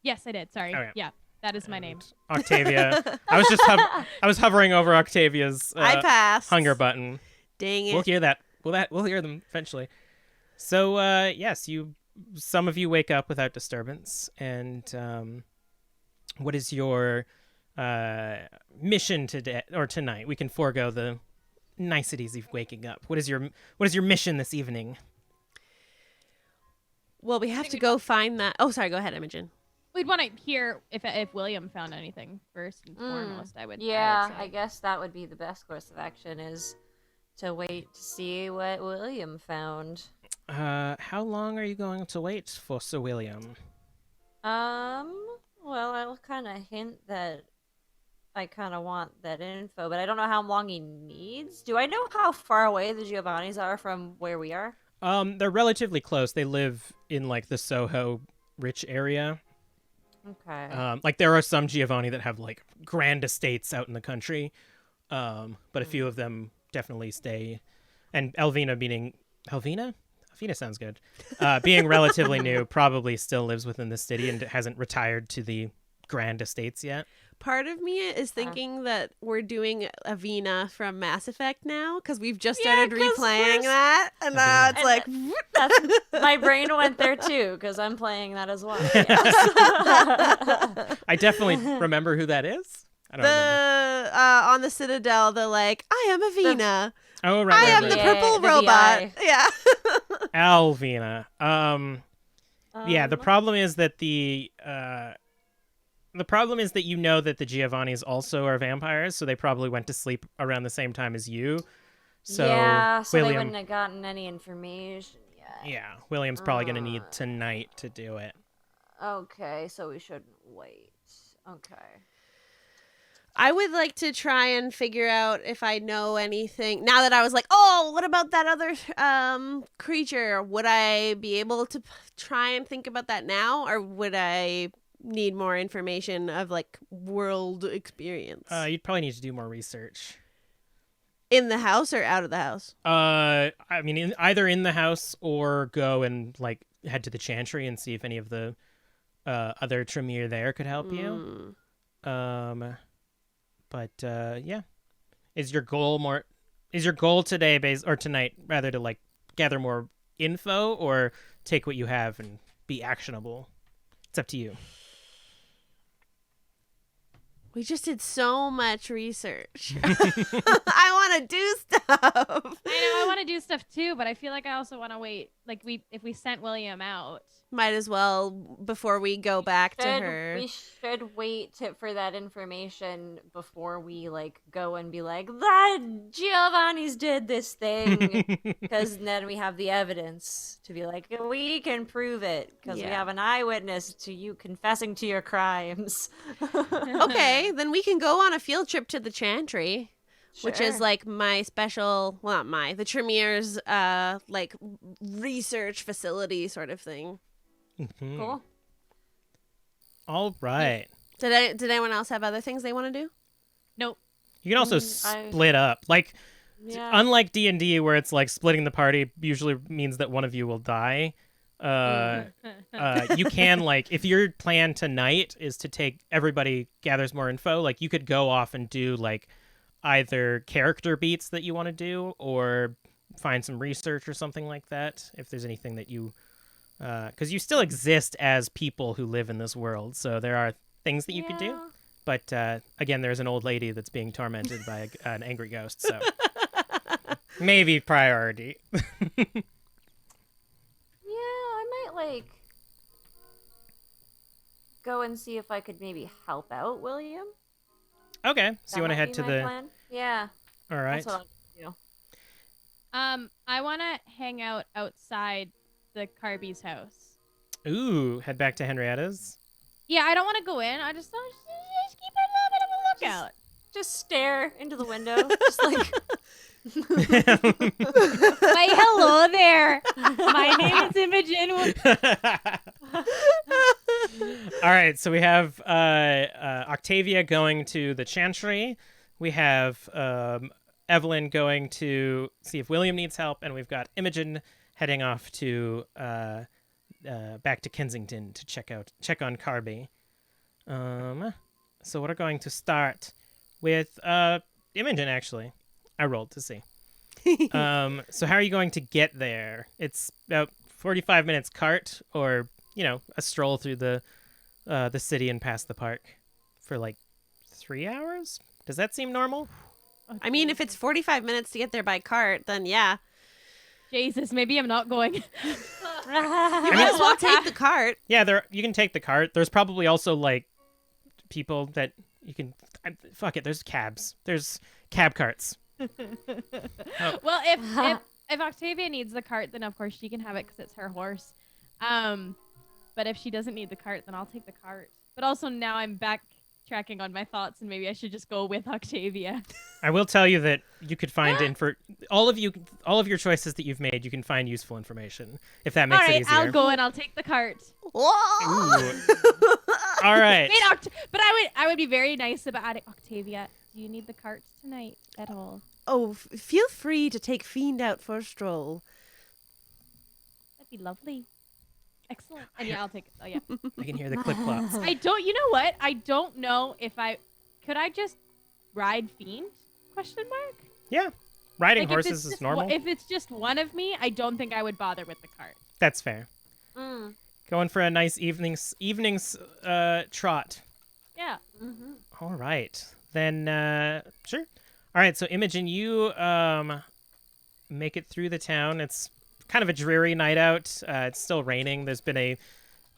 Speaker 3: Yes, I did. Sorry.
Speaker 2: Okay.
Speaker 3: Yeah, that is my name.
Speaker 2: Octavia. I was just I was hovering over Octavia's
Speaker 1: I passed.
Speaker 2: hunger button.
Speaker 1: Dang it.
Speaker 2: We'll hear that. We'll hear them eventually. So yes, some of you wake up without disturbance, and what is your mission today or tonight? We can forego the niceties of waking up. What is your mission this evening?
Speaker 1: Well, we have to go find that. Oh, sorry. Go ahead, Imogen.
Speaker 3: We'd want to hear if William found anything first and foremost. I would.
Speaker 4: Yeah,
Speaker 3: say.
Speaker 4: I guess that would be the best course of action is to wait to see what William found.
Speaker 2: How long are you going to wait for Sir William?
Speaker 4: Well, I'll kind of hint that I kind of want that info, but I don't know how long he needs. Do I know how far away the Giovannis are from where we are?
Speaker 2: They're relatively close. They live in like the Soho rich area.
Speaker 4: Okay.
Speaker 2: Like there are some Giovanni that have like grand estates out in the country, but a few of them definitely stay. And Elvina, meaning Elvina sounds good. Being relatively new, probably still lives within the city and hasn't retired to the grand estates yet.
Speaker 1: Part of me is thinking that we're doing Avina from Mass Effect now because we've just started
Speaker 4: 'cause
Speaker 1: replaying
Speaker 4: we're-
Speaker 1: that, and now it's
Speaker 4: And
Speaker 1: like,
Speaker 4: That's, my brain went there too because I'm playing that as well. Yes.
Speaker 2: I definitely remember who that is. I don't remember.
Speaker 1: on the Citadel, they're like, I am Avina.
Speaker 2: Oh, right.
Speaker 1: I am
Speaker 2: right,
Speaker 1: the
Speaker 2: right.
Speaker 1: purple
Speaker 4: the
Speaker 1: robot.
Speaker 4: VI.
Speaker 1: Yeah.
Speaker 2: Alvina. Yeah, the problem is that the problem is that you know that the Giovannis also are vampires, so they probably went to sleep around the same time as you. So
Speaker 4: yeah, so
Speaker 2: William,
Speaker 4: they wouldn't have gotten any information yet.
Speaker 2: yeah, William's probably going to need tonight to do it.
Speaker 4: Okay, so we shouldn't wait. Okay.
Speaker 1: I would like to try and figure out if I know anything. Now that I was like, oh, what about that other creature? Would I be able to try and think about that now? Or would I need more information of like world experience?
Speaker 2: You'd probably need to do more research.
Speaker 1: In the house or out of the house?
Speaker 2: I mean, either in the house or go and like head to the Chantry and see if any of the other Tremere there could help you. But yeah, is your goal today or tonight rather to like gather more info or take what you have and be actionable? It's up to you.
Speaker 1: We just did so much research. I want to do stuff.
Speaker 3: I know I want to do stuff too, but I feel like I also want to wait. Like if we sent William out,
Speaker 1: Might as well before we go back to her.
Speaker 4: We should wait for that information before we like go and be like, that Giovanni's did this thing, because then we have the evidence to be like, we can prove it because we
Speaker 1: Yeah.
Speaker 4: have an eyewitness to you confessing to your crimes.
Speaker 1: Okay, then we can go on a field trip to the Chantry, which is
Speaker 4: Sure.
Speaker 1: like my special, well, not my, the Tremere's like research facility sort of thing.
Speaker 2: Mhm.
Speaker 4: Cool.
Speaker 2: All right.
Speaker 1: Did anyone else have other things they want to do?
Speaker 3: nope.
Speaker 2: You can also
Speaker 4: I-
Speaker 2: split up. Like,
Speaker 4: Yeah.
Speaker 2: unlike D&D where it's like splitting the party usually means that one of you will die. You can like, if your plan tonight is to take everybody gathers more info, like you could go off and do like either character beats that you want to do or find some research or something like that. If there's anything that you, because you still exist as people who live in this world, so there are things that you could do.
Speaker 4: Yeah.
Speaker 2: But again, there's an old lady that's being tormented by an angry ghost, so maybe priority.
Speaker 4: Yeah, I might like go and see if I could maybe help out William.
Speaker 2: Okay, so you want to
Speaker 4: That might
Speaker 2: head
Speaker 4: be
Speaker 2: to
Speaker 4: my
Speaker 2: the.
Speaker 4: plan. Yeah,
Speaker 2: All right.
Speaker 4: that's what I'm gonna do.
Speaker 3: I want to hang out outside the Carby's house.
Speaker 2: Ooh, head back to Henrietta's.
Speaker 3: Yeah, I don't want to go in. I just want to keep a little bit of a lookout.
Speaker 4: just stare into the window, just like.
Speaker 3: Why, hello there. My name is Imogen.
Speaker 2: All right, so we have Octavia going to the Chantry. We have Evelyn going to see if William needs help, and we've got Imogen heading off to back to Kensington to check on Carby. So we're going to start with Imogen, actually. I rolled to see. So how are you going to get there? It's about 45 minutes cart, or a stroll through the city and past the park for like 3 hours. Does that seem normal?
Speaker 1: I mean, if it's 45 minutes to get there by cart, then yeah.
Speaker 3: Jesus, maybe I'm not going.
Speaker 1: You might as well take the cart.
Speaker 2: Yeah, you can take the cart. There's probably also like people that you can. Fuck it. There's cabs. There's cab carts. Oh.
Speaker 3: Well, if Octavia needs the cart, then of course she can have it because it's her horse. But if she doesn't need the cart, then I'll take the cart. But also now I'm backtracking on my thoughts, and maybe I should just go with Octavia.
Speaker 2: I will tell you that you could find for all of your choices that you've made, you can find useful information if that makes it easier.
Speaker 3: I'll go and I'll take the cart.
Speaker 2: Ooh. All right.
Speaker 3: Wait, but I would be very nice about it. Octavia, do you need the cart tonight at all?
Speaker 1: Oh, feel free to take Fiend out for a stroll.
Speaker 3: That'd be lovely. Excellent. And yeah, I'll take it. Oh yeah.
Speaker 2: I can hear the clip clops.
Speaker 3: You know what? I don't know if could I just ride Fiend? ?
Speaker 2: Yeah. Riding
Speaker 3: Like,
Speaker 2: horses is normal.
Speaker 3: If it's just one of me, I don't think I would bother with the cart.
Speaker 2: That's fair. Going for a nice evening's trot.
Speaker 3: Yeah.
Speaker 4: Mm-hmm.
Speaker 2: All right. Then sure. All right, so Imogen, you make it through the town. It's kind of a dreary night out. It's still raining. There's been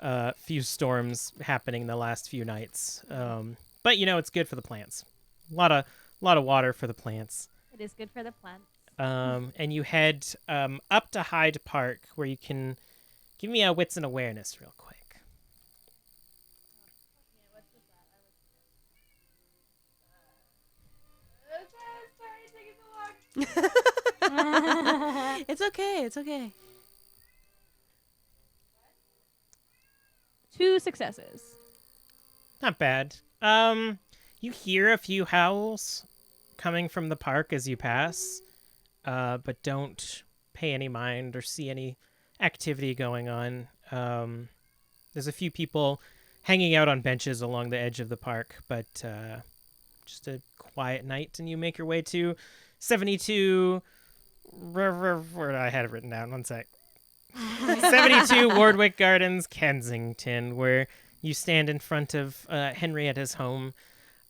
Speaker 2: a few storms happening the last few nights. But it's good for the plants. A lot of water for the plants.
Speaker 3: It is good for the plants.
Speaker 2: And you head up to Hyde Park, where you can give me a wits and awareness real quick.
Speaker 1: It's okay. It's okay.
Speaker 3: 2 successes.
Speaker 2: Not bad. You hear a few howls coming from the park as you pass, but don't pay any mind or see any activity going on. There's a few people hanging out on benches along the edge of the park, but just a quiet night, and you make your way to 72... I had it written down. One sec. 72 Wardwick Gardens, Kensington, where you stand in front of Henrietta's home.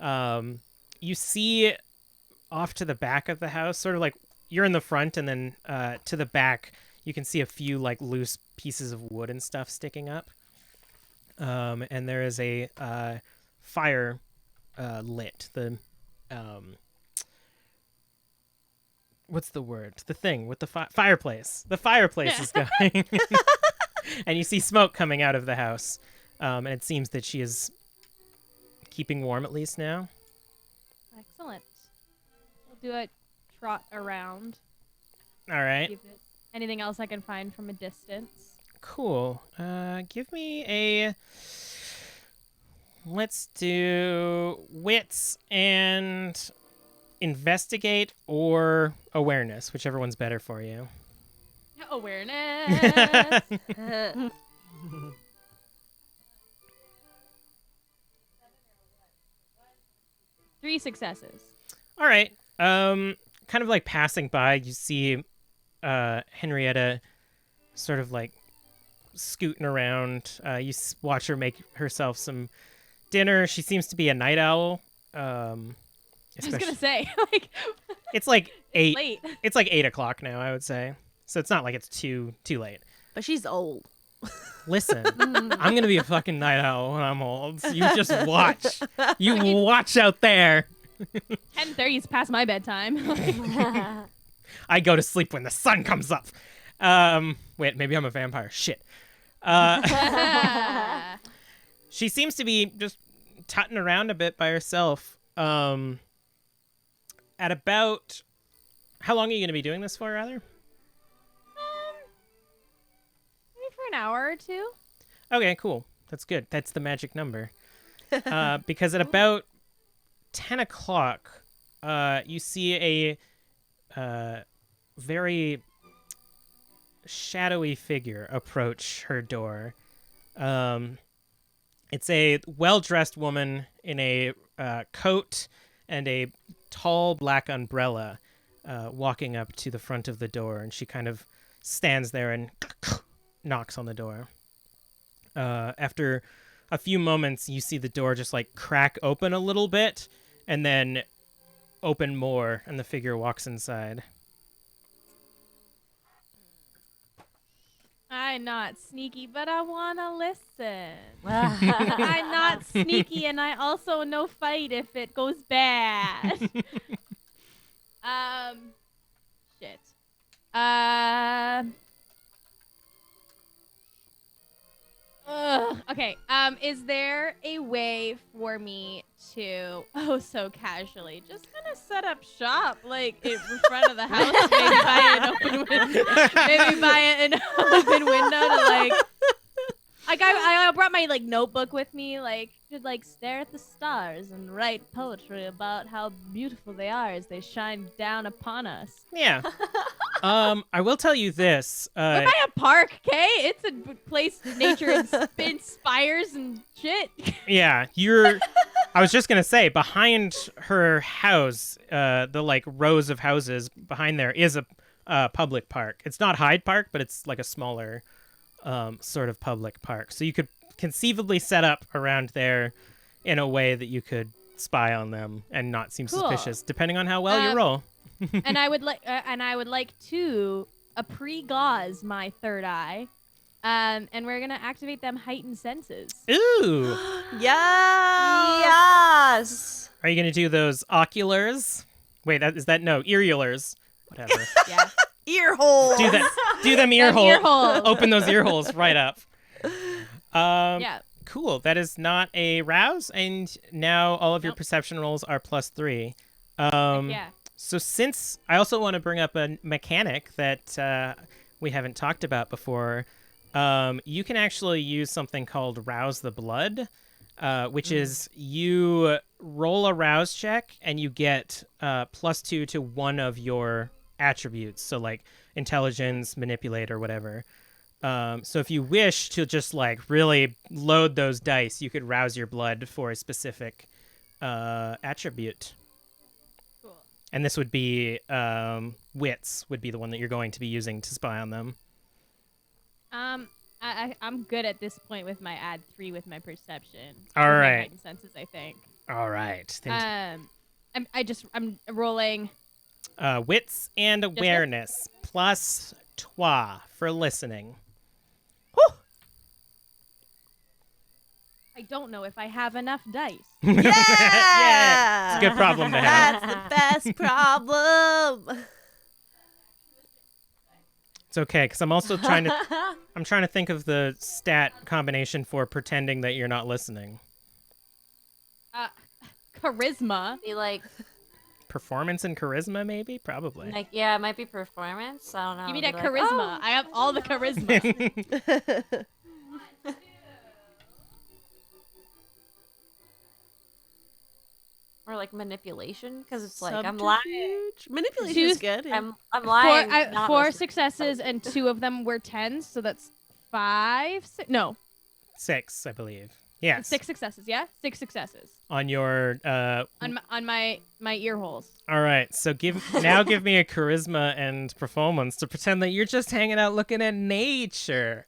Speaker 2: You see off to the back of the house, sort of like you're in the front, and then to the back, you can see a few like loose pieces of wood and stuff sticking up. And there is a fire lit. What's the word? The thing with the fireplace. The fireplace is going. And you see smoke coming out of the house. And it seems that she is keeping warm at least now.
Speaker 3: Excellent. We'll do a trot around.
Speaker 2: All right.
Speaker 3: Anything else I can find from a distance?
Speaker 2: Cool. Give me a... Let's do wits and investigate or awareness, whichever one's better for you.
Speaker 3: Awareness. 3 successes.
Speaker 2: All right. Kind of like passing by, you see Henrietta sort of like scooting around. You watch her make herself some dinner. She seems to be a night owl.
Speaker 3: I was gonna say, like,
Speaker 2: it's like 8.
Speaker 3: late.
Speaker 2: It's like 8 o'clock now, I would say. So it's not like it's too late.
Speaker 1: But she's old.
Speaker 2: Listen, I'm gonna be a fucking night owl when I'm old. So you just watch. You watch out there.
Speaker 3: 10:30 is past my bedtime.
Speaker 2: I go to sleep when the sun comes up. Wait, maybe I'm a vampire. Shit. She seems to be just tutting around a bit by herself. at about... How long are you going to be doing this for, rather?
Speaker 3: Maybe for an hour or two.
Speaker 2: Okay, cool. That's good. That's the magic number. Because at about 10 o'clock, you see a very shadowy figure approach her door. It's a well-dressed woman in a coat and a tall black umbrella walking up to the front of the door, and she kind of stands there and knocks on the door. After a few moments, you see the door just like crack open a little bit and then open more, and the figure walks inside.
Speaker 3: I'm not sneaky, but I want to listen. I'm not sneaky, and I also no fight if it goes bad. Shit. Okay. Is there a way for me to, so casually, just kind of set up shop, like in front of the house, maybe buy an open window to like I brought my like notebook with me, like to like stare at the stars and write poetry about how beautiful they are as they shine down upon us.
Speaker 2: Yeah. I will tell you this.
Speaker 3: We're by a park, okay? It's a place nature inspires and shit.
Speaker 2: Yeah, I was just gonna say, behind her house, the like rows of houses behind there is a public park. It's not Hyde Park, but it's like a smaller sort of public park. So you could conceivably set up around there in a way that you could spy on them and not seem suspicious, depending on how well you roll.
Speaker 3: and I would like to pre-gauze my third eye. And we're gonna activate them heightened senses.
Speaker 2: Ooh.
Speaker 1: Yes.
Speaker 2: Are you gonna do those oculars? Wait, no, earulars. Whatever.
Speaker 3: Yeah.
Speaker 1: Ear holes.
Speaker 2: Do them ear holes.
Speaker 3: Ear holes.
Speaker 2: Open those ear holes right up.
Speaker 3: Yeah.
Speaker 2: Cool. That is not a rouse, and now all of your perception rolls are +3.
Speaker 3: Yeah.
Speaker 2: So since I also want to bring up a mechanic that we haven't talked about before, you can actually use something called Rouse the Blood, which is you roll a rouse check and you get +2 to one of your attributes. So like intelligence, manipulate, or whatever. So if you wish to just like really load those dice, you could rouse your blood for a specific attribute.
Speaker 3: Cool.
Speaker 2: And this would be wits would be the one that you're going to be using to spy on them.
Speaker 3: I'm good at this point with my add 3 with my perception.
Speaker 2: All
Speaker 3: With my
Speaker 2: right.
Speaker 3: heightened senses, I think.
Speaker 2: All right.
Speaker 3: I'm rolling.
Speaker 2: Wits and awareness +3 for listening.
Speaker 3: I don't know if I have enough dice.
Speaker 1: Yeah.
Speaker 2: Yeah. It's a good problem to have.
Speaker 1: That's the best problem.
Speaker 2: It's okay, because I'm also trying to think of the stat combination for pretending that you're not listening.
Speaker 3: Charisma.
Speaker 4: Be like,
Speaker 2: Performance and charisma, maybe? Probably.
Speaker 4: yeah, it might be performance. I don't know.
Speaker 3: Give me
Speaker 4: Be
Speaker 3: that
Speaker 4: like,
Speaker 3: charisma.
Speaker 4: "Oh."
Speaker 3: I have all the charisma.
Speaker 4: Or like manipulation, because it's like I'm lying.
Speaker 1: Manipulation is good.
Speaker 4: I'm lying. not
Speaker 3: 4
Speaker 4: listening.
Speaker 3: successes and 2 of them were 10s, so that's 5. No,
Speaker 2: 6, I believe. Yes.
Speaker 3: 6 successes. Yeah, 6 successes
Speaker 2: On your
Speaker 3: on my ear holes.
Speaker 2: All right. So give me a charisma and performance to pretend that you're just hanging out looking at nature.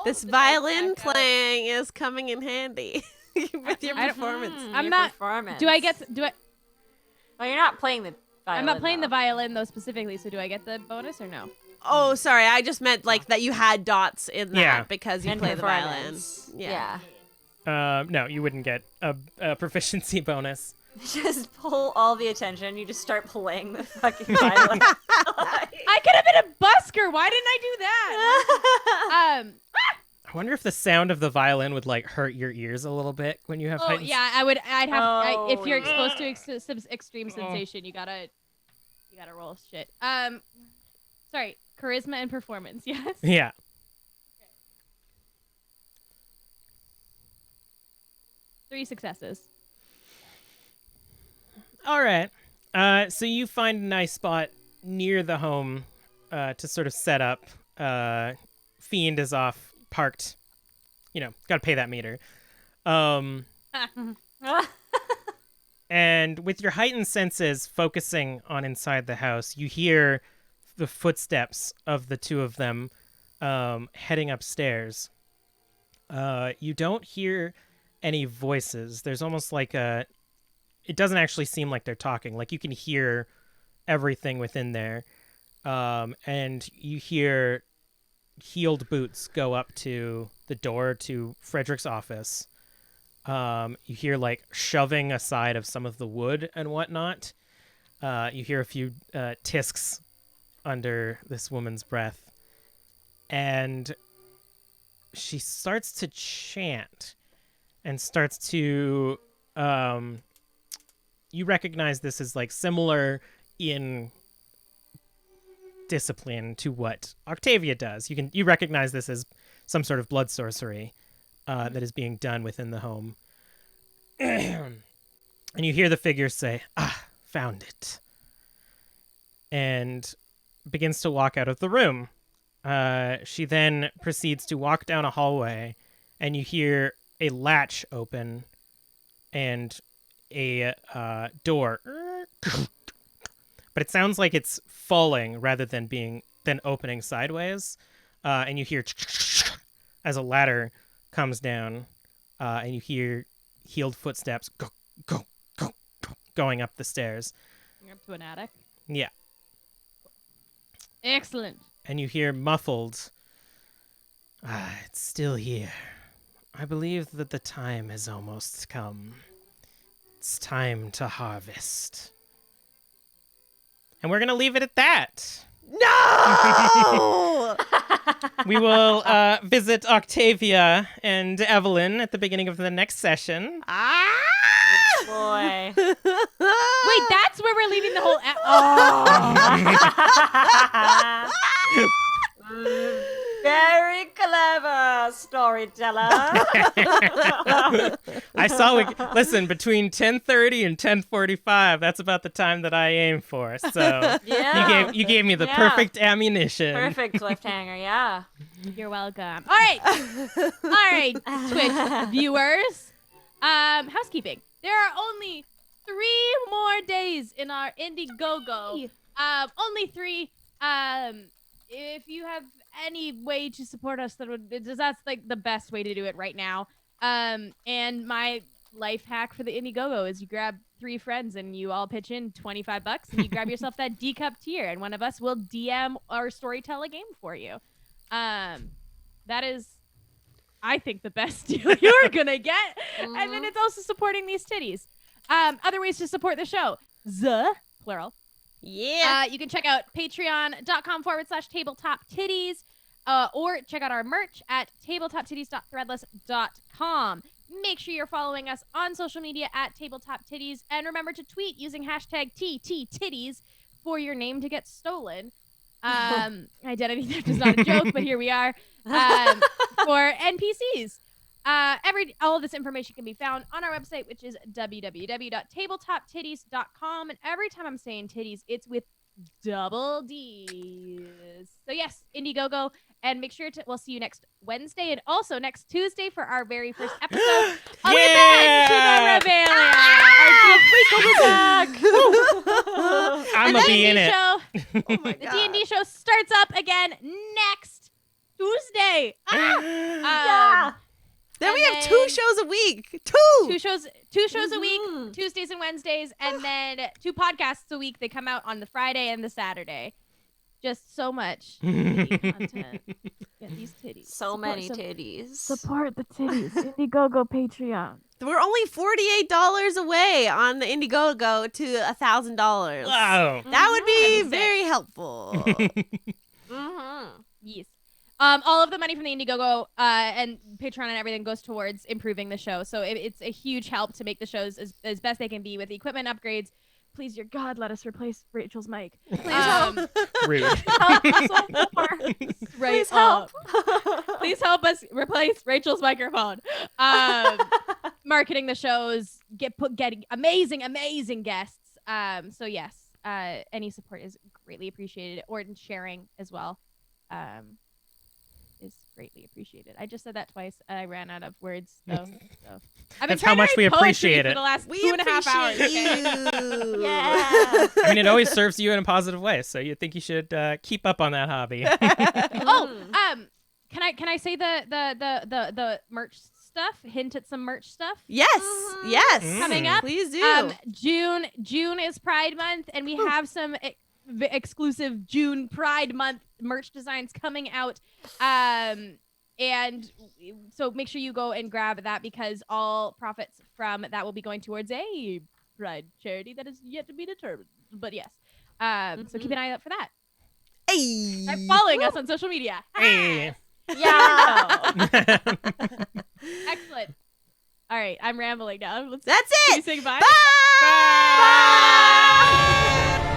Speaker 1: This violin playing is coming in handy with your performance.
Speaker 3: I'm
Speaker 4: Your
Speaker 3: not.
Speaker 4: Performance.
Speaker 3: Do I get?
Speaker 4: Oh, you're not playing the violin.
Speaker 3: I'm not playing the
Speaker 4: though.
Speaker 3: violin though specifically. So do I get the bonus or no?
Speaker 1: Oh, sorry. I just meant like that you had dots in that
Speaker 2: Yeah.
Speaker 1: because you
Speaker 4: And
Speaker 1: play the violin.
Speaker 4: performance.
Speaker 1: Yeah.
Speaker 2: No, you wouldn't get a proficiency bonus.
Speaker 4: Just pull all the attention. You just start playing the fucking violin.
Speaker 3: I could have been a busker. Why didn't I do that?
Speaker 2: I wonder if the sound of the violin would like hurt your ears a little bit when you have
Speaker 3: Oh
Speaker 2: heightened.
Speaker 3: yeah, I'd have. If you're
Speaker 4: yeah.
Speaker 3: exposed to extreme sensation, you gotta roll shit. Sorry, charisma and performance. Yes.
Speaker 2: Yeah.
Speaker 3: 3 successes.
Speaker 2: All right. So you find a nice spot near the home to sort of set up. Fiend is off, parked. Got to pay that meter. And with your heightened senses focusing on inside the house, you hear the footsteps of the two of them heading upstairs. You don't hear any voices. There's almost like it doesn't actually seem like they're talking. Like you can hear everything within there. And you hear heeled boots go up to the door to Frederick's office. You hear like shoving aside of some of the wood and whatnot. You hear a few tisks under this woman's breath. And she starts to chant and starts to... you recognize this as like similar in discipline to what Octavia does. You recognize this as some sort of blood sorcery that is being done within the home. And you hear the figure say, found it. And begins to walk out of the room. She then proceeds to walk down a hallway, and you hear a latch open and a door. But it sounds like it's falling rather than opening sideways. And you hear as a ladder comes down, and you hear heeled footsteps go, going up the stairs.
Speaker 3: You're up to an attic.
Speaker 2: Yeah.
Speaker 3: Excellent.
Speaker 2: And you hear muffled, it's still here. I believe that the time has almost come. It's time to harvest. And we're going to leave it at that.
Speaker 1: No!
Speaker 2: We will visit Octavia and Evelyn at the beginning of the next session.
Speaker 4: Boy.
Speaker 3: Wait, that's where we're leaving the whole.
Speaker 4: Very clever, storyteller.
Speaker 2: I saw listen, between 10:30 and 10:45, that's about the time that I aim for. So
Speaker 4: Yeah.
Speaker 2: you gave me the
Speaker 4: Yeah.
Speaker 2: perfect ammunition.
Speaker 4: Perfect cliffhanger, yeah.
Speaker 3: You're welcome. All right, Twitch viewers. Housekeeping. There are only 3 more days in our Indiegogo. Only 3. If you have any way to support us, that's like the best way to do it right now. And my life hack for the Indiegogo is you grab 3 friends and you all pitch in $25 and you grab yourself that D-cup tier and one of us will DM or storytell a game for you. That is, I think, the best deal you're gonna get.
Speaker 4: Mm-hmm.
Speaker 3: And then it's also supporting these titties. Other ways to support the show. Plural.
Speaker 1: Yeah.
Speaker 3: You can check out patreon.com/tabletop tiddies, or check out our merch at tabletoptiddies.threadless.com. Make sure you're following us on social media at Tabletop Tiddies, and remember to tweet using hashtag #TTTiddies for your name to get stolen. Identity theft is not a joke, but here we are. For NPCs. All of this information can be found on our website, which is www.tabletoptiddies.com. And every time I'm saying titties, it's with double D's. So yes, Indiegogo, and make sure we'll see you next Wednesday and also next Tuesday for our very first episode of
Speaker 2: Yeah!
Speaker 3: the
Speaker 2: I'm gonna be in it.
Speaker 1: Oh my
Speaker 3: The
Speaker 1: God.
Speaker 3: D&D show starts up again next Tuesday.
Speaker 4: Yeah.
Speaker 1: Then we
Speaker 3: and
Speaker 1: have
Speaker 3: then-
Speaker 1: 2 shows a week. 2!
Speaker 3: 2 shows a week, Tuesdays and Wednesdays, and then 2 podcasts a week. They come out on the Friday and the Saturday. Just so much titty content. Get these titties.
Speaker 4: So many titties.
Speaker 3: Support the titties. Indiegogo Patreon.
Speaker 1: We're only $48 away on the Indiegogo to $1,000.
Speaker 2: Wow.
Speaker 1: That would be
Speaker 3: That'd be sick.
Speaker 1: very helpful.
Speaker 4: Mm-hmm.
Speaker 3: Yes. All of the money from the Indiegogo and Patreon and everything goes towards improving the show. So it's a huge help to make the shows as best they can be with the equipment upgrades. Please, your God, let us replace Rachel's mic.
Speaker 4: Please help.
Speaker 2: Rude.
Speaker 4: Help us more.
Speaker 3: Right
Speaker 4: Please help.
Speaker 3: Please help us replace Rachel's microphone. Marketing the shows, getting amazing guests. So yes, any support is greatly appreciated, or in sharing as well. Is greatly appreciated. I just said that twice. I ran out of words, though. So.
Speaker 2: That's how much we appreciate
Speaker 3: for
Speaker 2: it.
Speaker 3: the last
Speaker 1: We
Speaker 3: 2.5 hours.
Speaker 1: appreciate
Speaker 3: Okay?
Speaker 1: you.
Speaker 4: Yeah.
Speaker 2: I mean, it always serves you in a positive way, so you think you should keep up on that hobby.
Speaker 3: Can I say the merch stuff? Hint at some merch stuff.
Speaker 1: Yes. Yes.
Speaker 3: Coming up.
Speaker 1: Please do.
Speaker 3: June is Pride Month, and we have some exclusive June Pride Month merch designs coming out. And so make sure you go and grab that, because all profits from that will be going towards a Pride charity that is yet to be determined. But yes, so keep an eye out for that.
Speaker 1: Hey.
Speaker 3: I'm following us on social media.
Speaker 2: Hey.
Speaker 4: Yeah.
Speaker 3: Excellent. All right, I'm rambling now.
Speaker 1: That's
Speaker 3: Can you
Speaker 1: it.
Speaker 3: say goodbye?
Speaker 1: Bye.
Speaker 3: Bye.